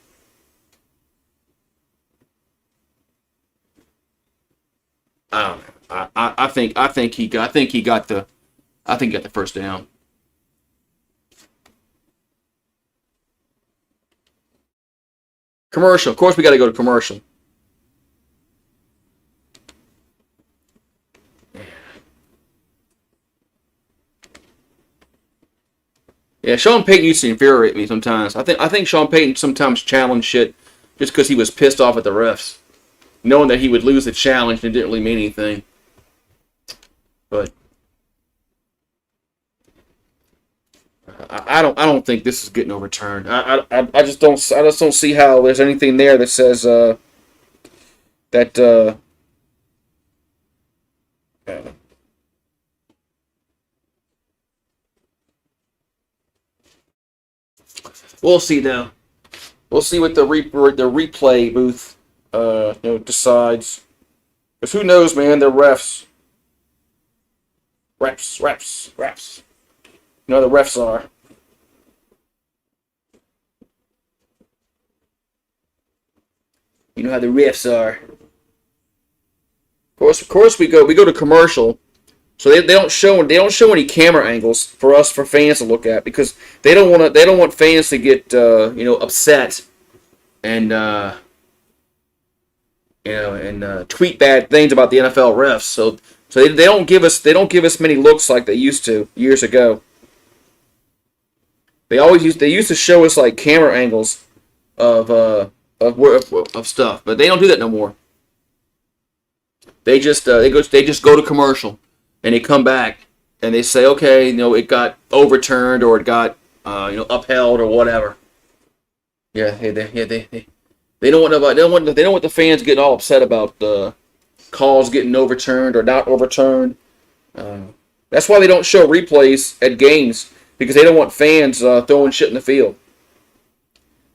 I don't know. I think he got the first down. Commercial. Of course, we got to go to commercial. Yeah, Sean Payton used to infuriate me sometimes. I think Sean Payton sometimes challenged shit just because he was pissed off at the refs, knowing that he would lose the challenge and it didn't really mean anything. But I don't think this is getting overturned. I just don't see how there's anything there that says that. We'll see though. We'll see what the replay booth decides. Because who knows, man? They're refs. Refs. You know how the refs are. You know how the refs are. Of course, we go to commercial. So they don't show any camera angles for us for fans to look at because they don't want fans to get upset and tweet bad things about the NFL refs. So they don't give us many looks like they used to years ago. They used to show us like camera angles of stuff, but they don't do that no more. They just go to commercial. And they come back and they say, okay, it got overturned or it got upheld or whatever. Yeah, they don't want the fans getting all upset about calls getting overturned or not overturned. That's why they don't show replays at games because they don't want fans throwing shit in the field.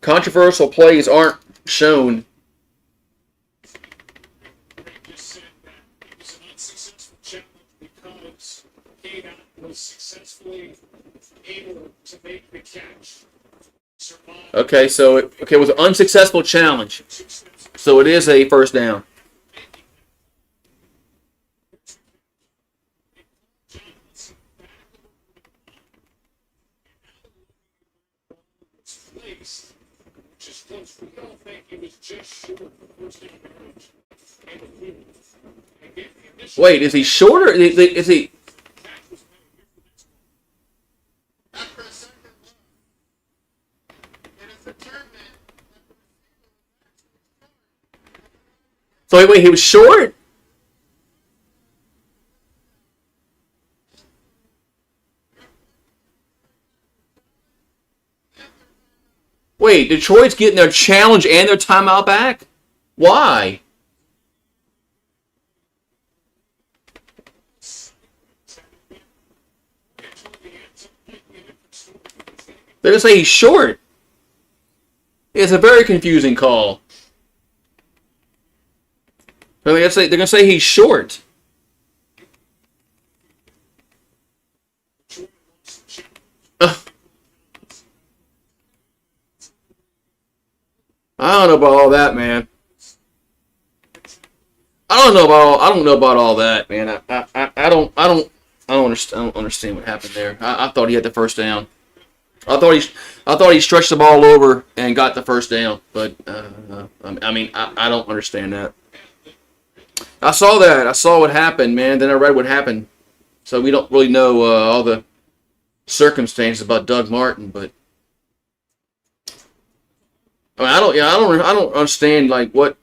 Controversial plays aren't shown. Was successfully able to make the catch. Okay, so it was an unsuccessful challenge. So it is a first down. Wait, is he shorter? Is he? So wait, he was short? Wait, Detroit's getting their challenge and their timeout back? Why? They're going to say he's short. It's a very confusing call. They're going to say he's short. I don't know about all that, man. I don't know about all that, man. I don't understand what happened there. I thought he had the first down. I thought he stretched the ball over and got the first down, but I mean, I don't understand that. I saw that. I saw what happened, man. Then I read what happened. So we don't really know all the circumstances about Doug Martin, but I mean, I don't understand like what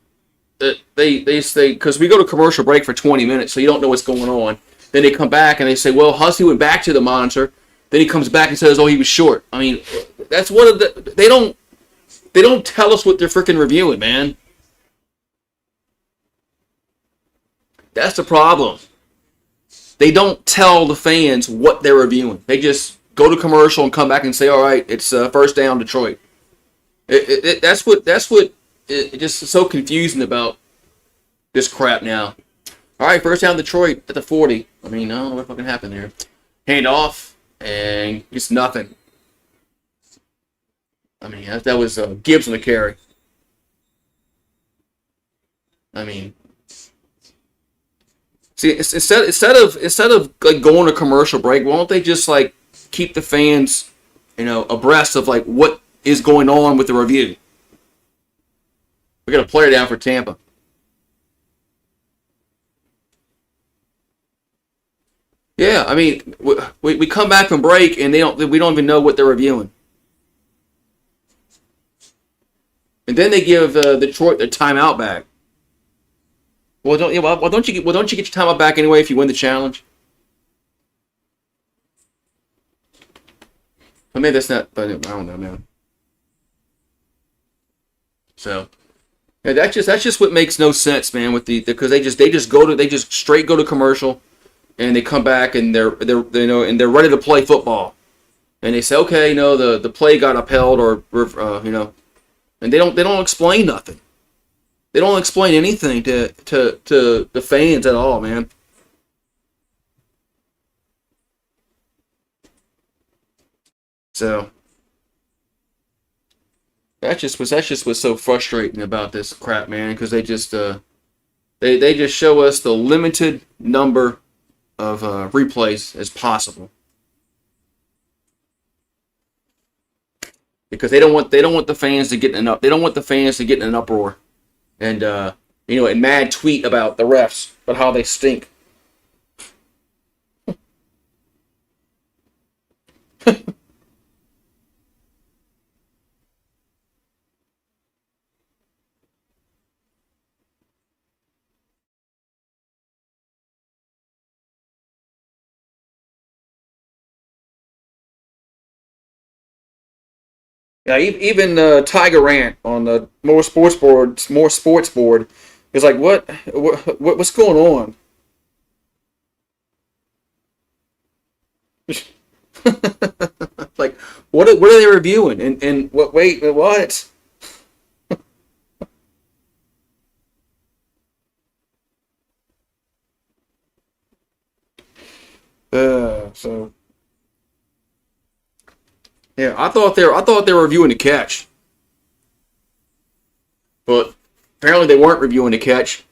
they say, because we go to commercial break for 20 minutes, so you don't know what's going on. Then they come back and they say, well, Hussey went back to the monitor. Then he comes back and says, oh, he was short. I mean, that's one of the they don't tell us what they're freaking reviewing, man. That's the problem. They don't tell the fans what they're reviewing. They just go to commercial and come back and say, all right, it's first down Detroit. That's what it just is so confusing about this crap now. All right, first down Detroit at the 40. I mean, I don't know what fucking happened there. Hand off and just nothing. I mean, that was Gibbs on the carry. I mean, see, instead of like going to commercial break, why don't they just like keep the fans, abreast of like what is going on with the review? We got a player down for Tampa. Yeah, I mean, we come back from break and we don't even know what they're reviewing. And then they give Detroit their timeout back. Well, don't you get your timeout back anyway if you win the challenge? I mean, that's not. But I don't know, man. So, yeah, that's just what makes no sense, man. With because they just straight go to commercial, and they come back and they're ready to play football, and they say, okay, the play got upheld or and they don't explain nothing. They don't explain anything to the fans at all, man. So that's just what's so frustrating about this crap, man. Because they just show us the limited number of replays as possible. Because they don't want the fans to get in an uproar, and a mad tweet about the refs, about how they stink. Yeah, even Tiger Rant on the More Sports Board is like, what's going on? Like, what are they reviewing? And what? Wait, what? So. Yeah, I thought they were reviewing the catch, but apparently they weren't reviewing the catch.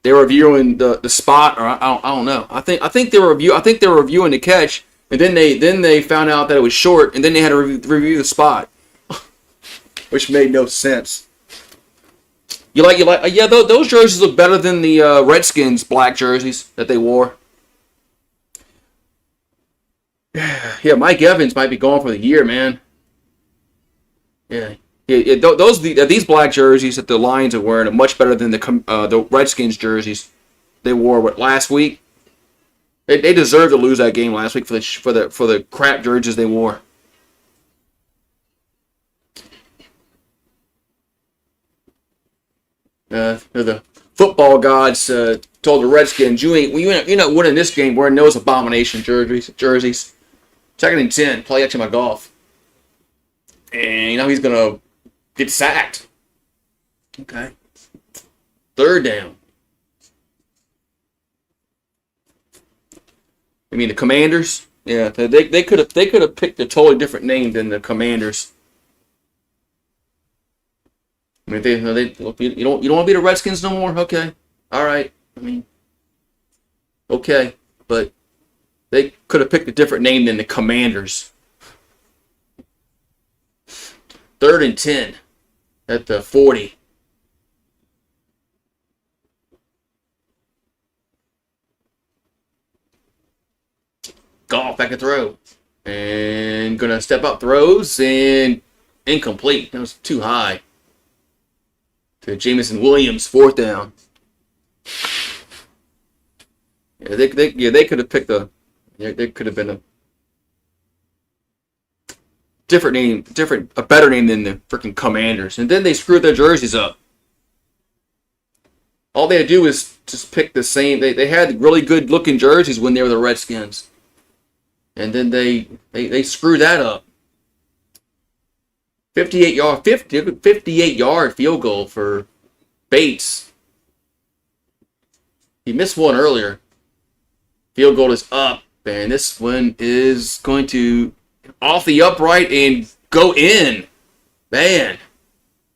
They were reviewing the spot, or I don't know. I think they were reviewing the catch, and then they found out that it was short, and then they had to review the spot, which made no sense. Yeah, those jerseys look better than the Redskins black jerseys that they wore. Yeah, Mike Evans might be gone for the year, man. Yeah. These black jerseys that the Lions are wearing are much better than the Redskins jerseys they wore last week. They deserve to lose that game last week for the crap jerseys they wore. The football gods told the Redskins, you're not winning this game wearing those abomination jerseys. 2nd and 10, play action by Goff. And he's going to get sacked. Okay. 3rd down. I mean the Commanders? Yeah, they could have picked a totally different name than the Commanders. I mean, you don't want to be the Redskins no more? Okay. All right. I mean, okay, but they could have picked a different name than the Commanders. 3rd and 10 at the 40. Goff back to throw. And going to step up, throws, and incomplete. That was too high. To Jameson Williams, 4th down. Yeah, they could have picked there could have been a different name, a better name than the freaking Commanders. And then they screwed their jerseys up. All they had to do was just pick the same. They had really good looking jerseys when they were the Redskins. And then they screwed that up. 58-yard field goal for Bates. He missed one earlier. Field goal is up, and this one is going to off the upright and go in. Man.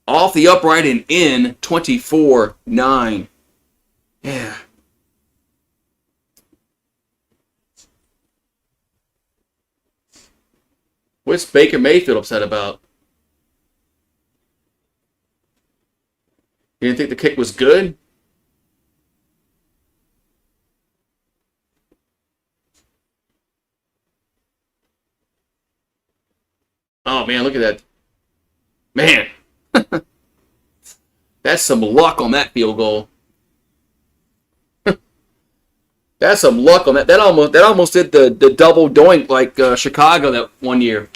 Off the upright and in, 24-9. Yeah. What's Baker Mayfield upset about? You didn't think the kick was good? Oh, man, look at that. Man. That's some luck on that field goal. That's some luck on that. That almost did the double doink like Chicago that one year.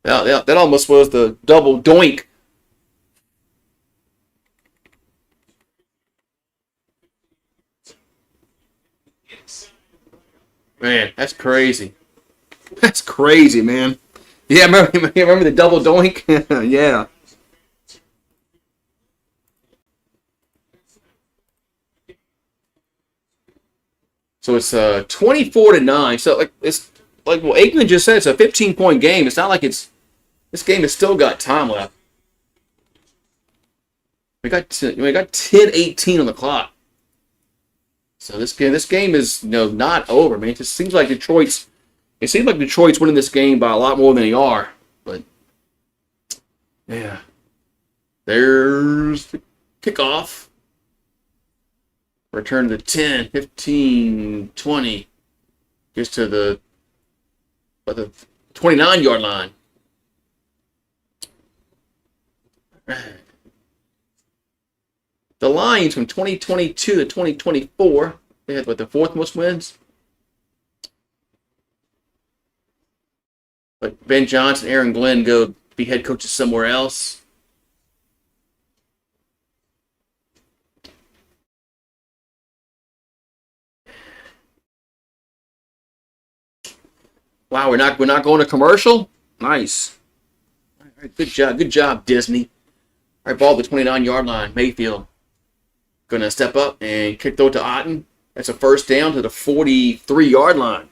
That almost was the double doink. Man, that's crazy. That's crazy, man. Yeah, remember the double doink? Yeah. So it's 24-9. So it's like what Aikman just said, it's a 15-point game. It's not like this game has still got time left. We got 10-18 on the clock. So this game is not over, man. It just seems like Detroit's winning this game by a lot more than they are. But yeah. There's the kickoff. Return to the 10, 15, 20. Gets to the 29-yard line. The Lions from 2022 to 2024, they had the 4th most wins. But Ben Johnson, Aaron Glenn go be head coaches somewhere else. Wow, we're not going to commercial? Nice. All right, good job, Disney. All right, ball at the 29-yard line. Mayfield going to step up and kick throw to Otten. That's a 1st down to the 43-yard line.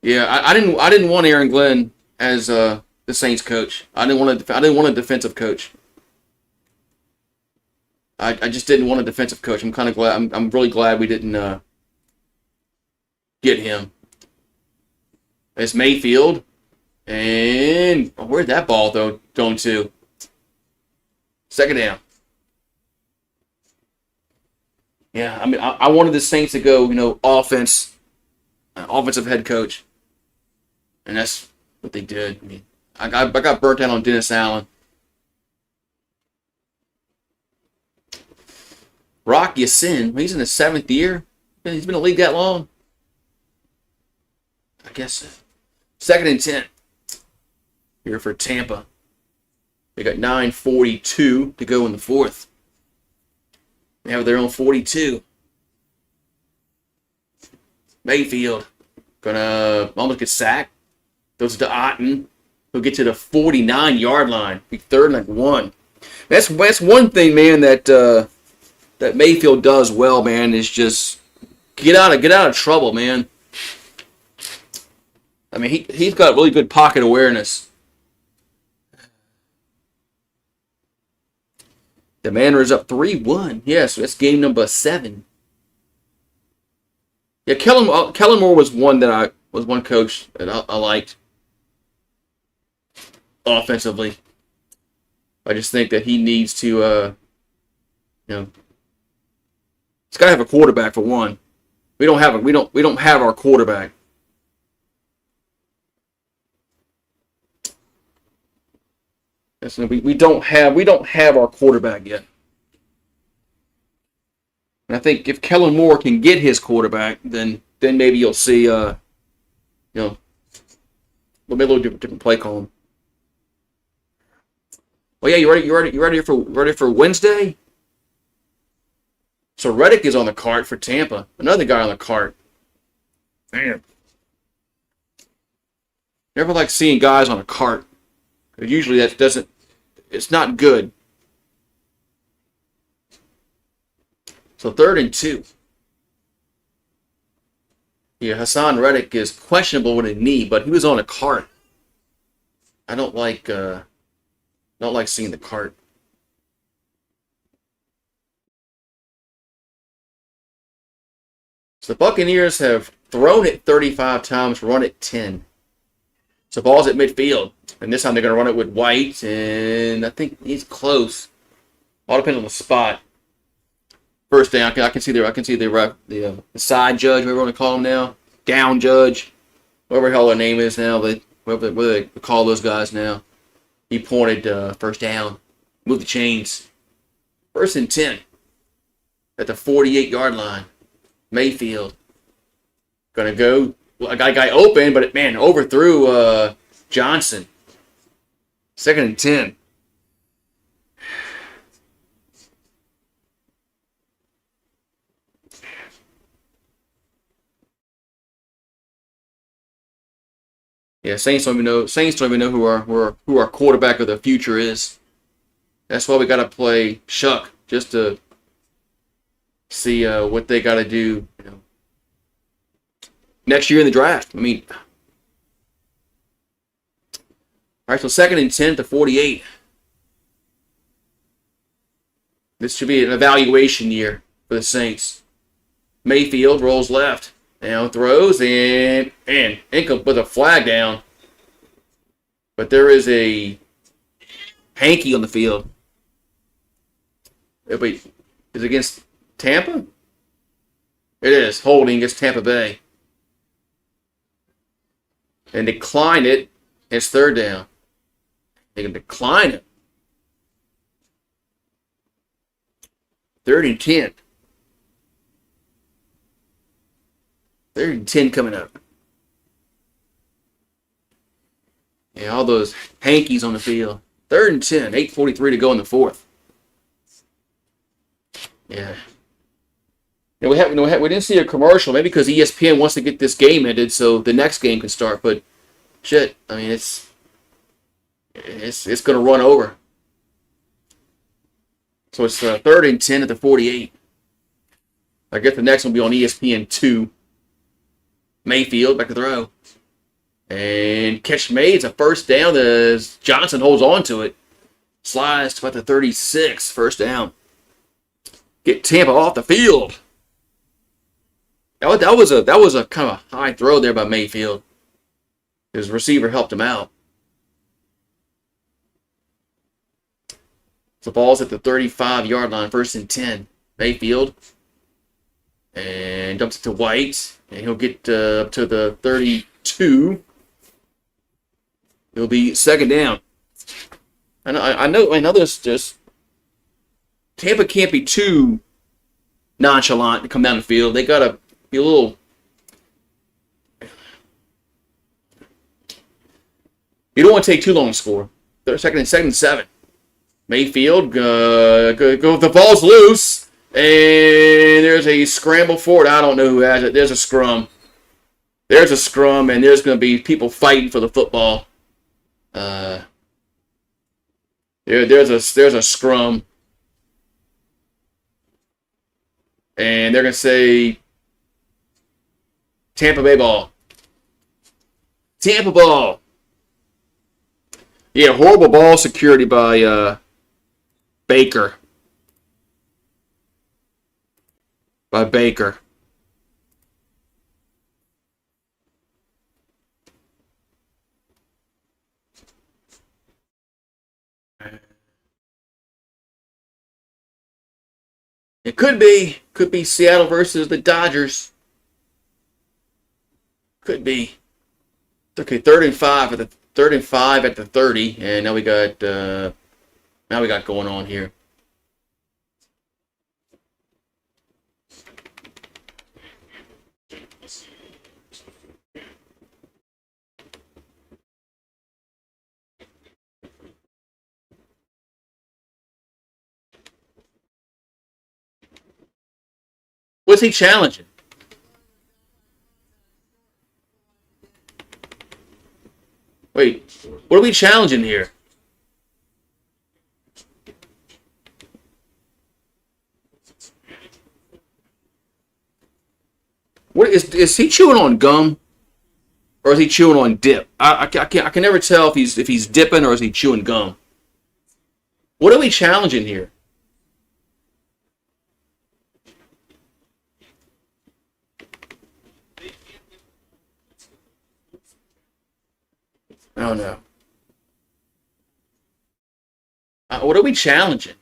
Yeah, I didn't want Aaron Glenn as the Saints coach. I didn't want a defensive coach. I just didn't want a defensive coach. I'm kind of glad. I'm really glad we didn't get him. It's Mayfield, and where'd that ball going to? 2nd down. Yeah, I mean, I wanted the Saints to go, offensive head coach. And that's what they did. I mean, I got burnt out on Dennis Allen. Rock Ya-Sin, he's in his 7th year. He's been in the league that long. I guess. 2nd and 10 here for Tampa. They got 9:42 to go in the 4th. They have their own 42. Mayfield gonna almost get sacked. Throws it to Otten. He'll get to the 49-yard line. Be 3rd and 1. That's one thing, man, that Mayfield does well, man, is just get out of trouble, man. I mean, he's got really good pocket awareness. The Mariners up 3-1. Yeah, so that's game number 7. Yeah, Kellen Moore was one coach that I liked offensively. I just think that he needs to, he's got to have a quarterback for one. We don't have our quarterback. We don't have our quarterback yet. And I think if Kellen Moore can get his quarterback, then maybe you'll see maybe a little different play call. Oh yeah, you ready for Wednesday? So Reddick is on the cart for Tampa. Another guy on the cart. Man. Never like seeing guys on a cart. Usually it's not good. So 3rd and 2. Yeah, Hassan Reddick is questionable with a knee, but he was on a cart. I don't like seeing the cart. So the Buccaneers have thrown it 35 times, run it 10. So ball's at midfield. And this time they're going to run it with White, and I think he's close. All depends on the spot. First down, I can see the side judge, whatever you want to call him now, down judge, whatever the hell their name is now, whatever they call those guys now. He pointed first down, moved the chains. 1st and 10 at the 48-yard line. Mayfield gonna go. Well, a guy open, but man overthrew Johnson. 2nd and 10. Yeah, Saints don't even know who our quarterback of the future is. That's why we got to play Shuck just to see what they got to do. Next year in the draft. I mean, all right. So 2nd and 10 to 48. This should be an evaluation year for the Saints. Mayfield rolls left. Throws and incomplete with a flag down. But there is a hanky on the field. Wait, is it against Tampa? It is. Holding against Tampa Bay. And decline it. It's 3rd down. They can decline it. 3rd and 10. 3rd and 10 coming up. Yeah, all those hankies on the field. 3rd and 10. 8:43 to go in the 4th. Yeah. We didn't see a commercial, maybe because ESPN wants to get this game ended so the next game can start. But shit, I mean it's gonna run over. So it's 3rd and 10 at the 48. I guess the next one will be on ESPN 2. Mayfield back to throw. And catch made. It's a first down as Johnson holds on to it. Slides to about the 36. First down. Get Tampa off the field. That was a kind of high throw there by Mayfield. His receiver helped him out. So the ball's at the 35-yard line. 1st and 10. Mayfield. And dumps it to White. And he'll get up to the 32. It'll be 2nd down. I know there's just Tampa can't be too nonchalant to come down the field. They gotta be a little. You don't want to take too long to score. Third, second and 7. Mayfield, go. The ball's loose, and there's a scramble for it. I don't know who has it. There's a scrum. There's a scrum, and there's going to be people fighting for the football. There's a scrum, and they're going to say Tampa Bay ball. Tampa ball. Yeah, horrible ball security by Baker. It could be Seattle versus the Dodgers. Could be. Okay, 3rd and 5 at the 30, and now we got going on here. What's he challenging? Wait, what are we challenging here? What is he chewing on gum, or is he chewing on dip? I can never tell if he's dipping or is he chewing gum. What are we challenging here? I don't know. What are we challenging?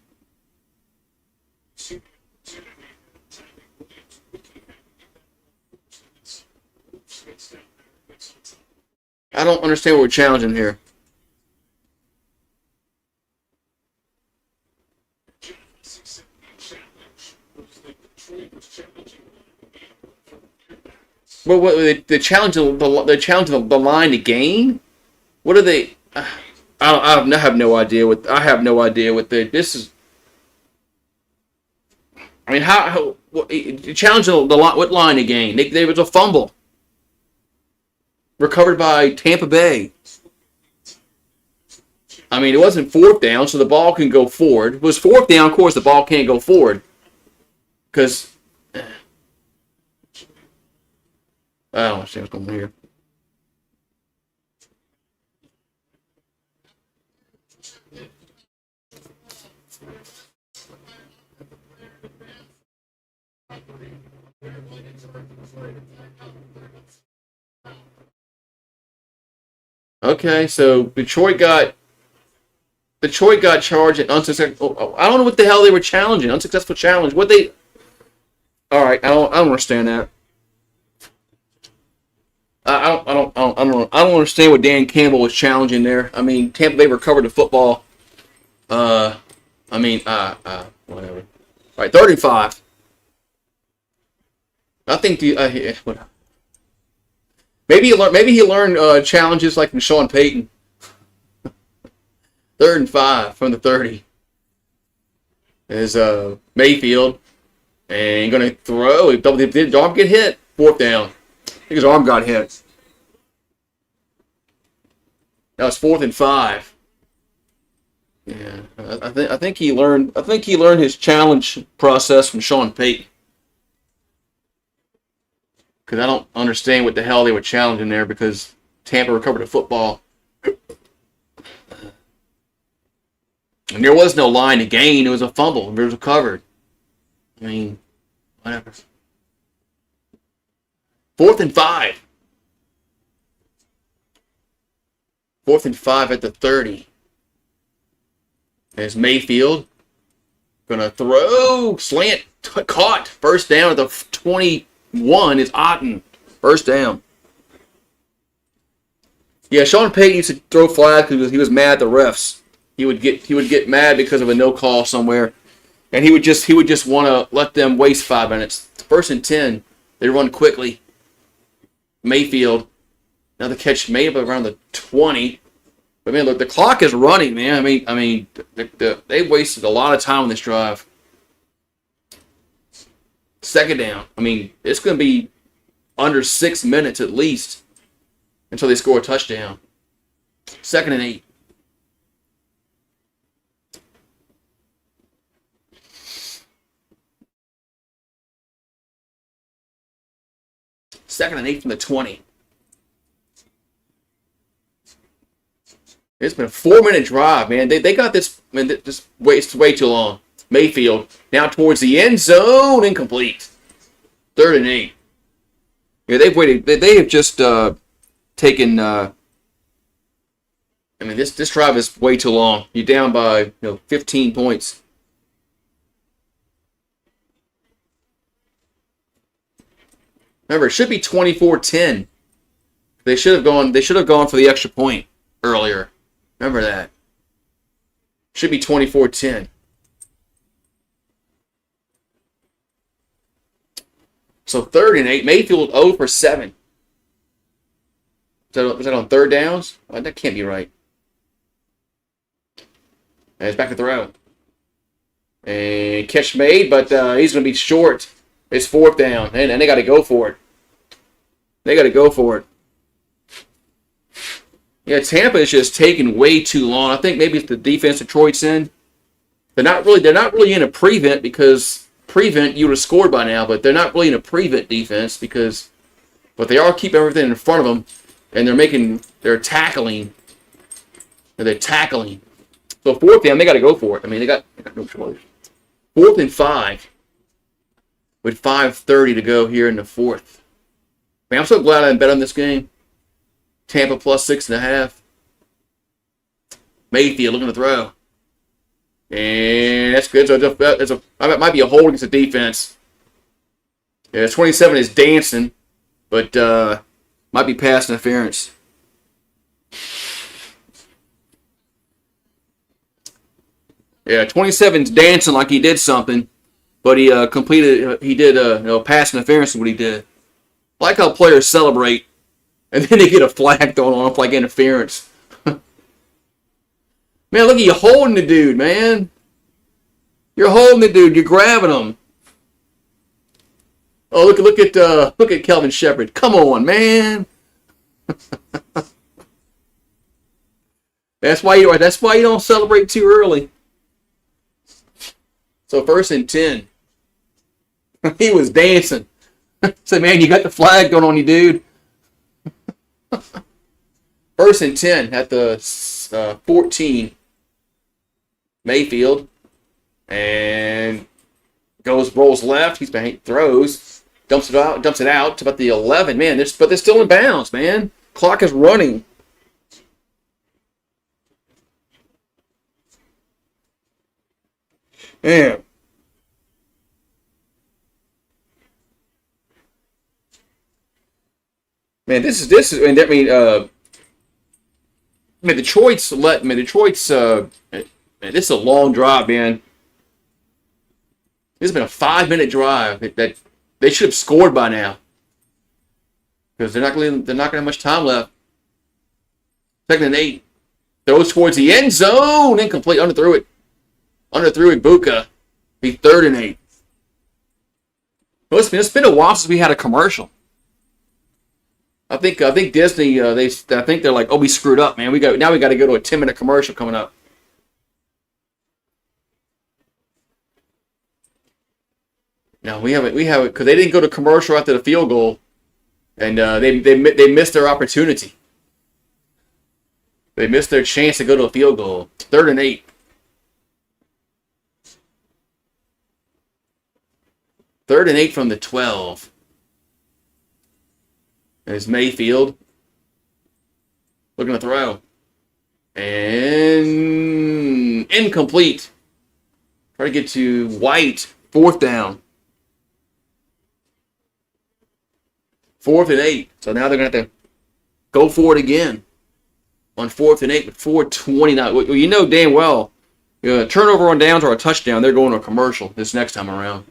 I don't understand what we're challenging here. What they challenge the line to gain? What are they? I have no idea what this is. I mean, how challenge the what line to gain? There was a fumble recovered by Tampa Bay. I mean, it wasn't 4th down, so the ball can go forward. If it was 4th down, of course, the ball can't go forward because I don't understand what's going on here. Okay, so Detroit got charged at unsuccessful. I don't know what the hell they were challenging. Unsuccessful challenge. What they? All right, I don't understand that. I don't understand what Dan Campbell was challenging there. I mean, Tampa Bay recovered the football. Whatever. All right, 3rd and 5. I think maybe he learned challenges like from Sean Payton. 3rd and 5 from the 30 is Mayfield, and going to throw. Did his arm get hit? 4th down. I think his arm got hit. That was 4th and 5. Yeah, I think he learned his challenge process from Sean Payton. Because I don't understand what the hell they were challenging there because Tampa recovered the football. And there was no line to gain. It was a fumble. It was recovered. I mean, whatever. 4th and 5. 4th and 5 at the 30. There's Mayfield. Gonna throw. Slant. Caught. 1st down at the 21 is Otten. 1st down. Yeah, Sean Payton used to throw flags because he was mad at the refs. He would get mad because of a no call somewhere, and he would just want to let them waste 5 minutes. 1st and 10. They run quickly. Mayfield. Another catch made up around the 20. But, man, look, the clock is running, man. I mean, they wasted a lot of time on this drive. Second down. I mean, it's going to be under 6 minutes at least until they score a touchdown. 2nd and 8. Second and 8 from the 20. It's been a 4-minute drive, man. They got this, man, this way too long. Mayfield now towards the end zone, incomplete. 3rd and 8. Yeah, they've waited. They have just taken. I mean, this drive is way too long. You're down by 15 points. Remember, it should be 24-10. They should have gone. They should have gone for the extra point earlier. Remember that. Should be 24-10. So 3rd and 8. Mayfield 0 for 7. Was that on 3rd downs? Oh, that can't be right. And it's back to throw. And catch made, but he's going to be short. It's 4th down. And they got to go for it. They got to go for it. Yeah, Tampa is just taking way too long. I think maybe it's the defense Detroit's in. They're not really in a prevent because prevent you would have scored by now, but they're not really in a prevent defense but they are keeping everything in front of them, and they're tackling. They're tackling. So 4th down, they got to go for it. I mean, they got no choice. 4th and 5 with 5:30 to go here in the 4th. Man, I'm so glad I didn't bet on this game. Tampa plus 6.5. Mayfield looking to throw. And that's good. So it might be a hold against the defense. Yeah, 27 is dancing, but might be pass interference. Yeah, 27's dancing like he did something, but he did pass interference is what he did. I like how players celebrate, and then they get a flag thrown on them like interference. Man, look at you holding the dude, man. You're holding the dude. You're grabbing him. Oh, look at Kelvin Shepherd. Come on, man. That's why you don't celebrate too early. So 1st and 10. He was dancing. Say, man, you got the flag going on you, dude. 1st and 10 at the 14. Mayfield. And rolls left. He's behind, throws. Dumps it out to about the 11. Man, but they're still in bounds, man. Clock is running. Man. Man, this is. Detroit's man, this is a long drive, man. This has been a 5-minute drive that they should have scored by now, because they're not going to have much time left. 2nd and 8. Throws towards the end zone, incomplete. Underthrew it. Bucca. Be 3rd and 8. Well, it's been a while since we had a commercial. I think Disney they're like, oh, we screwed up, man. We got to go to a 10-minute commercial coming up. No, we haven't because they didn't go to commercial after the field goal, and they missed their opportunity. They missed their chance to go to a field goal. 3rd and 8. 3rd and 8 from the 12. There's Mayfield looking to throw. And incomplete. Try to get to White. 4th down. 4th and 8. So now they're going to have to go for it again on 4th and 8 with 4:29. Well, you know damn well, turnover on downs or a touchdown, they're going to a commercial this next time around.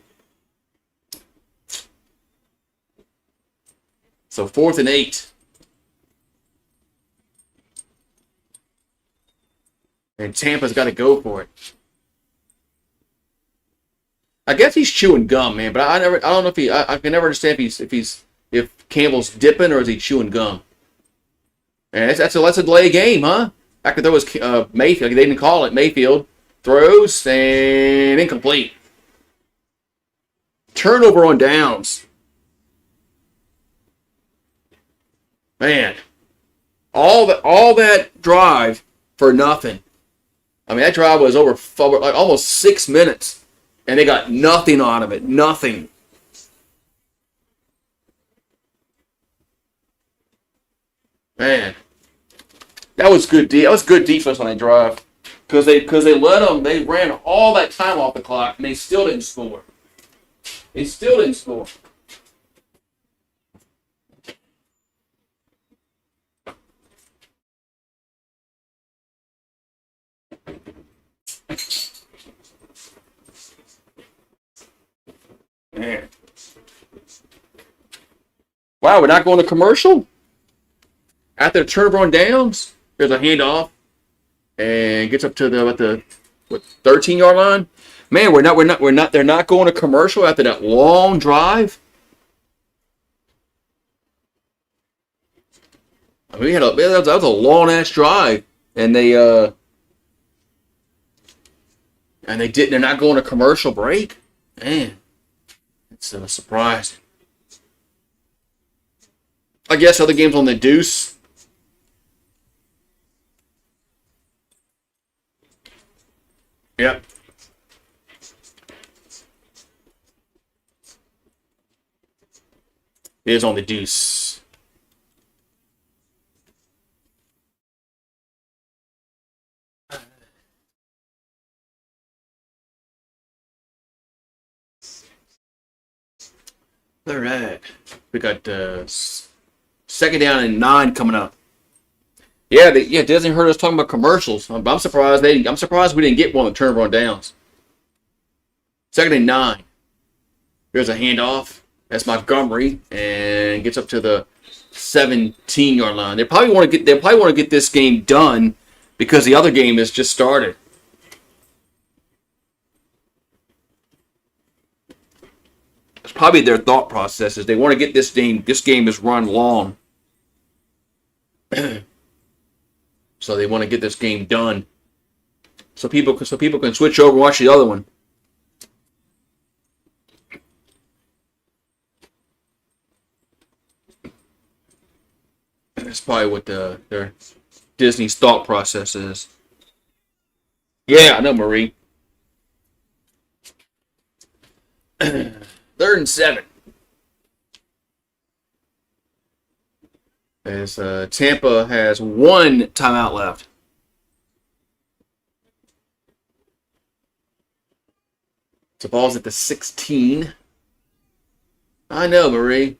So 4th and 8. And Tampa's got to go for it. I guess he's chewing gum, man. But I don't know if I can never understand if Campbell's dipping or is he chewing gum. And that's a delay game, huh? After there was Mayfield, they didn't call it. Mayfield throws and incomplete. Turnover on downs. Man, all that drive for nothing. I mean, that drive was over like almost 6 minutes, and they got nothing out of it. Nothing. Man, that was good. That was good defense on that drive because they let them. They ran all that time off the clock, and they still didn't score. They still didn't score. Man. Wow, we're not going to commercial? After the turnover on downs, there's a handoff and gets up to the 13-yard line. Man, they're not going to commercial after that long drive. I mean, that was a long ass drive, and they're not going to commercial break. Man, it's a surprise. I guess other games on the deuce. Yep. It is on the deuce. All right. We got 2nd down and 9 coming up. Yeah, Disney heard us talking about commercials. I'm surprised I'm surprised we didn't get one with turnover on downs. 2nd and 9. There's a handoff. That's Montgomery and gets up to the 17-yard line. They probably want to get this game done because the other game has just started. It's probably their thought process is they want to get this game. This game is run long. So they want to get this game done, so people can switch over and watch the other one. That's probably what their Disney's thought process is. Yeah, I know, Marie. 3rd and 7. As Tampa has 1 timeout left. The ball's at the 16. I know, Marie.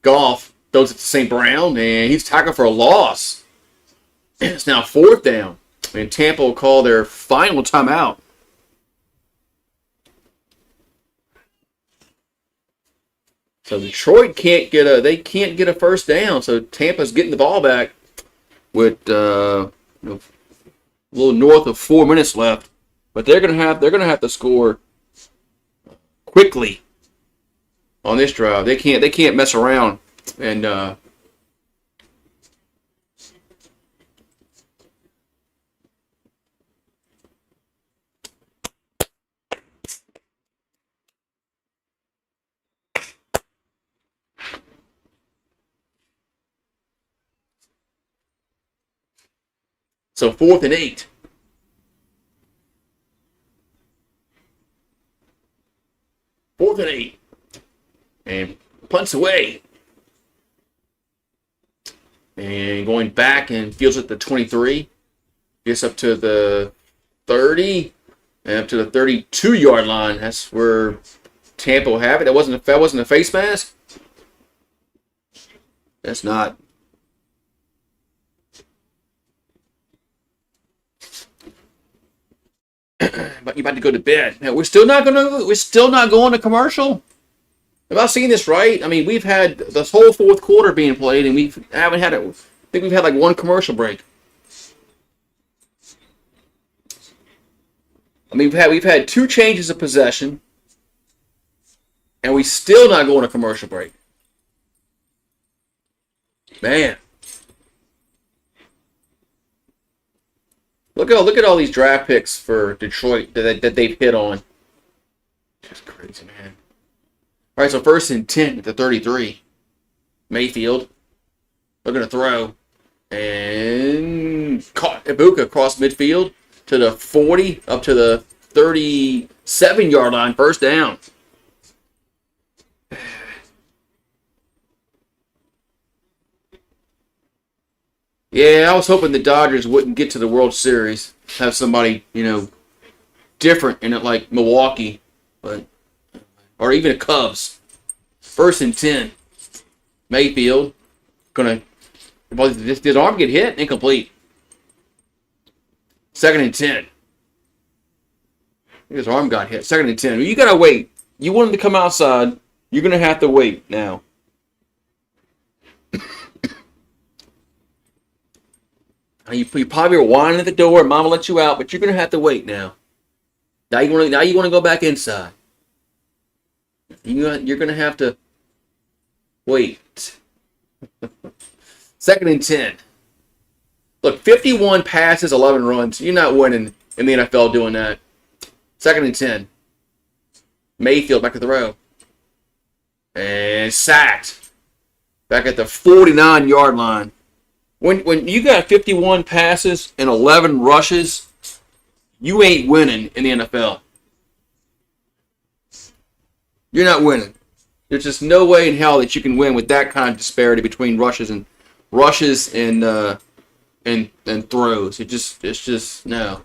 Goff throws it to St. Brown, and he's tackling for a loss. It's now 4th down. And Tampa will call their final timeout. So Detroit can't get a first down. So Tampa's getting the ball back with a little north of 4 minutes left. But they're gonna have to score quickly on this drive. They can't mess around and so 4th and 8. Fourth and 8. And punts away. And going back and fields at the 23. Gets up to the 30. And up to the 32-yard line. That's where Tampa will have it. That wasn't a face mask. That's not. But you're about to go to bed. Now, we're still not going to commercial. Have I seen this right? I mean, we've had this whole fourth quarter being played, and we haven't had it. I think we've had like one commercial break. I mean, we've had two changes of possession, and we still not going to commercial break. Man, look at all these draft picks for Detroit that they've hit on. Just crazy, man. All right, so 1st and 10 at the 33. Mayfield. They're going to throw. And caught Ibuka across midfield to the 40, up to the 37-yard line. First down. Yeah, I was hoping the Dodgers wouldn't get to the World Series. Have somebody, different in it like Milwaukee, but or even the Cubs. 1st and 10. Mayfield gonna. Well, did his arm get hit? Incomplete. 2nd and 10. His arm got hit. 2nd and 10. You gotta wait. You want him to come outside. You're gonna have to wait now. You probably were whining at the door. Mama let you out, but you're gonna have to wait now. Now you want to go back inside. You're gonna have to wait. 2nd and 10. Look, 51 passes, 11 runs. You're not winning in the NFL doing that. 2nd and 10. Mayfield back to the row. And sacked. Back at the 49-yard line. When you got 51 passes and 11 rushes, you ain't winning in the NFL. You're not winning. There's just no way in hell that you can win with that kind of disparity between rushes and throws. It's just no.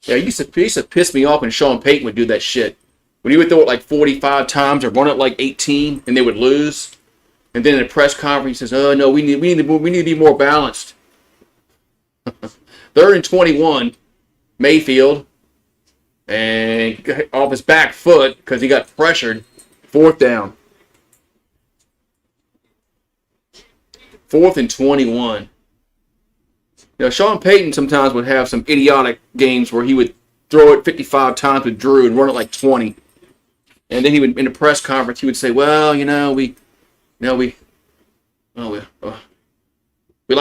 Yeah, it used to piss me off when Sean Payton would do that shit. When he would throw it like 45 times or run it like 18 and they would lose. And then in a press conference he says, "Oh no, we need to be more balanced." 3rd and 21, Mayfield, and off his back foot because he got pressured. 4th down. 4th and 21. Sean Payton sometimes would have some idiotic games where he would throw it 55 times with Drew and run it like 20. And then he would, in a press conference, he would say, "Well, we like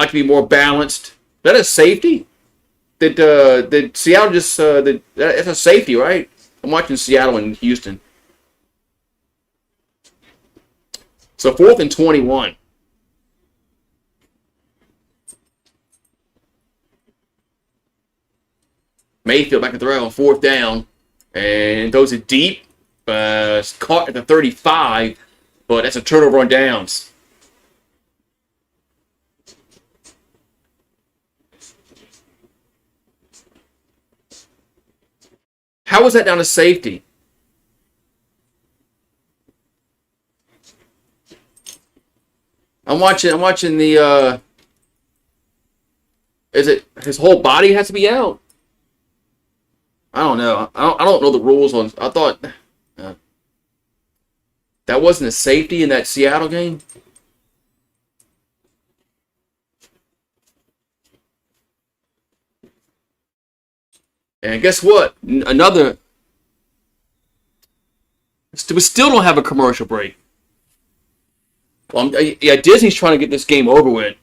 to be more balanced." That is safety. Did Seattle just? That's a safety, right? I'm watching Seattle and Houston. So 4th and 21. Mayfield back at the row on 4th down, and throws it deep. It's caught at the 35, but that's a turnover on downs. How was that down to safety? I'm watching the. Is it his whole body has to be out? I don't know. I don't know the rules on. I thought that wasn't a safety in that Seattle game. And guess what? Another. We still don't have a commercial break. Well, yeah, Disney's trying to get this game over with.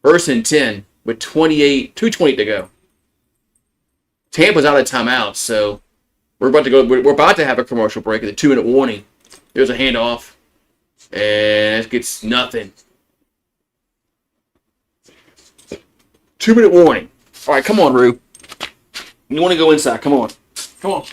1st and 10 with 2:28 to go. Tampa's out of timeout, so we're about to go. We're about to have a commercial break at the 2-minute warning. There's a handoff, and it gets nothing. 2-minute warning. All right, come on, Rue. You want to go inside? Come on. Come on.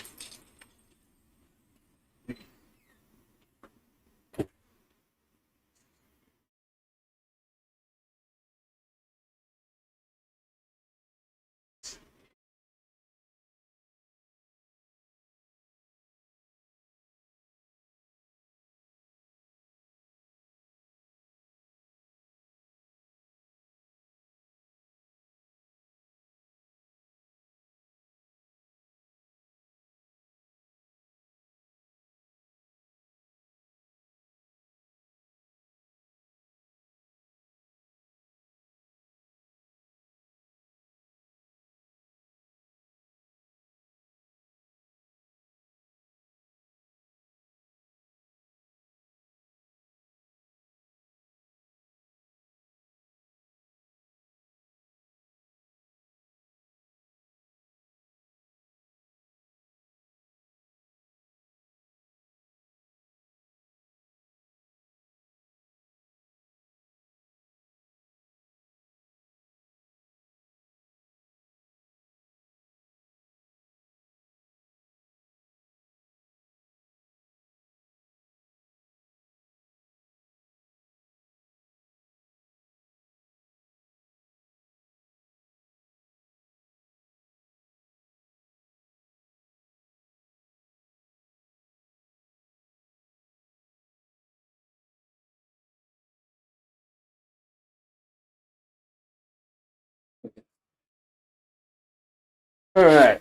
All right.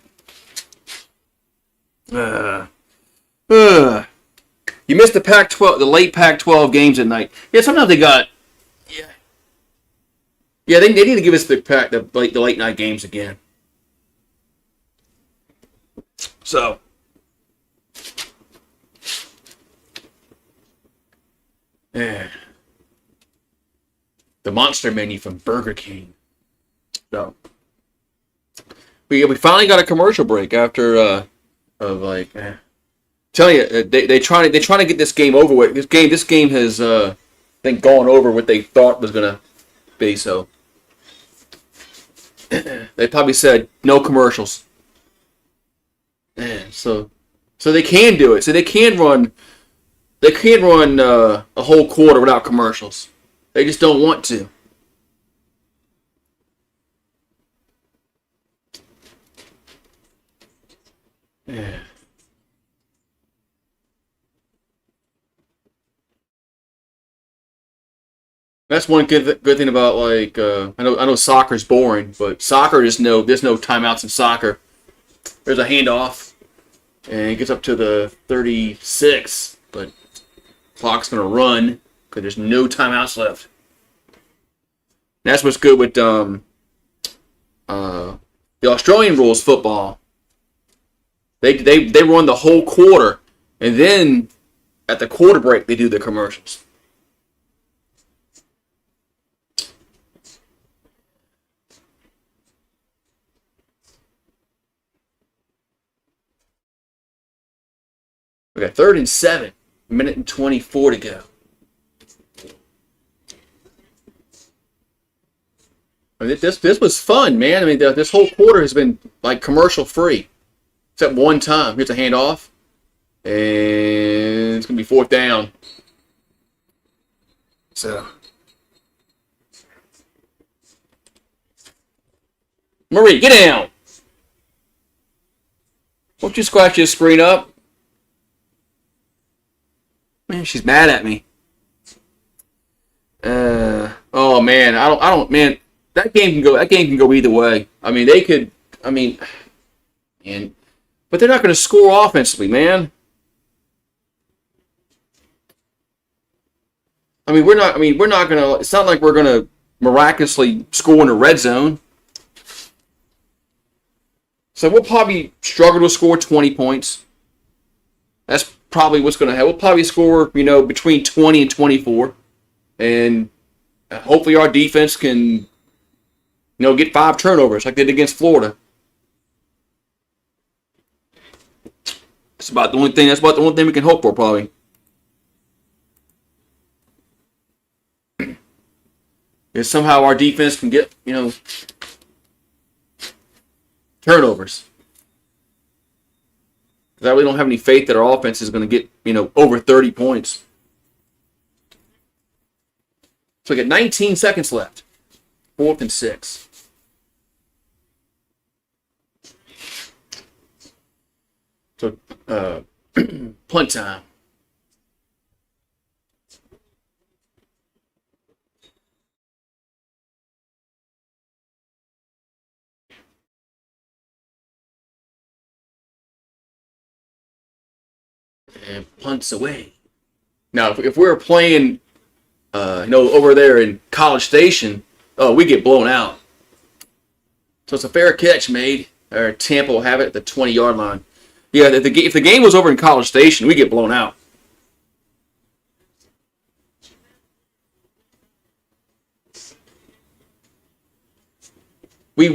You missed the Pac-12, the late Pac-12 games at night. Yeah, sometimes they got. Yeah, they need to give us the late night games again. So. Yeah. The monster menu from Burger King. So. We finally got a commercial break after tell you they trying to get this game over with. This game has I think gone over what they thought was gonna be. So they probably said no commercials. So they can do it. So they can run a whole quarter without commercials. They just don't want to. Yeah. That's one good thing about I know soccer's boring, but soccer there's no timeouts in soccer. There's a handoff, and it gets up to the 36, but clock's gonna run because there's no timeouts left. That's what's good with the Australian rules football. They run the whole quarter, and then at the quarter break they do the commercials. We got 3rd and 7, minute and 24 to go. I mean, this was fun, man. I mean, this whole quarter has been like commercial free, except one time. Here's a handoff, and it's gonna be 4th down. So, Marie, get down. Won't you scratch this screen up? Man, she's mad at me. Oh man, I don't, man. That game can go either way. I mean, they could. I mean, and but they're not going to score offensively, man. I mean, we're not going to. It's not like we're going to miraculously score in the red zone. So we'll probably struggle to score 20 points. That's probably what's going to happen. We'll probably score, between 20 and 24. And hopefully our defense can, get 5 turnovers like they did against Florida. That's about the only thing we can hope for, probably. If somehow our defense can get, turnovers. Because I really don't have any faith that our offense is going to get, over 30 points. So we got 19 seconds left. 4th and 6. So, punt time. And punts away. Now, if we were playing, over there in College Station, we get blown out. So it's a fair catch made. Or Tampa will have it at the 20-yard line. Yeah, if the game was over in College Station, we get blown out. We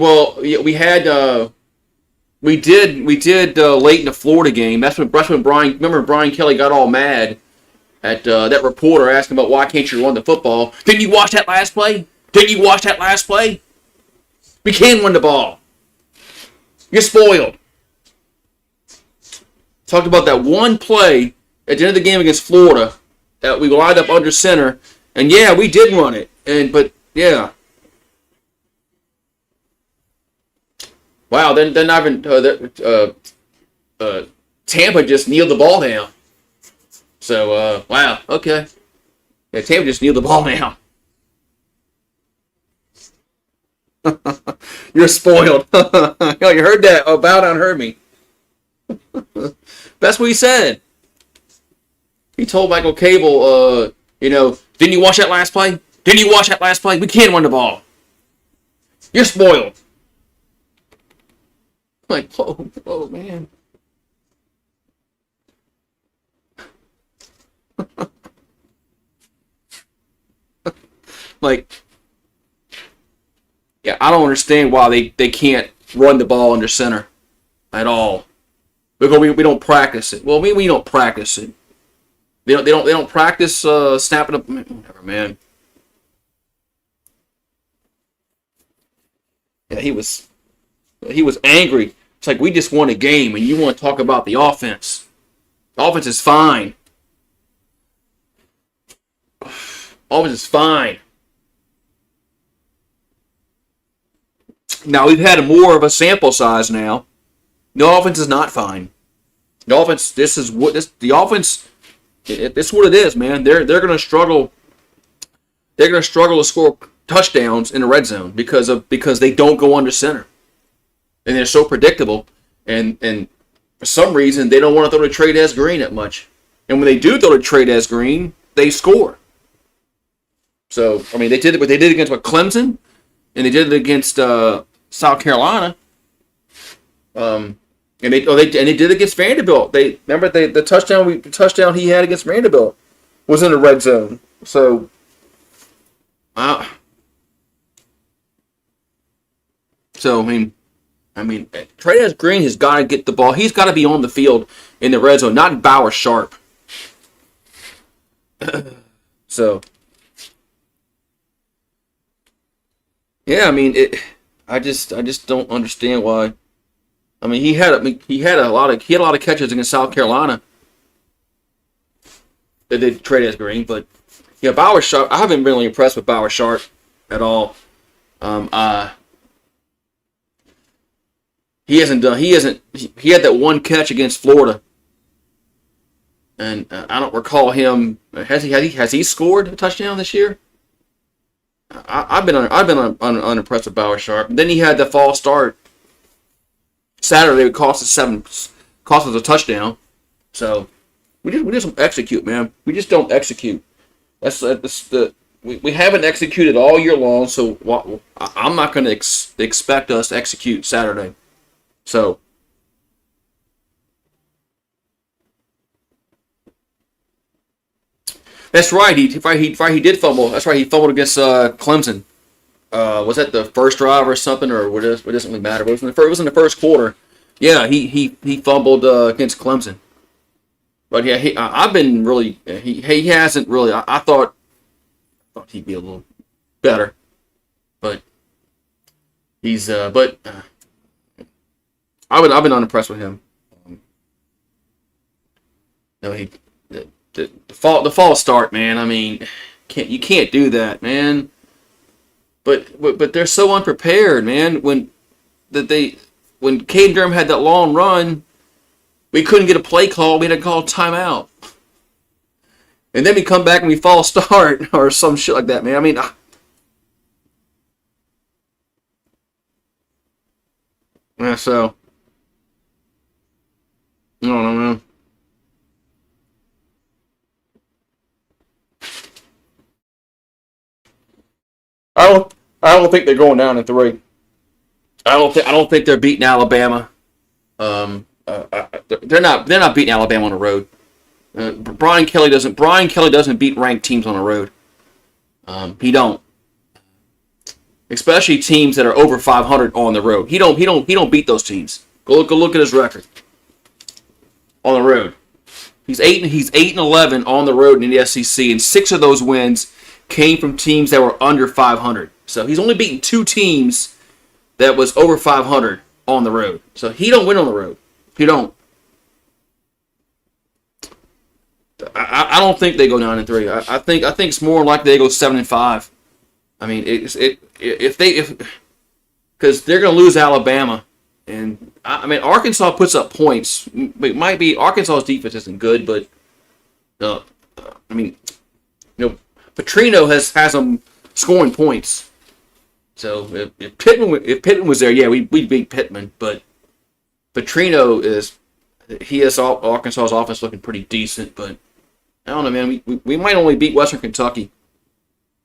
did late in the Florida game. That's when Brian Kelly got all mad at that reporter asking about why can't you run the football. Didn't you watch that last play? We can run the ball. You're spoiled. Talked about that one play at the end of the game against Florida that we lined up under center, and yeah, we did run it. But yeah. Wow, then Ivan Tampa just kneeled the ball down. So wow, okay. Yeah, Tampa just kneeled the ball down. You're spoiled. Yo, you heard that? Oh, bow down, heard me. That's what he said. He told Michael Cable, didn't you watch that last play? Didn't you watch that last play? We can't run the ball. You're spoiled. Like, whoa, man. Like, yeah, I don't understand why they can't run the ball under center at all. Because we don't practice it. Well, we don't practice it. They don't practice snapping up. Whatever, man. Yeah, he was angry. It's like we just won a game, and you want to talk about the offense. The offense is fine. Offense is fine. Now we've had more of a sample size now. The offense is not fine. The offense. This is what this. The offense. It's what it is, man. They're going to struggle. They're going to struggle to score touchdowns in the red zone because they don't go under center, and they're so predictable. And for some reason they don't want to throw to Trey Green that much. And when they do throw to Trey Green, they score. So I mean, they did what they did against Clemson, and they did it against South Carolina. And they did it against Vanderbilt. The touchdown he had against Vanderbilt was in the red zone. So, I mean, Trey Green has got to get the ball. He's got to be on the field in the red zone, not Bauer Sharp. So, yeah, I mean, I just don't understand why. I mean, he had a lot of catches against South Carolina. They did Trey Green, but yeah, Bauer Sharp. I haven't been really impressed with Bauer Sharp at all. He had that one catch against Florida, and I don't recall him. Has he scored a touchdown this year? I've been unimpressed with Bauer Sharp. And then he had the false start Saturday. It cost us a touchdown. So we just don't execute, man. We just don't execute. We haven't executed all year long. So I'm not going to expect us to execute Saturday. So that's right. He did fumble. That's right. He fumbled against Clemson. Was that the first drive or something, or it doesn't really matter? It was in the first quarter. Yeah, he fumbled against Clemson. But yeah, I've been really. He hasn't really. I thought he'd be a little better, but he's. I've been unimpressed with him. The false start, man. I mean, you can't do that, man. But they're so unprepared, man. When Caden Durham had that long run, we couldn't get a play call. We had to call timeout. And then we come back and we false start or some shit like that, man. I mean, yeah. So I don't know, man. I don't think they're going down in 3. I don't think they're beating Alabama. They're not beating Alabama on the road. Brian Kelly doesn't beat ranked teams on the road. He don't. Especially teams that are over 500 on the road. He don't beat those teams. Go look at his record on the road. He's 8-11 on the road in the SEC, and 6 of those wins came from teams that were under 500. So he's only beaten 2 teams that was over 500 on the road. So he don't win on the road. He don't. I don't think they go 9-3. I think it's more like they go 7-5. I mean, because they're going to lose Alabama, and I mean Arkansas puts up points. It might be Arkansas's defense isn't good, but I mean, Petrino has them scoring points. So if Pittman was there, yeah, we beat Pittman. But Petrino he has Arkansas's offense looking pretty decent. But I don't know, man. We might only beat Western Kentucky,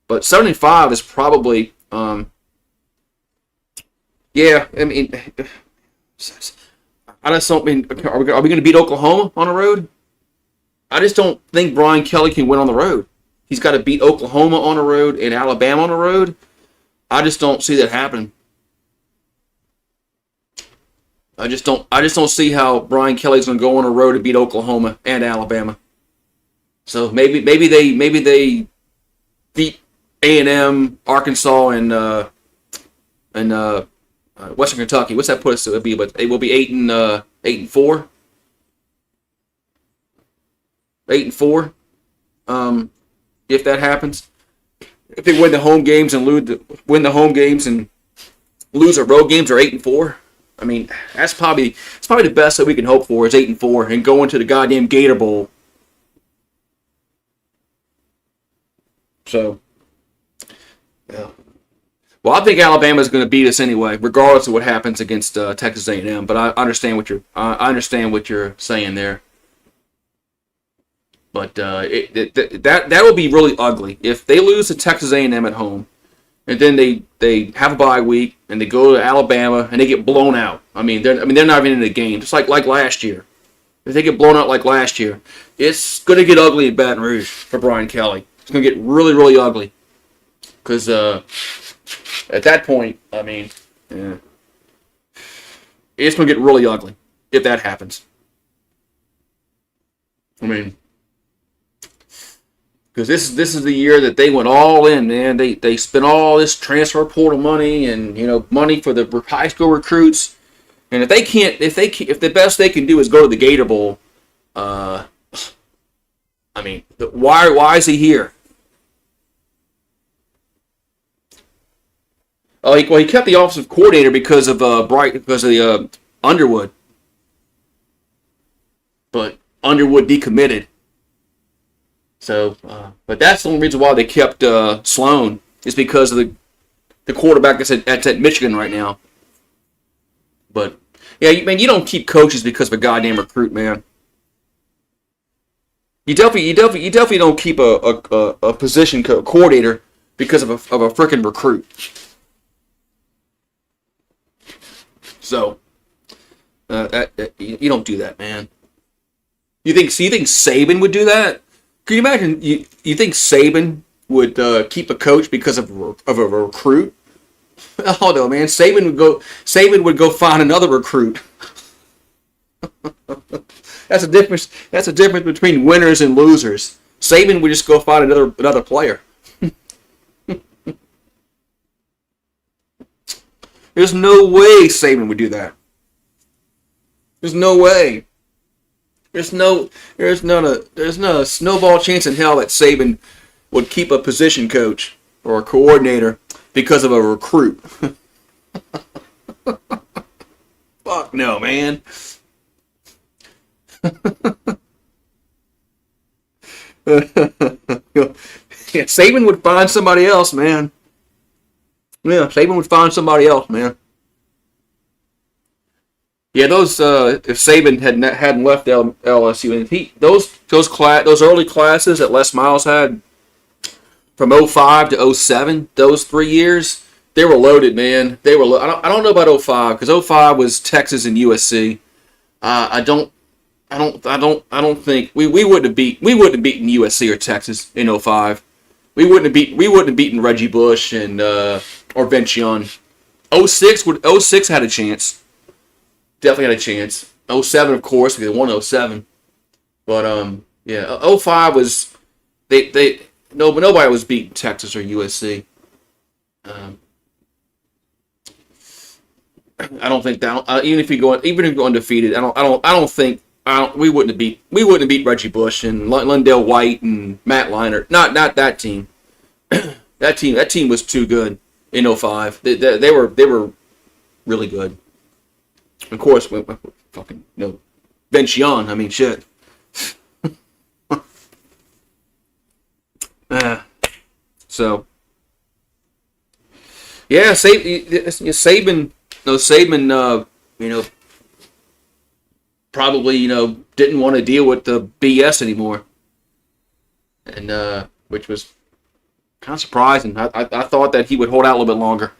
but 75 is probably yeah. I mean, I just don't mean. Are we going to beat Oklahoma on the road? I just don't think Brian Kelly can win on the road. He's got to beat Oklahoma on the road and Alabama on the road. I just don't see that happening. I just don't see how Brian Kelly's going to go on the road to beat Oklahoma and Alabama. So maybe they beat A&M, Arkansas, and Western Kentucky. What's that put us to? It will be 8-4. 8-4. If that happens, if they win the home games and lose the road games, or 8-4. I mean, it's probably the best that we can hope for is 8-4 and go into the goddamn Gator Bowl. So, yeah. Well, I think Alabama's going to beat us anyway, regardless of what happens against Texas A&M. But I understand what you're saying there. But that will be really ugly if they lose to Texas A&M at home, and then they have a bye week and they go to Alabama and they get blown out. I mean they're not even in the game, just like last year. If they get blown out like last year, it's going to get ugly in Baton Rouge for Brian Kelly. It's going to get really, really ugly. Because at that point, I mean, yeah, it's going to get really ugly if that happens. I mean, because this is the year that they went all in, man. They spent all this transfer portal money and money for the high school recruits. And if the best they can do is go to the Gator Bowl, I mean, why is he here? Oh, he kept the offensive coordinator because of Underwood, but Underwood decommitted. So, but that's the only reason why they kept Sloan is because of the quarterback that's at Michigan right now. But yeah, you don't keep coaches because of a goddamn recruit, man. You definitely don't keep a position coordinator because of a freaking recruit. So, you don't do that, man. You think Saban would do that? Can you imagine? You think Saban would keep a coach because of a recruit? Oh no, man! Saban would go find another recruit. That's a difference. That's a difference between winners and losers. Saban would just go find another player. There's no way Saban would do that. There's no way. There's not a snowball chance in hell that Saban would keep a position coach or a coordinator because of a recruit. Fuck no, man. Yeah, Saban would find somebody else, man. Yeah, Saban would find somebody else, man. Yeah, those if Saban hadn't left LSU, and those early classes that Les Miles had from 05 to 07, those 3 years, they were loaded, man. They were. I don't know about 05 because 05 was Texas and USC. I don't think we wouldn't have beaten USC or Texas in 05. We wouldn't have beaten Reggie Bush and or Vince Young. 06 had a chance. Definitely had a chance. 07, of course, they won 07. But yeah, 05 was but nobody was beating Texas or USC. I don't think that even if you go undefeated, we wouldn't have beat Reggie Bush and Lundell White and Matt Leinart. Not that team. That team was too good in 05. They were really good. Of course, fucking Vince Young. I mean, shit. So Yeah, Saban, no Saban, probably didn't want to deal with the BS anymore, and which was kind of surprising. I thought that he would hold out a little bit longer.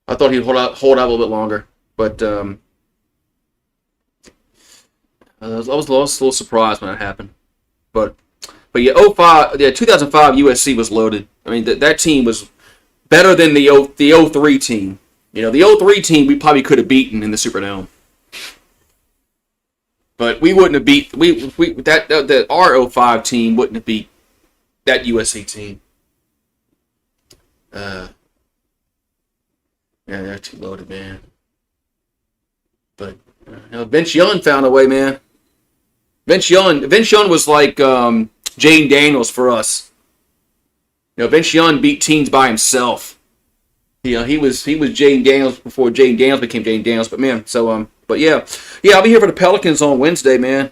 I thought he'd hold out a little bit longer, but I was a little surprised when that happened. But yeah, 2005 USC was loaded. I mean that team was better than the 03 team. The 03 team we probably could have beaten in the Superdome. But we wouldn't have beat our 05 team wouldn't have beat that USC team. Yeah, they're too loaded, man. But Vince Young found a way, man. Vince Young was like Jane Daniels for us. Vince Young beat teams by himself. He was Jane Daniels before Jane Daniels became Jane Daniels. But man, but yeah, I'll be here for the Pelicans on Wednesday, man.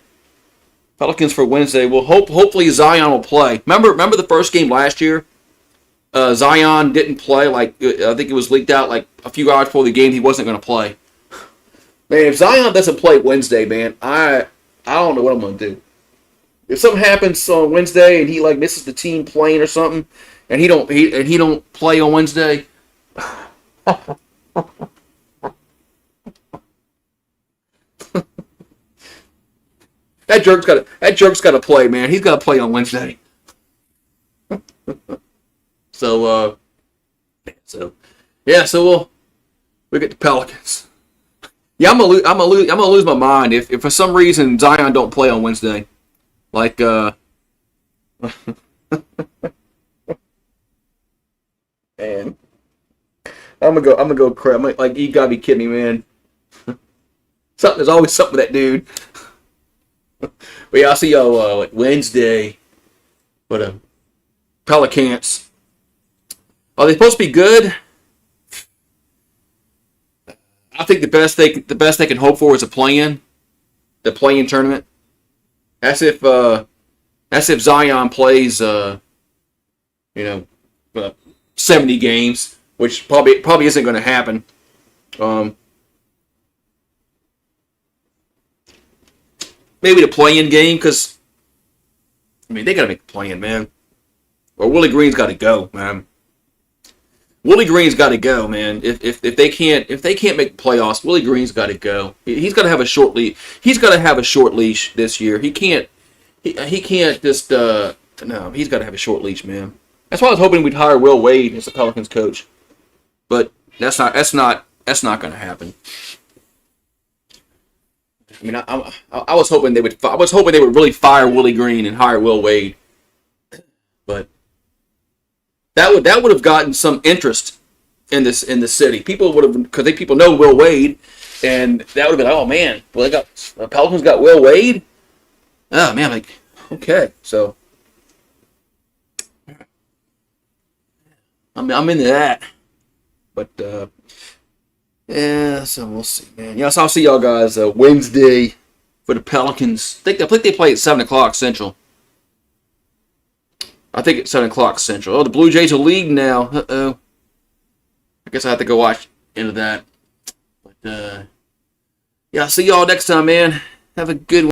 Pelicans for Wednesday. Well, hopefully Zion will play. Remember the first game last year? Zion didn't play. Like I think it was leaked out like a few hours before the game he wasn't going to play. Man, if Zion doesn't play Wednesday, man, I don't know what I'm going to do. If something happens on Wednesday and he like misses the team playing or something, and he don't play on Wednesday. That jerk's got to play, man. He's got to play on Wednesday. So we'll get the Pelicans. Yeah, I'm gonna lose my mind if for some reason Zion don't play on Wednesday. Like man, I'm gonna go crap. Like you gotta be kidding me, man. There's always something with that dude. But yeah, I'll see y'all like Wednesday. But Pelicans. Are they supposed to be good? I think the best they can hope for is the play-in tournament. That's if Zion plays 70 games, which probably isn't going to happen. Maybe the play-in game, because they got to make the play-in, man. Or Willie Green's got to go, man. Willie Green's got to go, man. If they can't make the playoffs, Willie Green's got to go. He's got to have a short leash. He's got to have a short leash this year. He can't just no. He's got to have a short leash, man. That's why I was hoping we'd hire Will Wade as the Pelicans coach, but that's not going to happen. I mean, I was hoping they would. I was hoping they would really fire Willie Green and hire Will Wade, but. That would have gotten some interest in the city. People would have, because people know Will Wade, and that would have been, oh man, well the Pelicans got Will Wade. Oh man, like okay, so I'm into that. But yeah, so we'll see, man. Yes, I'll see y'all guys Wednesday for the Pelicans. I think they play at 7:00 Central. I think it's 7 o'clock Central. Oh, the Blue Jays are leading now. Uh-oh. I guess I have to go watch into that. But, yeah, I'll see y'all next time, man. Have a good one.